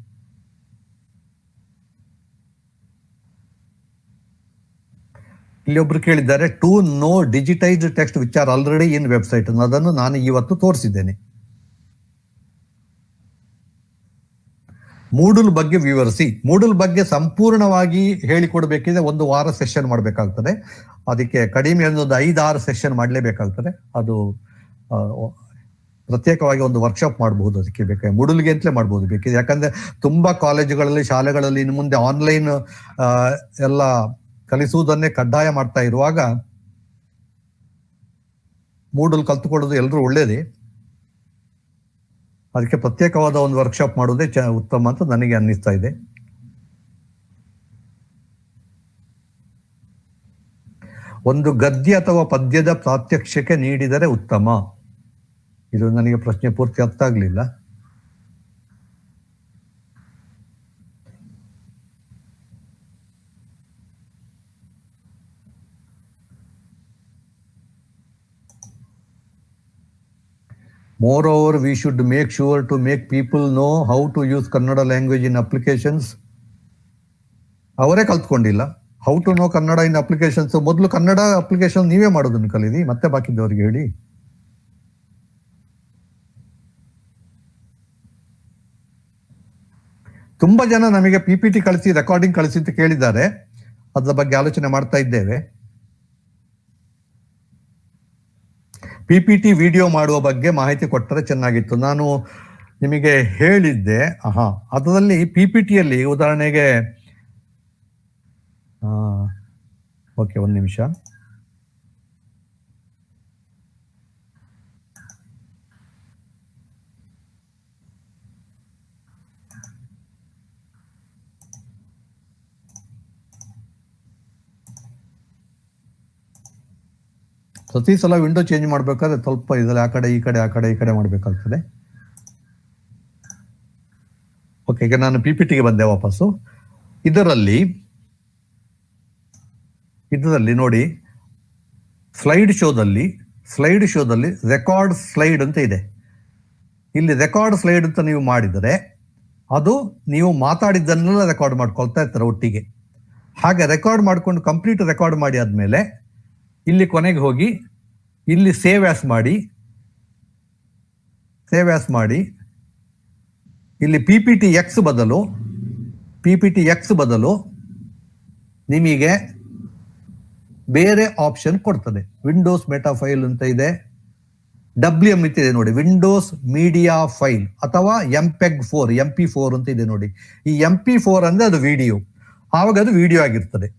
ಇಲ್ಲಿ ಒಬ್ರು ಕೇಳಿದ್ದಾರೆ, to know digitized text which are already in website. ಅದನ್ನು ನಾನು ಇವತ್ತು ತೋರಿಸಿದ್ದೇನೆ. ಮೂಡಲ್ ಬಗ್ಗೆ ವಿವರಿಸಿ. ಮೂಡಲ್ ಬಗ್ಗೆ ಸಂಪೂರ್ಣವಾಗಿ ಹೇಳಿಕೊಡ್ಬೇಕಿದ್ರೆ 1 ವಾರ ಸೆಷನ್ ಮಾಡಬೇಕಾಗ್ತದೆ. ಅದಕ್ಕೆ ಕಡಿಮೆ ಒಂದು 5-6 ಸೆಷನ್ ಮಾಡಲೇಬೇಕಾಗ್ತದೆ. ಅದು ಪ್ರತ್ಯೇಕವಾಗಿ ಒಂದು ವರ್ಕ್ಶಾಪ್ ಮಾಡಬಹುದು. ಅದಕ್ಕೆ ಬೇಕಾಗಿ ಮೂಡಲ್ಗೆ ಅಂತಲೇ ಮಾಡಬಹುದು ಬೇಕಿದೆ. ಯಾಕಂದ್ರೆ ತುಂಬಾ ಕಾಲೇಜುಗಳಲ್ಲಿ, ಶಾಲೆಗಳಲ್ಲಿ ಇನ್ನು ಮುಂದೆ ಆನ್ಲೈನ್ ಎಲ್ಲ ಕಲಿಸುವುದನ್ನೇ ಕಡ್ಡಾಯ ಮಾಡ್ತಾ ಇರುವಾಗ ಮೂಡಲ್ ಕಲ್ತುಕೊಳ್ಳೋದು ಎಲ್ಲರೂ ಒಳ್ಳೇದೇ. ಅದಕ್ಕೆ ಪ್ರತ್ಯೇಕವಾದ ಒಂದು ವರ್ಕ್ಶಾಪ್ ಮಾಡೋದೇ ಉತ್ತಮ ಅಂತ ನನಗೆ ಅನ್ನಿಸ್ತಾ ಇದೆ. ಒಂದು ಗದ್ಯ ಅಥವಾ ಪದ್ಯದ ಪ್ರಾತ್ಯಕ್ಷಿಕೆ ನೀಡಿದರೆ ಉತ್ತಮ. ಇದು ನನಗೆ ಪ್ರಶ್ನೆ ಪೂರ್ತಿ ಅರ್ಥ ಆಗ್ಲಿಲ್ಲ. Moreover, we should make sure to make people know how to use Kannada language in applications. ಅವರೇ ಕಲ್ತ್ಕೊಂಡಿಲ್ಲ, how to know Kannada in applications. ಮೊದಲು ಕನ್ನಡ ಅಪ್ಲಿಕೇಶನ್ ನೀವೇ ಮಾಡೋದನ್ನು ಕಲೀರಿ, ಮತ್ತೆ ಬಾಕಿದ್ದವರಿಗೆ ಹೇಳಿ. ತುಂಬಾ ಜನ ನಮಗೆ PPT ಕಳಿಸಿ, ರೆಕಾರ್ಡಿಂಗ್ ಕಳಿಸಿ ಅಂತ ಕೇಳಿದ್ದಾರೆ. ಅದರ ಬಗ್ಗೆ ಆಲೋಚನೆ ಮಾಡ್ತಾ ಇದ್ದೇವೆ. PPT ವಿಡಿಯೋ ಮಾಡುವ ಬಗ್ಗೆ ಮಾಹಿತಿ ಕೊಟ್ಟರೆ ಚೆನ್ನಾಗಿತ್ತು. ನಾನು ನಿಮಗೆ ಹೇಳಿದ್ದೆ. ಅದರಲ್ಲಿ PPTಯಲ್ಲಿ ಉದಾಹರಣೆಗೆ ಓಕೆ, ಒಂದು ನಿಮಿಷ. ಪ್ರತಿ ಸಲ ವಿಂಡೋ ಚೇಂಜ್ ಮಾಡ್ಬೇಕಾದ್ರೆ ಸ್ವಲ್ಪ ಇದರಲ್ಲಿ ಆ ಕಡೆ ಈ ಕಡೆ ಮಾಡಬೇಕಾಗ್ತದೆ. ಓಕೆ, ಈಗ ನಾನು PPTಗೆ ಬಂದೆ ವಾಪಸ್ಸು. ಇದರಲ್ಲಿ ನೋಡಿ, ಸ್ಲೈಡ್ ಶೋದಲ್ಲಿ ರೆಕಾರ್ಡ್ ಸ್ಲೈಡ್ ಅಂತ ಇದೆ. ಇಲ್ಲಿ ರೆಕಾರ್ಡ್ ಸ್ಲೈಡ್ ಅಂತ ನೀವು ಮಾಡಿದರೆ ಅದು ನೀವು ಮಾತಾಡಿದ್ದನ್ನೆಲ್ಲ ರೆಕಾರ್ಡ್ ಮಾಡ್ಕೊಳ್ತಾ ಇರ್ತಾರೆ ಒಟ್ಟಿಗೆ. ಹಾಗೆ ರೆಕಾರ್ಡ್ ಮಾಡ್ಕೊಂಡು ಕಂಪ್ಲೀಟ್ ರೆಕಾರ್ಡ್ ಮಾಡಿ ಆದ್ಮೇಲೆ ಇಲ್ಲಿ ಕೊನೆಗೆ ಹೋಗಿ ಇಲ್ಲಿ ಸೇವ್ ಆಸ್ ಮಾಡಿ ಇಲ್ಲಿ PPT X ಬದಲು ನಿಮಗೆ ಬೇರೆ ಆಪ್ಷನ್ ಕೊಡ್ತದೆ. ವಿಂಡೋಸ್ ಮೆಟಾ ಫೈಲ್ ಅಂತ ಇದೆ, WM ಅಂತ ಇದೆ ನೋಡಿ, ವಿಂಡೋಸ್ ಮೀಡಿಯಾ ಫೈಲ್, ಅಥವಾ MP4 ಅಂತ ಇದೆ ನೋಡಿ. ಈ MP4 ಅಂದ್ರೆ ಅದು ವಿಡಿಯೋ, ಆವಾಗ ಅದು ವಿಡಿಯೋ ಆಗಿರ್ತದೆ.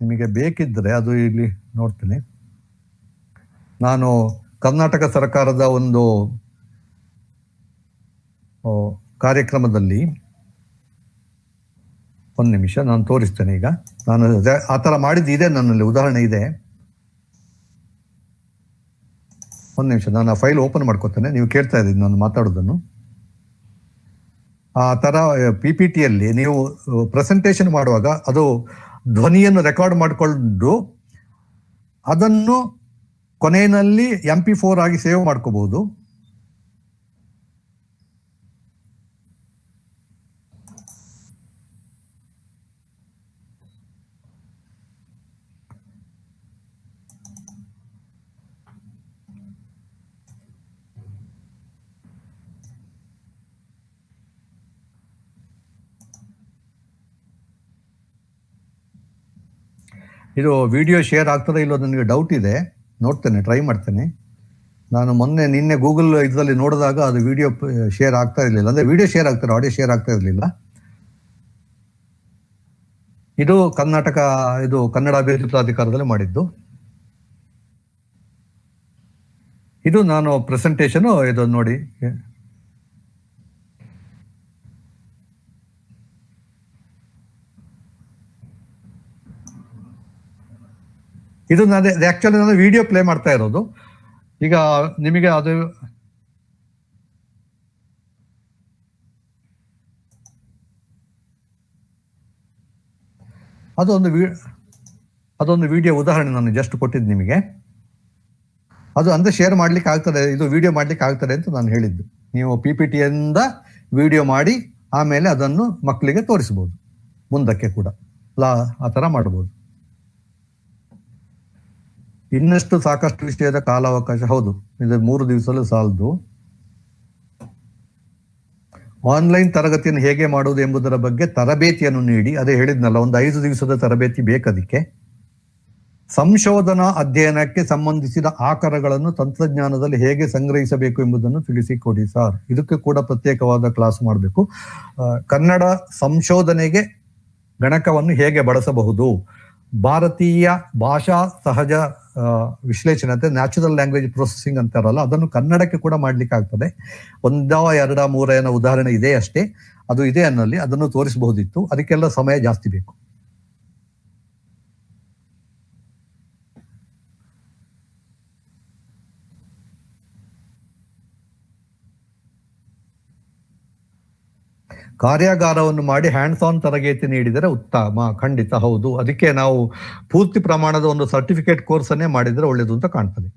ನಿಮಗೆ ಬೇಕಿದ್ರೆ ಅದು ಇಲ್ಲಿ ನೋಡ್ತೇನೆ. ನಾನು ಕರ್ನಾಟಕ ಸರ್ಕಾರದ ಒಂದು ಕಾರ್ಯಕ್ರಮದಲ್ಲಿ, ಒಂದು ನಿಮಿಷ ನಾನು ತೋರಿಸ್ತೇನೆ. ಈಗ ನಾನು ಆ ಥರ ಮಾಡಿದ್ದು ಇದೆ, ನನ್ನಲ್ಲಿ ಉದಾಹರಣೆ ಇದೆ. ಒಂದು ನಿಮಿಷ, ನಾನು ಆ ಫೈಲ್ ಓಪನ್ ಮಾಡ್ಕೋತೇನೆ. ನೀವು ಕೇಳ್ತಾ ಇದ್ದೀನಿ ನಾನು ಮಾತಾಡೋದನ್ನು. ಆ ಥರ PPTಯಲ್ಲಿ ನೀವು ಪ್ರೆಸೆಂಟೇಷನ್ ಮಾಡುವಾಗ ಅದು ಧ್ವನಿಯನ್ನು ರೆಕಾರ್ಡ್ ಮಾಡಿಕೊಂಡು ಅದನ್ನು ಕೊನೆಯಲ್ಲಿ MP4 ಆಗಿ ಸೇವ್ ಮಾಡ್ಕೋಬಹುದು. ಇದು ವಿಡಿಯೋ ಶೇರ್ ಆಗ್ತದೆ ಇಲ್ಲೋ ನನಗೆ ಡೌಟ್ ಇದೆ, ನೋಡ್ತೇನೆ, ಟ್ರೈ ಮಾಡ್ತೇನೆ. ನಾನು ನಿನ್ನೆ ಗೂಗಲ್ ಇದರಲ್ಲಿ ನೋಡಿದಾಗ ಅದು ವಿಡಿಯೋ ಶೇರ್ ಆಗ್ತಾ ಇರಲಿಲ್ಲ. ಅಂದ್ರೆ ವಿಡಿಯೋ ಶೇರ್ ಆಗ್ತಾರೆ, ಆಡಿಯೋ ಶೇರ್ ಆಗ್ತಾ ಇರಲಿಲ್ಲ. ಇದು ಕನ್ನಡ ಅಭಿವೃದ್ಧಿ ಪ್ರಾಧಿಕಾರದಲ್ಲಿ ಮಾಡಿದ್ದು. ಇದು ನಾನು ಪ್ರೆಸೆಂಟೇಷನ್, ಇದು ನೋಡಿ. ಇದು ಆಕ್ಚುಲಿ ನಾನು ವಿಡಿಯೋ ಪ್ಲೇ ಮಾಡ್ತಾ ಇರೋದು. ಈಗ ನಿಮಗೆ ಅದೊಂದು ವಿಡಿಯೋ ಉದಾಹರಣೆ ನಾನು ಜಸ್ಟ್ ಕೊಟ್ಟಿದ್ದು ನಿಮಗೆ. ಅದು ಅಂದ್ರೆ ಶೇರ್ ಮಾಡ್ಲಿಕ್ಕೆ ಆಗ್ತದೆ, ಇದು ವಿಡಿಯೋ ಮಾಡ್ಲಿಕ್ಕೆ ಆಗ್ತದೆ ಅಂತ ನಾನು ಹೇಳಿದ್ದು. ನೀವು PPTಯಿಂದ ವಿಡಿಯೋ ಮಾಡಿ ಆಮೇಲೆ ಅದನ್ನು ಮಕ್ಕಳಿಗೆ ತೋರಿಸಬಹುದು, ಮುಂದಕ್ಕೆ ಕೂಡ ಆ ಥರ ಮಾಡಬಹುದು. ಇನ್ನಷ್ಟು ಸಾಕಷ್ಟು ವಿಷಯದ ಕಾಲಾವಕಾಶ, ಹೌದು, ಇದು 3 ದಿವಸದಲ್ಲೂ ಸಾಲದು. ಆನ್ಲೈನ್ ತರಗತಿಯನ್ನು ಹೇಗೆ ಮಾಡುವುದು ಎಂಬುದರ ಬಗ್ಗೆ ತರಬೇತಿಯನ್ನು ನೀಡಿ, ಅದೇ ಹೇಳಿದ್ನಲ್ಲ, ಒಂದು 5 ದಿವಸದ ತರಬೇತಿ ಬೇಕದಕ್ಕೆ. ಸಂಶೋಧನಾ ಅಧ್ಯಯನಕ್ಕೆ ಸಂಬಂಧಿಸಿದ ಆಕರಗಳನ್ನು ತಂತ್ರಜ್ಞಾನದಲ್ಲಿ ಹೇಗೆ ಸಂಗ್ರಹಿಸಬೇಕು ಎಂಬುದನ್ನು ತಿಳಿಸಿಕೊಡಿ ಸರ್. ಇದಕ್ಕೆ ಕೂಡ ಪ್ರತ್ಯೇಕವಾದ ಕ್ಲಾಸ್ ಮಾಡಬೇಕು. ಕನ್ನಡ ಸಂಶೋಧನೆಗೆ ಗಣಕವನ್ನು ಹೇಗೆ ಬಳಸಬಹುದು, ಭಾರತೀಯ ಭಾಷಾ ಸಹಜ ವಿಶ್ಲೇಷಣೆ ಅಂತ ನ್ಯಾಚುರಲ್ ಲ್ಯಾಂಗ್ವೇಜ್ ಪ್ರೊಸೆಸಿಂಗ್ ಅಂತಾರಲ್ಲ, ಅದನ್ನು ಕನ್ನಡಕ್ಕೆ ಕೂಡ ಮಾಡ್ಲಿಕ್ಕೆ ಆಗ್ತದೆ. 1, 2, 3 ಉದಾಹರಣೆ ಇದೆ ಅಷ್ಟೇ, ಅದು ಇದೆ ಅನ್ನಲ್ಲಿ ಅದನ್ನು ತೋರಿಸಬಹುದಿತ್ತು. ಅದಕ್ಕೆಲ್ಲ ಸಮಯ ಜಾಸ್ತಿ ಬೇಕು. ಕಾರ್ಯಾಗಾರವನ್ನು ಮಾಡಿ ಹ್ಯಾಂಡ್ಸ್ ಆನ್ ತರಬೇತಿ ನೀಡಿದರೆ ಉತ್ತಮ. ಖಂಡಿತ ಹೌದು, ಅದಕ್ಕೆ ನಾವು ಪೂರ್ತಿ ಪ್ರಮಾಣದ ಒಂದು ಸರ್ಟಿಫಿಕೇಟ್ ಕೋರ್ಸ್ ಅನ್ನೇ ಮಾಡಿದ್ರೆ ಒಳ್ಳೇದು ಅಂತ ಕಾಣ್ತದೆ.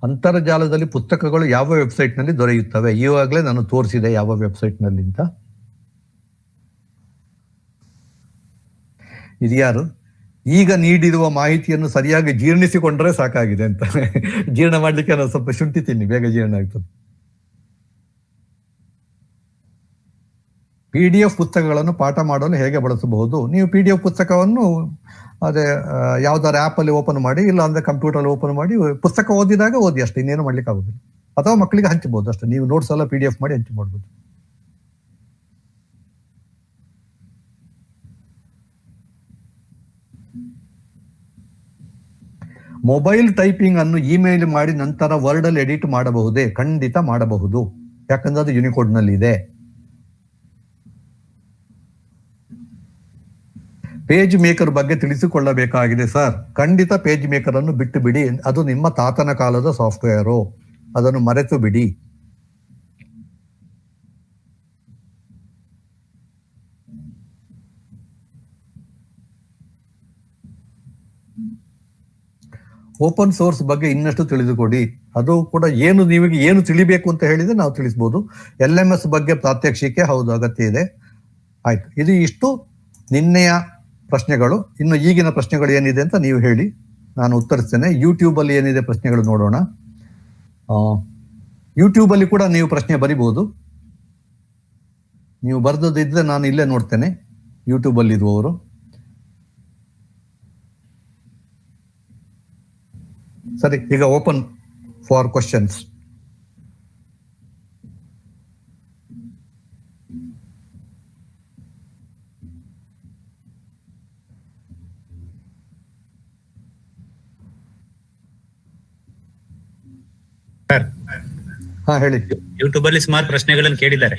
ಅಂತರ್ಜಾಲದಲ್ಲಿ ಪುಸ್ತಕಗಳು ಯಾವ ವೆಬ್ಸೈಟ್ ನಲ್ಲಿ ದೊರೆಯುತ್ತವೆ? ಈವಾಗಲೇ ನಾನು ತೋರಿಸಿದೆ ಯಾವ ವೆಬ್ಸೈಟ್ ನಲ್ಲಿ ಅಂತ. ಇದ್ಯಾರು? ಈಗ ನೀಡಿರುವ ಮಾಹಿತಿಯನ್ನು ಸರಿಯಾಗಿ ಜೀರ್ಣಿಸಿಕೊಂಡ್ರೆ ಸಾಕಾಗಿದೆ ಅಂತ. ಜೀರ್ಣ ಮಾಡ್ಲಿಕ್ಕೆ ನಾನು ಸ್ವಲ್ಪ ಶುಂಠಿ ತಿನ್ನಿ, ಬೇಗ ಜೀರ್ಣ ಆಗ್ತದೆ. PDF ಪುಸ್ತಕಗಳನ್ನು ಪಾಠ ಮಾಡಲು ಹೇಗೆ ಬಳಸಬಹುದು? ನೀವು PDF ಪುಸ್ತಕವನ್ನು ಅದೇ ಯಾವ್ದಾರು ಆಪ್ ಅಲ್ಲಿ ಓಪನ್ ಮಾಡಿ, ಇಲ್ಲ ಅಂದ್ರೆ ಕಂಪ್ಯೂಟರ್ ಅಲ್ಲಿ ಓಪನ್ ಮಾಡಿ ಪುಸ್ತಕ ಓದಿದಾಗ ಓದಿ ಅಷ್ಟೇ, ಇನ್ನೇನು ಮಾಡ್ಲಿಕ್ಕೆ ಆಗುದಿಲ್ಲ. ಅಥವಾ ಮಕ್ಕಳಿಗೆ ಹಂಚಬಹುದು ಅಷ್ಟೇ. ನೀವು ನೋಟ್ಸ್ ಎಲ್ಲ PDF ಮಾಡಿ ಹಂಚಿ ಮಾಡ್ಬೋದು. ಮೊಬೈಲ್ ಟೈಪಿಂಗ್ ಅನ್ನು ಇಮೇಲ್ ಮಾಡಿ ನಂತರ ವರ್ಡ್ ಅಲ್ಲಿ ಎಡಿಟ್ ಮಾಡಬಹುದೇ? ಖಂಡಿತ ಮಾಡಬಹುದು, ಯಾಕಂದ್ರೆ ಅದು ಯುನಿಕೋಡ್ ನಲ್ಲಿ ಇದೆ. ಪೇಜ್ ಮೇಕರ್ ಬಗ್ಗೆ ತಿಳಿಸಿಕೊಳ್ಳಬೇಕಾಗಿದೆ ಸರ್. ಖಂಡಿತ ಪೇಜ್ ಮೇಕರ್ ಅನ್ನು ಬಿಟ್ಟು ಬಿಡಿ, ಅದು ನಿಮ್ಮ ತಾತನ ಕಾಲದ ಸಾಫ್ಟ್ವೇರು, ಅದನ್ನು ಮರೆತು ಬಿಡಿ. ಓಪನ್ ಸೋರ್ಸ್ ಬಗ್ಗೆ ಇನ್ನಷ್ಟು ತಿಳಿದುಕೊಡಿ. ಅದು ಕೂಡ ಏನು, ನಿಮಗೆ ಏನು ತಿಳಿಬೇಕು ಅಂತ ಹೇಳಿದ್ರೆ ನಾವು ತಿಳಿಸ್ಬೋದು. LMS ಬಗ್ಗೆ ಪ್ರಾತ್ಯಕ್ಷಿಕೆ, ಹೌದು ಅಗತ್ಯ ಇದೆ. ಆಯ್ತು, ಇದು ಇಷ್ಟು ನಿನ್ನೆಯ ಪ್ರಶ್ನೆಗಳು. ಇನ್ನು ಈಗಿನ ಪ್ರಶ್ನೆಗಳು ಏನಿದೆ ಅಂತ ನೀವು ಹೇಳಿ, ನಾನು ಉತ್ತರಿಸ್ತೇನೆ. ಯೂಟ್ಯೂಬ್ ಅಲ್ಲಿ ಏನಿದೆ ಪ್ರಶ್ನೆಗಳು ನೋಡೋಣ. ಯೂಟ್ಯೂಬ್ ಅಲ್ಲಿ ಕೂಡ ನೀವು ಪ್ರಶ್ನೆ ಬರಿಬಹುದು. ನೀವು ಬರ್ದದಿದ್ರೆ ನಾನು ಇಲ್ಲೇ ನೋಡ್ತೇನೆ, ಯೂಟ್ಯೂಬ್ ಅಲ್ಲಿ ಇರುವವರು. ಸರಿ, ಈಗ ಓಪನ್ ಫಾರ್ ಕ್ವಶನ್ಸ್. ಹಾ ಹೇಳಿ. ಯೂಟ್ಯೂಬ್ ಅಲ್ಲಿ ಸುಮಾರು ಪ್ರಶ್ನೆಗಳನ್ನು ಕೇಳಿದ್ದಾರೆ.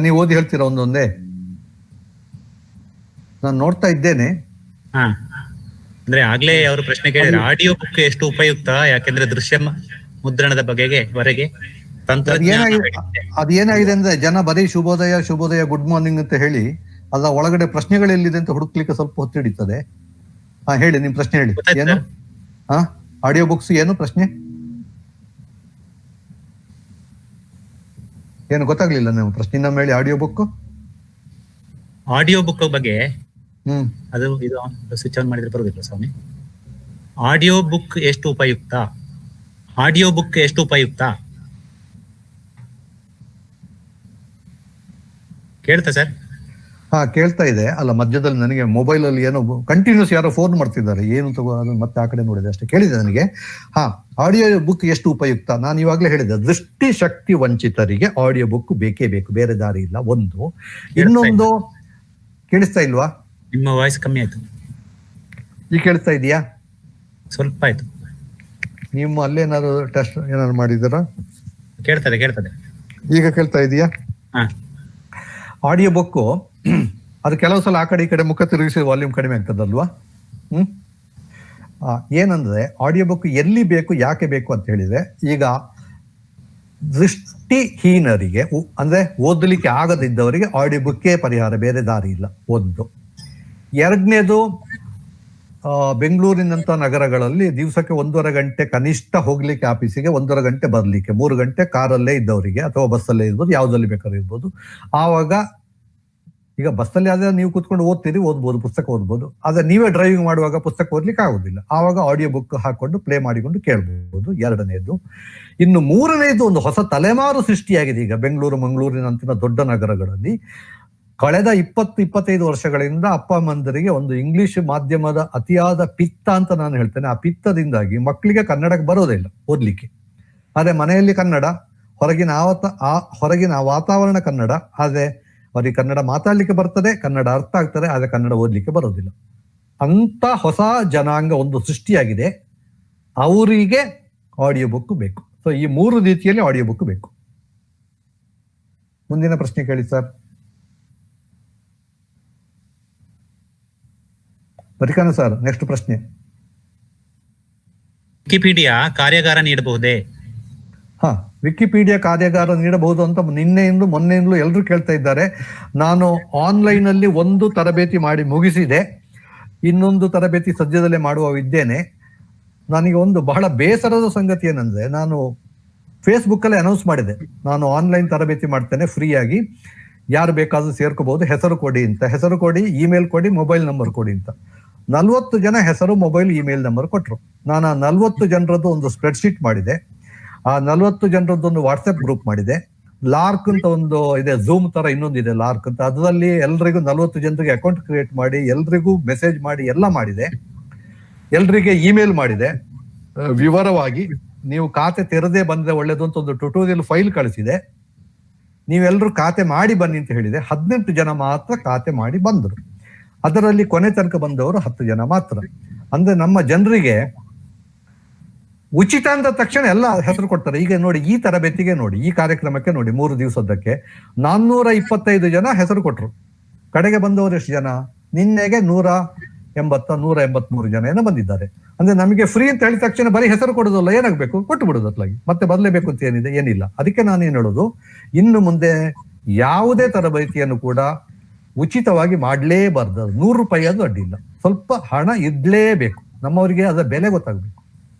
ನೀವು ಓದಿ ಹೇಳ್ತೀರಾ ಒಂದೊಂದೇ? ನಾನು ನೋಡ್ತಾ ಇದ್ದೇನೆ. ಹಾ, ಅಂದ್ರೆ ಆಗ್ಲೇ ಅವರು ಪ್ರಶ್ನೆ ಕೇಳಿದ್ರೆ ಆಡಿಯೋ ಬುಕ್ ಎಷ್ಟು ಉಪಯುಕ್ತ, ಯಾಕೆಂದ್ರೆ ದೃಶ್ಯ ಮುದ್ರಣದ ಬಗೆಗೆ ವರೆಗೆ ಅದೇನಾಗಿದೆ ಅಂದ್ರೆ ಜನ ಬರೀ ಶುಭೋದಯ ಶುಭೋದಯ ಗುಡ್ ಮಾರ್ನಿಂಗ್ ಅಂತ ಹೇಳಿ ಅಲ್ಲ, ಒಳಗಡೆ ಪ್ರಶ್ನೆಗಳು ಎಲ್ಲಿದೆ ಅಂತ ಹುಡುಕ್ಲಿಕ್ಕೆ ಸ್ವಲ್ಪ ಹೊತ್ತು ಹಿಡಿತದೆ. ಹಾ ಹೇಳಿ, ನಿಮ್ ಪ್ರಶ್ನೆ ಹೇಳಿ. ಏನು? ಹಾ, ಆಡಿಯೋ ಬುಕ್ಸ್ ಏನು ಪ್ರಶ್ನೆ? ಏನು ಗೊತ್ತಾಗ್ಲಿಲ್ಲ ನೀವು ಪ್ರಶ್ನೆ, ನಮ್ಮ ಹೇಳಿ. ಆಡಿಯೋ ಬುಕ್ ಬಗ್ಗೆ ಅದು ಇದು ಸ್ವಿಚ್ ಆನ್ ಮಾಡಿದ್ರೆ ಬರುದಿಲ್ಲ ಸ್ವಾಮಿ. ಆಡಿಯೋ ಬುಕ್ ಎಷ್ಟು ಉಪಯುಕ್ತ? ಆಡಿಯೋ ಬುಕ್ ಎಷ್ಟು ಉಪಯುಕ್ತ ಕೇಳ್ತಾ ಸರ್? ಹಾ ಕೇಳ್ತಾ ಇದೆ. ಅಲ್ಲ, ಮಧ್ಯದಲ್ಲಿ ನನಗೆ ಮೊಬೈಲ್ ಅಲ್ಲಿ ಏನೋ ಕಂಟಿನ್ಯೂಸ್ ಯಾರೋ ಫೋನ್ ಮಾಡ್ತಿದ್ದಾರೆ, ಏನು ತಗೋ ಅದನ್ನ ಮತ್ತೆ ಆ ಕಡೆ ನೋಡಿದೆ ಅಷ್ಟೇ. ಕೇಳಿದೆ ನನಗೆ. ಹಾ, ಆಡಿಯೋ ಬುಕ್ ಎಷ್ಟು ಉಪಯುಕ್ತ? ನಾನು ಇವಾಗಲೇ ಹೇಳಿದೆ, ದೃಷ್ಟಿ ಶಕ್ತಿ ವಂಚಿತರಿಗೆ ಆಡಿಯೋ ಬುಕ್ ಬೇಕೇ ಬೇಕು, ಬೇರೆ ದಾರಿ ಇಲ್ಲ. ಒಂದು. ಇನ್ನೊಂದು, ಕೇಳಿಸ್ತಾ ಇಲ್ವಾ? ನಿಮ್ಮ ವಾಯ್ಸ್ ಕಮ್ಮಿ ಆಯ್ತು. ಈಗ ಕೇಳಿಸ್ತಾ ಇದೆಯಾ? ಸ್ವಲ್ಪ ಆಯ್ತು. ನಿಮ್ಮ ಅಲ್ಲೇನಾದ್ರು ಟೆಸ್ಟ್ ಏನಾದ್ರು ಮಾಡಿದಾರ? ಕೇಳ್ತದೆ ಕೇಳ್ತದೆ. ಈಗ ಕೇಳ್ತಾ ಇದೆಯಾ? ಆಡಿಯೋ ಬುಕ್ ಅದು ಕೆಲವು ಸಲ ಆ ಕಡೆ ಈ ಕಡೆ ಮುಖ ತಿರುಗಿಸಿ ವಾಲ್ಯೂಮ್ ಕಡಿಮೆ ಆಗ್ತದಲ್ವಾ? ಏನಂದ್ರೆ ಆಡಿಯೋ ಬುಕ್ ಎಲ್ಲಿ ಬೇಕು, ಯಾಕೆ ಬೇಕು ಅಂತ ಹೇಳಿದ್ರೆ, ಈಗ ದೃಷ್ಟಿಹೀನರಿಗೆ ಅಂದ್ರೆ ಓದಲಿಕ್ಕೆ ಆಗದಿದ್ದವರಿಗೆ ಆಡಿಯೋ ಬುಕ್ಕೇ ಪರಿಹಾರ, ಬೇರೆ ದಾರಿ ಇಲ್ಲ. ಒಂದು. ಎರಡನೇದು, ಬೆಂಗಳೂರಿನಂತ ನಗರಗಳಲ್ಲಿ ದಿವಸಕ್ಕೆ 1.5 ಗಂಟೆ ಕನಿಷ್ಠ ಹೋಗ್ಲಿಕ್ಕೆ ಆಫೀಸಿಗೆ, 1.5 ಗಂಟೆ ಬರ್ಲಿಕ್ಕೆ, 3 ಗಂಟೆ ಕಾರಲ್ಲೇ ಇದ್ದವರಿಗೆ ಅಥವಾ ಬಸ್ಸಲ್ಲೇ ಇರ್ಬೋದು, ಯಾವ್ದಲ್ಲಿ ಬೇಕಾದ್ರೂ ಇರ್ಬೋದು. ಆವಾಗ ಈಗ ಬಸ್ಸಲ್ಲಿ ಆದ್ರೆ ನೀವು ಕೂತ್ಕೊಂಡು ಓದ್ಬೋದು, ಪುಸ್ತಕ ಓದ್ಬೋದು. ಆದ್ರೆ ನೀವೇ ಡ್ರೈವಿಂಗ್ ಮಾಡುವಾಗ ಪುಸ್ತಕ ಓದ್ಲಿಕ್ಕೆ ಆಗುದಿಲ್ಲ. ಆವಾಗ ಆಡಿಯೋ ಬುಕ್ ಹಾಕೊಂಡು ಪ್ಲೇ ಮಾಡಿಕೊಂಡು ಕೇಳ್ಬೋದು. ಎರಡನೇದು. ಇನ್ನು ಮೂರನೇದು, ಒಂದು ಹೊಸ ತಲೆಮಾರು ಸೃಷ್ಟಿಯಾಗಿದೆ ಈಗ ಬೆಂಗಳೂರು, ಮಂಗಳೂರಿನಂತಿನ ದೊಡ್ಡ ನಗರಗಳಲ್ಲಿ. ಕಳೆದ 20-25 ವರ್ಷಗಳಿಂದ ಅಪ್ಪ ಅಮ್ಮಂದರಿಗೆ ಒಂದು ಇಂಗ್ಲಿಷ್ ಮಾಧ್ಯಮದ ಅತಿಯಾದ ಪಿತ್ತ ಅಂತ ನಾನು ಹೇಳ್ತೇನೆ. ಆ ಪಿತ್ತದಿಂದಾಗಿ ಮಕ್ಕಳಿಗೆ ಕನ್ನಡಕ್ಕೆ ಬರೋದಿಲ್ಲ ಓದ್ಲಿಕ್ಕೆ. ಆದ್ರೆ ಮನೆಯಲ್ಲಿ ಕನ್ನಡ, ಹೊರಗಿನ ವಾತಾವರಣ ಕನ್ನಡ. ಆದ್ರೆ ಅವರಿಗೆ ಕನ್ನಡ ಮಾತಾಡ್ಲಿಕ್ಕೆ ಬರ್ತದೆ, ಕನ್ನಡ ಅರ್ಥ ಆಗ್ತದೆ, ಆದ್ರೆ ಕನ್ನಡ ಓದ್ಲಿಕ್ಕೆ ಬರೋದಿಲ್ಲ. ಅಂತ ಹೊಸ ಜನಾಂಗ ಒಂದು ಸೃಷ್ಟಿಯಾಗಿದೆ. ಅವರಿಗೆ ಆಡಿಯೋ ಬುಕ್ ಬೇಕು. ಸೊ ಈ 3 ರೀತಿಯಲ್ಲಿ ಆಡಿಯೋ ಬುಕ್ ಬೇಕು. ಮುಂದಿನ ಪ್ರಶ್ನೆ ಕೇಳಿ ಸರ್. ಬರಿಕಾನ ಸರ್, ನೆಕ್ಸ್ಟ್ ಪ್ರಶ್ನೆ. ವಿಕಿಪೀಡಿಯಾ ಕಾರ್ಯಾಗಾರ ನೀಡಬಹುದೇ? ಹಾ, ವಿಕಿಪೀಡಿಯಾ ಕಾರ್ಯಾಗಾರ ನೀಡಬಹುದು ಅಂತ ಮೊನ್ನೆಯಿಂದಲೂ ಎಲ್ಲರೂ ಕೇಳ್ತಾ ಇದ್ದಾರೆ. ನಾನು ಆನ್ಲೈನ್ ಅಲ್ಲಿ ಒಂದು ತರಬೇತಿ ಮಾಡಿ ಮುಗಿಸಿದೆ, ಇನ್ನೊಂದು ತರಬೇತಿ ಸದ್ಯದಲ್ಲೇ ಮಾಡುವ ಇದ್ದೇನೆ. ನನಗೆ ಒಂದು ಬಹಳ ಬೇಸರದ ಸಂಗತಿ ಏನಂದ್ರೆ, ನಾನು ಫೇಸ್ಬುಕ್ ಅಲ್ಲಿ ಅನೌನ್ಸ್ ಮಾಡಿದೆ, ನಾನು ಆನ್ಲೈನ್ ತರಬೇತಿ ಮಾಡ್ತೇನೆ ಫ್ರೀ ಆಗಿ, ಯಾರು ಬೇಕಾದ್ರೂ ಸೇರ್ಕೋಬಹುದು, ಹೆಸರು ಕೊಡಿ ಅಂತ. ಹೆಸರು ಕೊಡಿ, ಇಮೇಲ್ ಕೊಡಿ, ಮೊಬೈಲ್ ನಂಬರ್ ಕೊಡಿ ಅಂತ. 40 ಜನ ಹೆಸರು, ಮೊಬೈಲ್, ಇಮೇಲ್ ನಂಬರ್ ಕೊಟ್ರು. ನಾನು 40 ಜನರದ್ದು ಒಂದು ಸ್ಪ್ರೆಡ್ ಶೀಟ್ ಮಾಡಿದೆ. ಆ 40 ಜನರದ್ದು ಒಂದು ವಾಟ್ಸ್ಆಪ್ ಗ್ರೂಪ್ ಮಾಡಿದೆ. ಲಾರ್ಕ್ ಅಂತ ಒಂದು ಇದೆ, ಝೂಮ್ ತರ ಇನ್ನೊಂದಿದೆ ಲಾರ್ಕ್ ಅಂತ, ಅದರಲ್ಲಿ ಎಲ್ರಿಗೂ 40 ಜನರಿಗೆ ಅಕೌಂಟ್ ಕ್ರಿಯೇಟ್ ಮಾಡಿ, ಎಲ್ರಿಗೂ ಮೆಸೇಜ್ ಮಾಡಿ ಎಲ್ಲ ಮಾಡಿದೆ. ಎಲ್ರಿಗೆ ಇಮೇಲ್ ಮಾಡಿದೆ ವಿವರವಾಗಿ, ನೀವು ಖಾತೆ ತೆರೆದೇ ಬಂದ್ರೆ ಒಳ್ಳೇದು ಅಂತ ಒಂದು ಟ್ಯುಟೋರಿಯಲ್ ಫೈಲ್ ಕಳಿಸಿದೆ. ನೀವೆಲ್ಲರೂ ಖಾತೆ ಮಾಡಿ ಬನ್ನಿ ಅಂತ ಹೇಳಿದೆ. 18 ಜನ ಮಾತ್ರ ಖಾತೆ ಮಾಡಿ ಬಂದರು. ಅದರಲ್ಲಿ ಕೊನೆ ತನಕ ಬಂದವರು 10 ಜನ ಮಾತ್ರ. ಅಂದ್ರೆ ನಮ್ಮ ಜನರಿಗೆ ಉಚಿತ ಅಂದ ತಕ್ಷಣ ಎಲ್ಲ ಹೆಸರು ಕೊಡ್ತಾರೆ. ಈಗ ನೋಡಿ, ಈ ತರಬೇತಿಗೆ ನೋಡಿ, ಈ ಕಾರ್ಯಕ್ರಮಕ್ಕೆ ನೋಡಿ, 3 ದಿವಸದಕ್ಕೆ 425 ಜನ ಹೆಸರು ಕೊಟ್ರು. ಕಡೆಗೆ ಬಂದವರು ಎಷ್ಟು ಜನ? ನಿನ್ನೆಗೆ 183 ಜನ ಏನೋ ಬಂದಿದ್ದಾರೆ. ಅಂದ್ರೆ ನಮಗೆ ಫ್ರೀ ಅಂತ ಹೇಳಿದ ತಕ್ಷಣ ಬರೀ ಹೆಸರು ಕೊಡೋದಲ್ಲ, ಏನಾಗಬೇಕು ಕೊಟ್ಟು ಬಿಡೋದು, ಅತ್ಲಾಗಿ ಮತ್ತೆ ಬದಲೇಬೇಕು ಅಂತ ಏನಿಲ್ಲ. ಅದಕ್ಕೆ ನಾನೇನು ಹೇಳೋದು, ಇನ್ನು ಮುಂದೆ ಯಾವುದೇ ತರಬೇತಿಯನ್ನು ಕೂಡ ಉಚಿತವಾಗಿ ಮಾಡಲೇಬಾರ್ದು. 100 ರೂಪಾಯಿ ಅದು ಅಡ್ಡಿಲ್ಲ, ಸ್ವಲ್ಪ ಹಣ ಇಡ್ಲೇಬೇಕು. ನಮ್ಮವರಿಗೆ ಅದರ ಬೆಲೆ ಗೊತ್ತಾಗ್ಬೇಕು.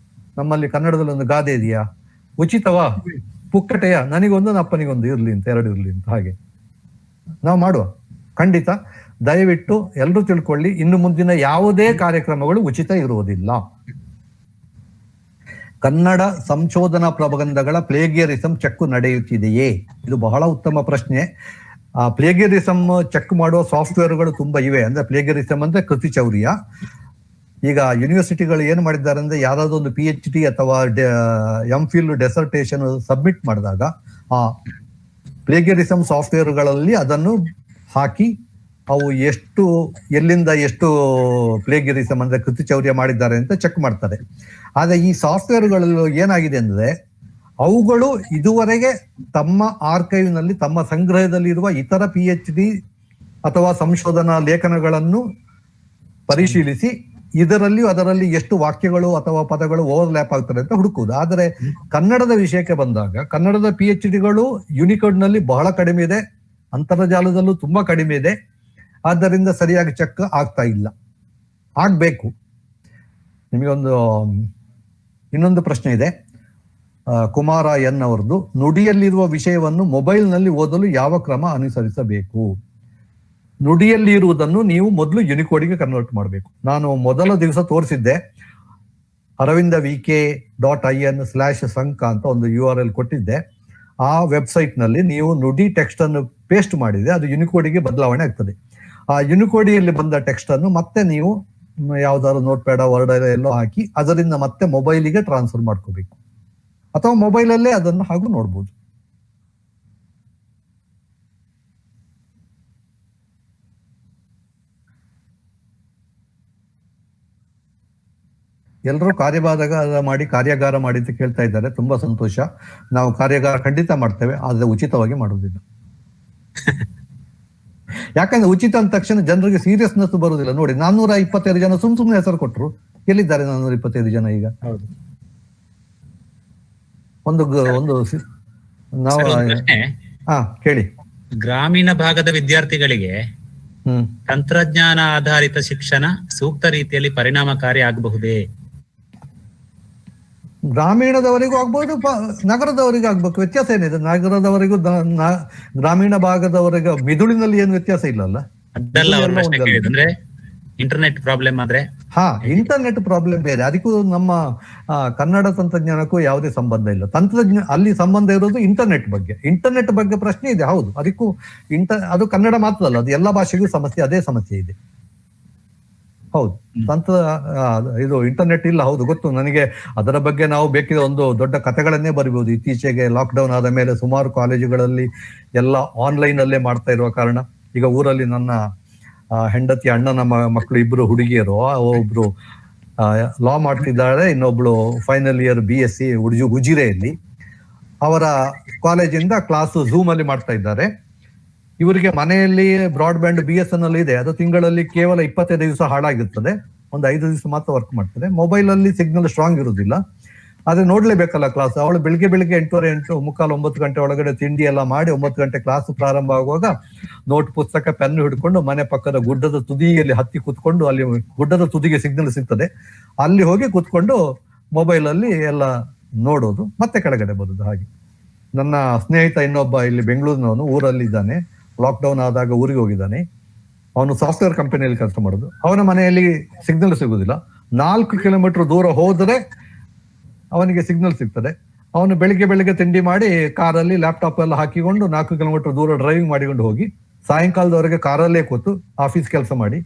ನಮ್ಮಲ್ಲಿ ಕನ್ನಡದಲ್ಲಿ ಒಂದು ಗಾದೆ ಇದೆಯಾ, ಉಚಿತವಾ ಪುಕ್ಕಟೆಯ, ನನಗೊಂದು ಅಪ್ಪನಿಗೊಂದು ಇರ್ಲಿ ಅಂತ, 2 ಇರ್ಲಿ ಅಂತ. ಹಾಗೆ ನಾವು ಮಾಡುವ. ಖಂಡಿತ ದಯವಿಟ್ಟು ಎಲ್ಲರೂ ತಿಳ್ಕೊಳ್ಳಿ, ಇನ್ನು ಮುಂದಿನ ಯಾವುದೇ ಕಾರ್ಯಕ್ರಮಗಳು ಉಚಿತ ಇರುವುದಿಲ್ಲ. ಕನ್ನಡ ಸಂಶೋಧನಾ ಪ್ರಬಂಧಗಳ ಪ್ಲೇಗಿಯರಿಸಂ ಚೆಕ್ ನಡೆಯುತ್ತಿದೆಯೇ? ಇದು ಬಹಳ ಉತ್ತಮ ಪ್ರಶ್ನೆ. ಪ್ಲೇಗಿಯರಿಸಂ ಚೆಕ್ ಮಾಡುವ ಸಾಫ್ಟ್ವೇರ್ಗಳು ತುಂಬಾ ಇವೆ. ಅಂದ್ರೆ ಪ್ಲೇಗಿಯರಿಸಂ ಅಂದ್ರೆ ಕೃತಿ ಚೌರ್ಯ. ಈಗ ಯೂನಿವರ್ಸಿಟಿಗಳು ಏನು ಮಾಡಿದ್ದಾರೆ ಅಂದ್ರೆ, ಯಾರಾದ್ರೂ ಒಂದು PhD ಅಥವಾ MPhil ಡೆಸರ್ಟೇಷನ್ ಸಬ್ಮಿಟ್ ಮಾಡಿದಾಗ ಆ ಪ್ಲೇಗಿಯರಿಸಂ ಸಾಫ್ಟ್ವೇರ್ಗಳಲ್ಲಿ ಅದನ್ನು ಹಾಕಿ ಅವು ಎಲ್ಲಿಂದ ಎಷ್ಟು ಪ್ಲೇಗಿಯರಿಸಂ ಅಂದ್ರೆ ಕೃತಿ ಚೌರ್ಯ ಮಾಡಿದ್ದಾರೆ ಅಂತ ಚೆಕ್ ಮಾಡ್ತಾರೆ. ಆದ್ರೆ ಈ ಸಾಫ್ಟ್ವೇರ್ಗಳಲ್ಲಿ ಏನಾಗಿದೆ ಅಂದ್ರೆ, ಅವುಗಳು ಇದುವರೆಗೆ ತಮ್ಮ ಆರ್ಕೈವ್ ನಲ್ಲಿ, ತಮ್ಮ ಸಂಗ್ರಹದಲ್ಲಿ ಇರುವ ಇತರ PhD ಅಥವಾ ಸಂಶೋಧನಾ ಲೇಖನಗಳನ್ನು ಪರಿಶೀಲಿಸಿ ಅದರಲ್ಲಿ ಎಷ್ಟು ವಾಕ್ಯಗಳು ಅಥವಾ ಪದಗಳು ಓವರ್ಲ್ಯಾಪ್ ಆಗ್ತದೆ ಅಂತ ಹುಡುಕುವುದು. ಆದರೆ ಕನ್ನಡದ ವಿಷಯಕ್ಕೆ ಬಂದಾಗ, ಕನ್ನಡದ PhDಗಳು ಯುನಿಕೋಡ್ ನಲ್ಲಿ ಬಹಳ ಕಡಿಮೆ ಇದೆ, ಅಂತರ್ಜಾಲದಲ್ಲೂ ತುಂಬಾ ಕಡಿಮೆ ಇದೆ. ಆದ್ದರಿಂದ ಸರಿಯಾಗಿ ಚೆಕ್ ಆಗ್ತಾ ಇಲ್ಲ, ಆಗ್ಬೇಕು. ಇನ್ನೊಂದು ಪ್ರಶ್ನೆ ಇದೆ, ಕುಮಾರ ಎನ್ ಅವರದ್ದು. ನುಡಿಯಲ್ಲಿರುವ ವಿಷಯವನ್ನು ಮೊಬೈಲ್ ನಲ್ಲಿ ಓದಲು ಯಾವ ಕ್ರಮ ಅನುಸರಿಸಬೇಕು? ನುಡಿಯಲ್ಲಿ ಇರುವುದನ್ನು ನೀವು ಮೊದಲು ಯುನಿಕೋಡ್ಗೆ ಕನ್ವರ್ಟ್ ಮಾಡಬೇಕು. ನಾನು ಮೊದಲ ದಿವಸ ತೋರಿಸಿದ್ದೆ, arvindavk.in/ಸಂಕ ಅಂತ ಒಂದು URL ಕೊಟ್ಟಿದ್ದೆ. ಆ ವೆಬ್ಸೈಟ್ ನಲ್ಲಿ ನೀವು ನುಡಿ ಟೆಕ್ಸ್ಟ್ ಅನ್ನು ಪೇಸ್ಟ್ ಮಾಡಿದ್ರೆ ಅದು ಯುನಿಕೋಡ್ಗೆ ಬದಲಾವಣೆ ಆಗ್ತದೆ. ಆ ಯುನಿಕೋಡಿಯಲ್ಲಿ ಬಂದ ಟೆಕ್ಸ್ಟ್ ಅನ್ನು ಮತ್ತೆ ನೀವು ಯಾವ್ದಾದ್ರು ನೋಟ್ ಪ್ಯಾಡ್, ವರ್ಡ್ ಎಲ್ಲೋ ಹಾಕಿ ಅದರಿಂದ ಮತ್ತೆ ಮೊಬೈಲಿಗೆ ಟ್ರಾನ್ಸ್ಫರ್ ಮಾಡ್ಕೋಬೇಕು, ಅಥವಾ ಮೊಬೈಲಲ್ಲೇ ಅದನ್ನು ಹಾಗೂ ನೋಡ್ಬೋದು. ಎಲ್ಲರೂ ಕಾರ್ಯಾಗಾರ ಮಾಡಿ ಅಂತ ಕೇಳ್ತಾ ಇದ್ದಾರೆ. ತುಂಬಾ ಸಂತೋಷ. ನಾವು ಕಾರ್ಯಾಗಾರ ಖಂಡಿತ ಮಾಡ್ತೇವೆ, ಆದ್ರೆ ಉಚಿತವಾಗಿ ಮಾಡುವುದಿಲ್ಲ. ಯಾಕಂದ್ರೆ ಉಚಿತ ಅಂದ ತಕ್ಷಣ ಜನರಿಗೆ ಸೀರಿಯಸ್ನೆಸ್ ಬರುವುದಿಲ್ಲ. ನೋಡಿ, 425 ಜನ ಸುಮ್ಮನೆ ಹೆಸರು ಕೊಟ್ಟರು. ಎಲ್ಲಿದ್ದಾರೆ 425 ಜನ ಈಗ? ನಾವು ಕೇಳಿ. ಗ್ರಾಮೀಣ ಭಾಗದ ವಿದ್ಯಾರ್ಥಿಗಳಿಗೆ ತಂತ್ರಜ್ಞಾನ ಆಧಾರಿತ ಶಿಕ್ಷಣ ಸೂಕ್ತ ರೀತಿಯಲ್ಲಿ ಪರಿಣಾಮಕಾರಿ ಆಗಬಹುದೇ? ಗ್ರಾಮೀಣದವರಿಗೂ ಆಗ್ಬಹುದು, ನಗರದವರಿಗೂ ಆಗ್ಬೇಕು. ವ್ಯತ್ಯಾಸ ಏನಿದೆ? ನಗರದವರಿಗೂ ಗ್ರಾಮೀಣ ಭಾಗದವರಿಗೂ ಮಿದುಳಿನಲ್ಲಿ ಏನು ವ್ಯತ್ಯಾಸ ಇಲ್ಲಲ್ಲ? ಅಂದ್ರೆ ಇಂಟರ್ನೆಟ್ ಪ್ರಾಬ್ಲಮ್ ಆದ್ರೆ ಇಂಟರ್ನೆಟ್ ಪ್ರಾಬ್ಲಮ್ ಬೇರೆ. ಅದಕ್ಕೂ ನಮ್ಮ ಕನ್ನಡ ತಂತ್ರಜ್ಞಾನಕ್ಕೂ ಯಾವುದೇ ಸಂಬಂಧ ಇಲ್ಲ. ಅಲ್ಲಿ ಸಂಬಂಧ ಇರೋದು ಇಂಟರ್ನೆಟ್ ಬಗ್ಗೆ ಪ್ರಶ್ನೆ ಇದೆ. ಹೌದು, ಅದಕ್ಕೂ ಅದು ಕನ್ನಡ ಮಾತ್ರ ಅಲ್ಲ, ಅದು ಎಲ್ಲಾ ಭಾಷೆಗೂ ಅದೇ ಸಮಸ್ಯೆ ಇದೆ. ಹೌದು, ಇದು ಇಂಟರ್ನೆಟ್ ಇಲ್ಲ. ಹೌದು, ಗೊತ್ತು ನನಗೆ. ಅದರ ಬಗ್ಗೆ ನಾವು ಬೇಕಿದ್ರೆ ಒಂದು ದೊಡ್ಡ ಕಥೆಗಳನ್ನೇ ಬರೀಬಹುದು. ಇತ್ತೀಚೆಗೆ ಲಾಕ್ಡೌನ್ ಆದ ಮೇಲೆ ಸುಮಾರು ಕಾಲೇಜುಗಳಲ್ಲಿ ಎಲ್ಲ ಆನ್ಲೈನ್ ಅಲ್ಲೇ ಮಾಡ್ತಾ ಇರುವ ಕಾರಣ, ಈಗ ಊರಲ್ಲಿ ನನ್ನ ಹೆಂಡತಿ ಅಣ್ಣನ ಮಕ್ಕಳು 2 ಹುಡುಗಿಯರು, ಒಬ್ರು ಲಾ ಮಾಡ್ತಿದ್ದಾರೆ, ಇನ್ನೊಬ್ಳು ಫೈನಲ್ ಇಯರ್ BSc ಉಜಿರೆಯಲ್ಲಿ. ಅವರ ಕಾಲೇಜಿಂದ ಕ್ಲಾಸ್ ಝೂಮ್ ಅಲ್ಲಿ ಮಾಡ್ತಾ ಇದ್ದಾರೆ. ಇವರಿಗೆ ಮನೆಯಲ್ಲಿ ಬ್ರಾಡ್ಬ್ಯಾಂಡ್ BSNL ಇದೆ, ಅದು ತಿಂಗಳಲ್ಲಿ ಕೇವಲ 25 ದಿವಸ ಹಾಳಾಗಿರ್ತದೆ, ಒಂದು 5 ದಿವಸ ಮಾತ್ರ ವರ್ಕ್ ಮಾಡ್ತದೆ. ಮೊಬೈಲ್ ಅಲ್ಲಿ ಸಿಗ್ನಲ್ ಸ್ಟ್ರಾಂಗ್ ಇರುವುದಿಲ್ಲ, ಆದ್ರೆ ನೋಡ್ಲೇಬೇಕಲ್ಲ ಕ್ಲಾಸ್. ಅವಳು ಬೆಳಿಗ್ಗೆ 8:45, 9 ಗಂಟೆ ಒಳಗಡೆ ತಿಂಡಿ ಎಲ್ಲ ಮಾಡಿ 9 ಗಂಟೆ ಕ್ಲಾಸ್ ಪ್ರಾರಂಭ ಆಗುವಾಗ ನೋಟ್ ಪುಸ್ತಕ ಪೆನ್ ಹಿಡ್ಕೊಂಡು ಮನೆ ಪಕ್ಕದ ಗುಡ್ಡದ ತುದಿಯಲ್ಲಿ ಹತ್ತಿ ಕೂತ್ಕೊಂಡು, ಅಲ್ಲಿ ಗುಡ್ಡದ ತುದಿಗೆ ಸಿಗ್ನಲ್ ಸಿಗ್ತದೆ, ಅಲ್ಲಿ ಹೋಗಿ ಕೂತ್ಕೊಂಡು ಮೊಬೈಲಲ್ಲಿ ಎಲ್ಲ ನೋಡೋದು, ಮತ್ತೆ ಕೆಳಗಡೆ ಬರೋದು. ಹಾಗೆ ನನ್ನ ಸ್ನೇಹಿತ ಇನ್ನೊಬ್ಬ ಇಲ್ಲಿ ಬೆಂಗಳೂರಿನವನು, ಊರಲ್ಲಿದ್ದಾನೆ, ಲಾಕ್ಡೌನ್ ಆದಾಗ ಊರಿಗೆ ಹೋಗಿದ್ದಾನೆ. ಅವನು ಸಾಫ್ಟ್ವೇರ್ ಕಂಪನಿಯಲ್ಲಿ ಕೆಲಸ ಮಾಡೋದು. ಅವನ ಮನೆಯಲ್ಲಿ ಸಿಗ್ನಲ್ ಸಿಗುದಿಲ್ಲ. 4 ಕಿಲೋಮೀಟರ್ ದೂರ ಹೋದ್ರೆ ಅವನಿಗೆ ಸಿಗ್ನಲ್ ಸಿಗ್ತದೆ. ಅವನು ಬೆಳಿಗ್ಗೆ ತಿಂಡಿ ಮಾಡಿ ಕಾರಲ್ಲಿ ಲ್ಯಾಪ್ಟಾಪ್ ಎಲ್ಲ ಹಾಕಿಕೊಂಡು 4 ಕಿಲೋಮೀಟರ್ ದೂರ ಡ್ರೈವಿಂಗ್ ಮಾಡಿಕೊಂಡು ಹೋಗಿ ಸಾಯಂಕಾಲದವರೆಗೆ ಕಾರಲ್ಲೇ ಕೂತು ಆಫೀಸ್ ಕೆಲಸ ಮಾಡಿ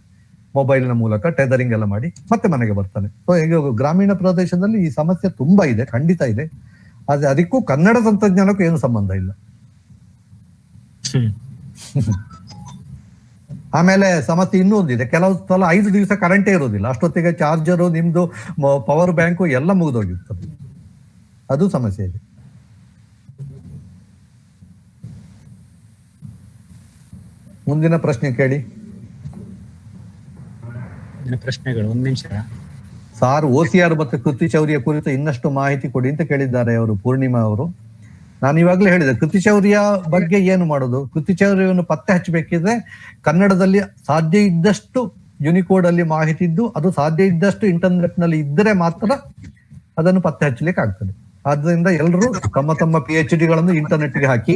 ಮೊಬೈಲ್ನ ಮೂಲಕ ಟೆದರಿಂಗ್ ಎಲ್ಲ ಮಾಡಿ ಮತ್ತೆ ಮನೆಗೆ ಬರ್ತಾನೆ. ಸೊ ಈಗ ಗ್ರಾಮೀಣ ಪ್ರದೇಶದಲ್ಲಿ ಈ ಸಮಸ್ಯೆ ತುಂಬಾ ಇದೆ, ಖಂಡಿತ ಇದೆ. ಆದ್ರೆ ಅದಕ್ಕೂ ಕನ್ನಡ ತಂತ್ರಜ್ಞಾನಕ್ಕೂ ಏನು ಸಂಬಂಧ ಇಲ್ಲ. ಆಮೇಲೆ ಸಮಸ್ಯೆ ಇನ್ನೊಂದಿದೆ, ಕೆಲವು ಸಲ 5 ದಿವಸ ಕರೆಂಟೇ ಇರೋದಿಲ್ಲ. ಅಷ್ಟೊತ್ತಿಗೆ ಚಾರ್ಜರು, ನಿಮ್ದು ಪವರ್ ಬ್ಯಾಂಕು ಎಲ್ಲ ಮುಗಿದೋಗಿರ್ತದೆ. ಅದು ಸಮಸ್ಯೆ ಇದೆ. ಮುಂದಿನ ಪ್ರಶ್ನೆ ಕೇಳಿ. ಪ್ರಶ್ನೆಗಳು, 1 ನಿಮಿಷ ಸಾರ್. OCR ಮತ್ತು ಕೃತಿ ಚೌರ್ಯ ಕುರಿತು ಇನ್ನಷ್ಟು ಮಾಹಿತಿ ಕೊಡಿ ಅಂತ ಕೇಳಿದ್ದಾರೆ ಅವರು, ಪೂರ್ಣಿಮಾ ಅವರು. ನಾನು ಇವಾಗಲೇ ಹೇಳಿದೆ, ಕೃತಿ ಚೌರ್ಯ ಬಗ್ಗೆ ಏನು ಮಾಡೋದು. ಕೃತಿ ಚೌರ್ಯವನ್ನು ಪತ್ತೆ ಹಚ್ಚಬೇಕಿದ್ರೆ ಕನ್ನಡದಲ್ಲಿ ಸಾಧ್ಯ ಇದ್ದಷ್ಟು ಯುನಿಕೋಡ್ ಅಲ್ಲಿ ಮಾಹಿತಿ ಇದ್ದು, ಅದು ಸಾಧ್ಯ ಇದ್ದಷ್ಟು ಇಂಟರ್ನೆಟ್ ನಲ್ಲಿ ಇದ್ದರೆ ಮಾತ್ರ ಅದನ್ನು ಪತ್ತೆ ಹಚ್ಚಲಿಕ್ಕೆ ಆಗ್ತದೆ. ಆದ್ರಿಂದ ಎಲ್ಲರೂ ತಮ್ಮ ತಮ್ಮ PhD ಗಳನ್ನು ಇಂಟರ್ನೆಟ್ಗೆ ಹಾಕಿ.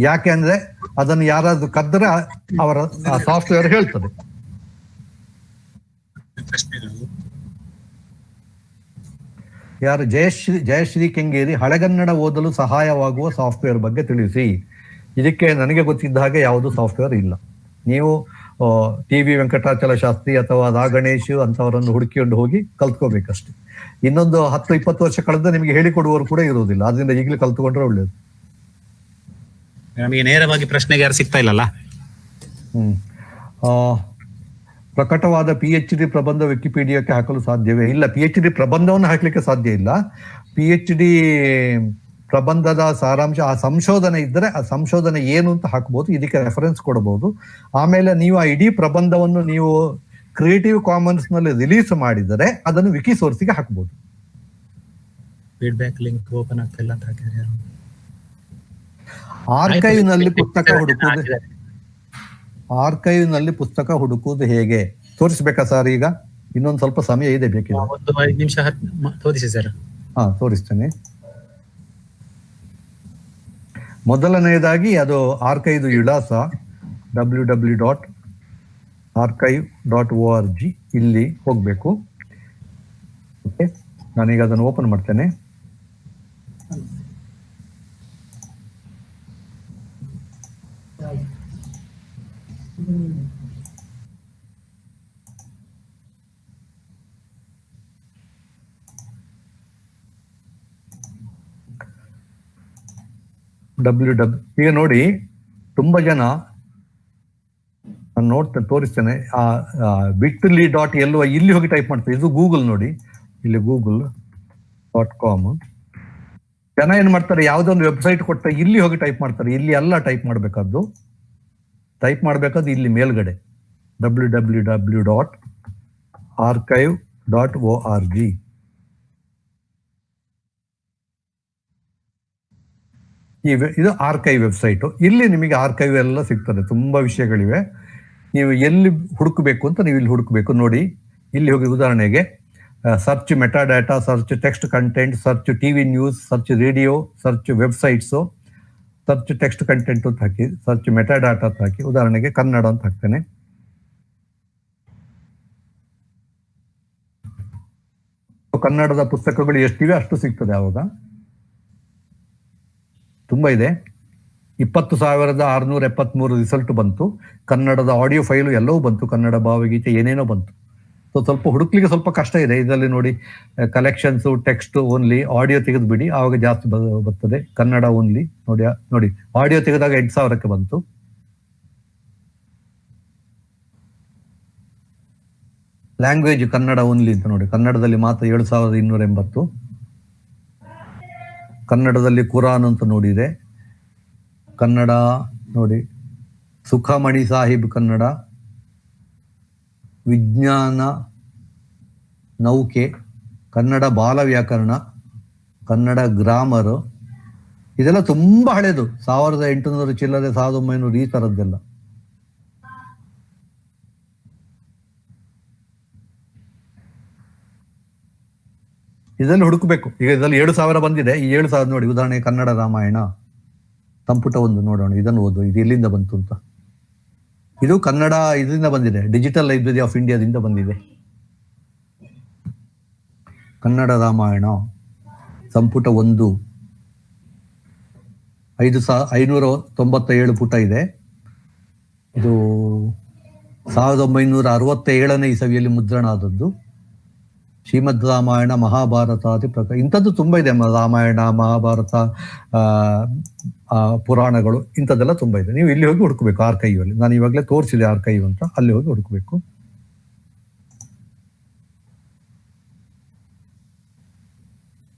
ಯಾಕೆ ಅಂದ್ರೆ ಅದನ್ನು ಯಾರಾದ್ರೂ ಕದ್ದರೆ ಅವರ ಸಾಫ್ಟ್ವೇರ್ ಹೇಳ್ತದೆ. ಯಾರು? ಜಯಶ್ರೀ ಕೆಂಗೇರಿ, ಹಳೆಗನ್ನಡ ಓದಲು ಸಹಾಯವಾಗುವ ಸಾಫ್ಟ್ವೇರ್ ಬಗ್ಗೆ ತಿಳಿಸಿ. ಇದಕ್ಕೆ ನನಗೆ ಗೊತ್ತಿದ್ದ ಹಾಗೆ ಯಾವುದು ಸಾಫ್ಟ್ವೇರ್ ಇಲ್ಲ. ನೀವು TV ವೆಂಕಟಾಚಲ ಶಾಸ್ತ್ರಿ ಅಥವಾ ರಾ ಗಣೇಶ್ ಅಂತವರನ್ನು ಹುಡುಕಿಕೊಂಡು ಹೋಗಿ ಕಲ್ತ್ಕೋಬೇಕಷ್ಟೇ. ಇನ್ನೊಂದು 10-20 ವರ್ಷ ಕಳೆದ ನಿಮಗೆ ಹೇಳಿಕೊಡುವವರು ಕೂಡ ಇರುವುದಿಲ್ಲ. ಅದರಿಂದ ಈಗಲೇ ಕಲ್ತ್ಕೊಂಡ್ರೆ ಒಳ್ಳೇದು. ನಮಗೆ ನೇರವಾಗಿ ಪ್ರಶ್ನೆಗೆ ಯಾರು ಸಿಗ್ತಾ ಇಲ್ಲಲ್ಲ. ಪ್ರಕಟವಾದ PhD ಪ್ರಬಂಧ ವಿಕಿಪೀಡಿಯಾಕ್ಕೆ ಹಾಕಲು ಸಾಧ್ಯವೇ? ಇಲ್ಲ, PhD ಪ್ರಬಂಧವನ್ನು ಹಾಕ್ಲಿಕ್ಕೆ ಸಾಧ್ಯ ಇಲ್ಲ. PhD ಪ್ರಬಂಧದ ಸಾರಾಂಶ, ಆ ಸಂಶೋಧನೆ ಇದ್ದರೆ ಆ ಸಂಶೋಧನೆ ಏನು ಅಂತ ಹಾಕಬಹುದು, ಇದಕ್ಕೆ ರೆಫರೆನ್ಸ್ ಕೊಡಬಹುದು. ಆಮೇಲೆ ನೀವು ಆ ಇಡೀ ಪ್ರಬಂಧವನ್ನು ನೀವು ಕ್ರಿಯೇಟಿವ್ ಕಾಮನ್ಸ್ ನಲ್ಲಿ ರಿಲೀಸ್ ಮಾಡಿದರೆ ಅದನ್ನು ವಿಕಿ ಸೋರ್ಸ್ಗೆ ಹಾಕಬಹುದು. ಫೀಡ್ಬ್ಯಾಕ್ ಲಿಂಕ್ ಓಪನ್ ಆಗ್ತಾ ಇಲ್ಲ ಅಂತ ಹಾಕಿದ್ರೆ ಆರ್ಕೈವ್ ನಲ್ಲಿ ಪುಸ್ತಕ ಹುಡುಕುವುದು, ಆರ್ಕೈವ್ ನಲ್ಲಿ ಪುಸ್ತಕ ಹುಡುಕುವುದು ಹೇಗೆ ತೋರಿಸ್ಬೇಕಾ ಸರ್? ಈಗ ಇನ್ನೊಂದು ಸ್ವಲ್ಪ ಸಮಯ ಇದೆ, ಬೇಕಿದೆ. ಒಂದು 5 ನಿಮಿಷ ತೋರಿಸಿ ಸರ್. ತೋರಿಸ್ತೇನೆ. ಮೊದಲನೆಯದಾಗಿ ಅದು ಆರ್ಕೈವ್ ವಿಳಾಸ www.archive.org, ಇಲ್ಲಿ ಹೋಗ್ಬೇಕು. ಓಕೆ, ನಾನೀಗ ಅದನ್ನು ಓಪನ್ ಮಾಡ್ತೇನೆ. ಈಗ ನೋಡಿ, ತುಂಬಾ ಜನ ನಾನು ತೋರಿಸ್ತೇನೆ. bit.ly ಇಲ್ಲಿ ಹೋಗಿ ಟೈಪ್ ಮಾಡ್ತಾರೆ. ಇದು ಗೂಗಲ್ ನೋಡಿ, ಇಲ್ಲಿ google.com. ಜನ ಏನ್ ಮಾಡ್ತಾರೆ, ಯಾವ್ದೊಂದು ವೆಬ್ಸೈಟ್ ಕೊಟ್ಟ ಇಲ್ಲಿ ಹೋಗಿ ಟೈಪ್ ಮಾಡ್ತಾರೆ. ಇಲ್ಲಿ ಎಲ್ಲ ಟೈಪ್ ಮಾಡ್ಬೇಕಾದ್ದು ಇಲ್ಲಿ ಮೇಲ್ಗಡೆ www.archive.org. ಇದು ಆರ್ಕೈವ್ ವೆಬ್ಸೈಟ್. ಇಲ್ಲಿ ನಿಮಗೆ ಆರ್ಕೈವ್ ಎಲ್ಲ ಸಿಗ್ತದೆ, ತುಂಬಾ ವಿಷಯಗಳಿವೆ. ನೀವು ಎಲ್ಲಿ ಹುಡುಕಬೇಕು ಅಂತ ನೀವು ಇಲ್ಲಿ ಹುಡುಕಬೇಕು. ನೋಡಿ, ಇಲ್ಲಿ ಹೋಗಿ ಉದಾಹರಣೆಗೆ search metadata, search text content, search TV news, search radio, search websites, search text content ಅಂತ ಹಾಕಿ, ಸರ್ಚ್ ಮೆಟಾಡಾಟಾ ಅಂತ ಹಾಕಿ, ಉದಾಹರಣೆಗೆ ಕನ್ನಡ ಅಂತ ಹಾಕ್ತೇನೆ. ಕನ್ನಡದ ಪುಸ್ತಕಗಳು ಎಷ್ಟಿವೆ ಅಷ್ಟು ಸಿಗ್ತದೆ. ಆವಾಗ ತುಂಬಾ ಇದೆ. 20,673 ರಿಸಲ್ಟ್ ಬಂತು. ಕನ್ನಡದ ಆಡಿಯೋ ಫೈಲು ಎಲ್ಲವೂ ಬಂತು, ಕನ್ನಡ ಭಾವಗೀತೆ ಏನೇನೋ ಬಂತು. ಸೊ ಸ್ವಲ್ಪ ಹುಡುಕ್ಲಿಕ್ಕೆ ಸ್ವಲ್ಪ ಕಷ್ಟ ಇದೆ. ಇದರಲ್ಲಿ ನೋಡಿ, ಕಲೆಕ್ಷನ್ಸ್, ಟೆಕ್ಸ್ಟ್ ಓನ್ಲಿ, ಆಡಿಯೋ ತೆಗೆದು ಬಿಡಿ, ಆವಾಗ ಜಾಸ್ತಿ ಬರ್ತದೆ. ಕನ್ನಡ ಓನ್ಲಿ ನೋಡಿ, ಆಡಿಯೋ ತೆಗೆದಾಗ 8,000ಕ್ಕೆ ಬಂತು. ಲ್ಯಾಂಗ್ವೇಜ್ ಕನ್ನಡ ಓನ್ಲಿ ಅಂತ ನೋಡಿ, ಕನ್ನಡದಲ್ಲಿ ಮಾತ್ರ 7,280. ಕನ್ನಡದಲ್ಲಿ ಕುರಾನ್ ಅಂತ ನೋಡಿದೆ. ಕನ್ನಡ ನೋಡಿ, ಸುಖಮಣಿ ಸಾಹಿಬ್ ಕನ್ನಡ, ವಿಜ್ಞಾನ ನೌಕೆ, ಕನ್ನಡ ಬಾಲ ವ್ಯಾಕರಣ, ಕನ್ನಡ ಗ್ರಾಮರ್, ಇದೆಲ್ಲ ತುಂಬಾ ಹಳೇದು. 1800 ಚಿಲ್ಲರೆ, 1900 ಈ ತರದ್ದೆಲ್ಲ. ಇದರಲ್ಲಿ ಹುಡುಕಬೇಕು. ಈಗ ಇದರಲ್ಲಿ 7,000 ಬಂದಿದೆ. ಈ 7,000 ನೋಡಿ, ಉದಾಹರಣೆ ಕನ್ನಡ ರಾಮಾಯಣ ಸಂಪುಟ 1 ನೋಡೋಣ. ಇದನ್ನು ಓದು, ಇದು ಎಲ್ಲಿಂದ ಬಂತು ಅಂತ. ಇದು ಕನ್ನಡ ಇದರಿಂದ ಬಂದಿದೆ, ಡಿಜಿಟಲ್ ಲೈಬ್ರರಿ ಆಫ್ ಇಂಡಿಯಾದಿಂದ ಬಂದಿದೆ. ಕನ್ನಡ ರಾಮಾಯಣ ಸಂಪುಟ 1 5,597 ಪುಟ ಇದೆ. ಇದು 1967ನೇ ಇಸವಿಯಲ್ಲಿ ಮುದ್ರಣ ಆದದ್ದು. ಶ್ರೀಮದ್ ರಾಮಾಯಣ ಮಹಾಭಾರತಾದಿ ಪ್ರಕಾರ ಇಂಥದ್ದು ತುಂಬಾ ಇದೆ. ರಾಮಾಯಣ, ಮಹಾಭಾರತ, ಪುರಾಣಗಳು ಇಂಥದ್ದೆಲ್ಲ ತುಂಬಾ ಇದೆ. ನೀವು ಇಲ್ಲಿ ಹೋಗಿ ಹುಡುಕಬೇಕು ಆರ್ಕೈವ್ ಅಲ್ಲಿ. ನಾನು ಇವಾಗಲೇ ತೋರಿಸಿದೆ ಆರ್ಕೈವ್ ಅಂತ, ಅಲ್ಲಿ ಹೋಗಿ ಹುಡುಕಬೇಕು.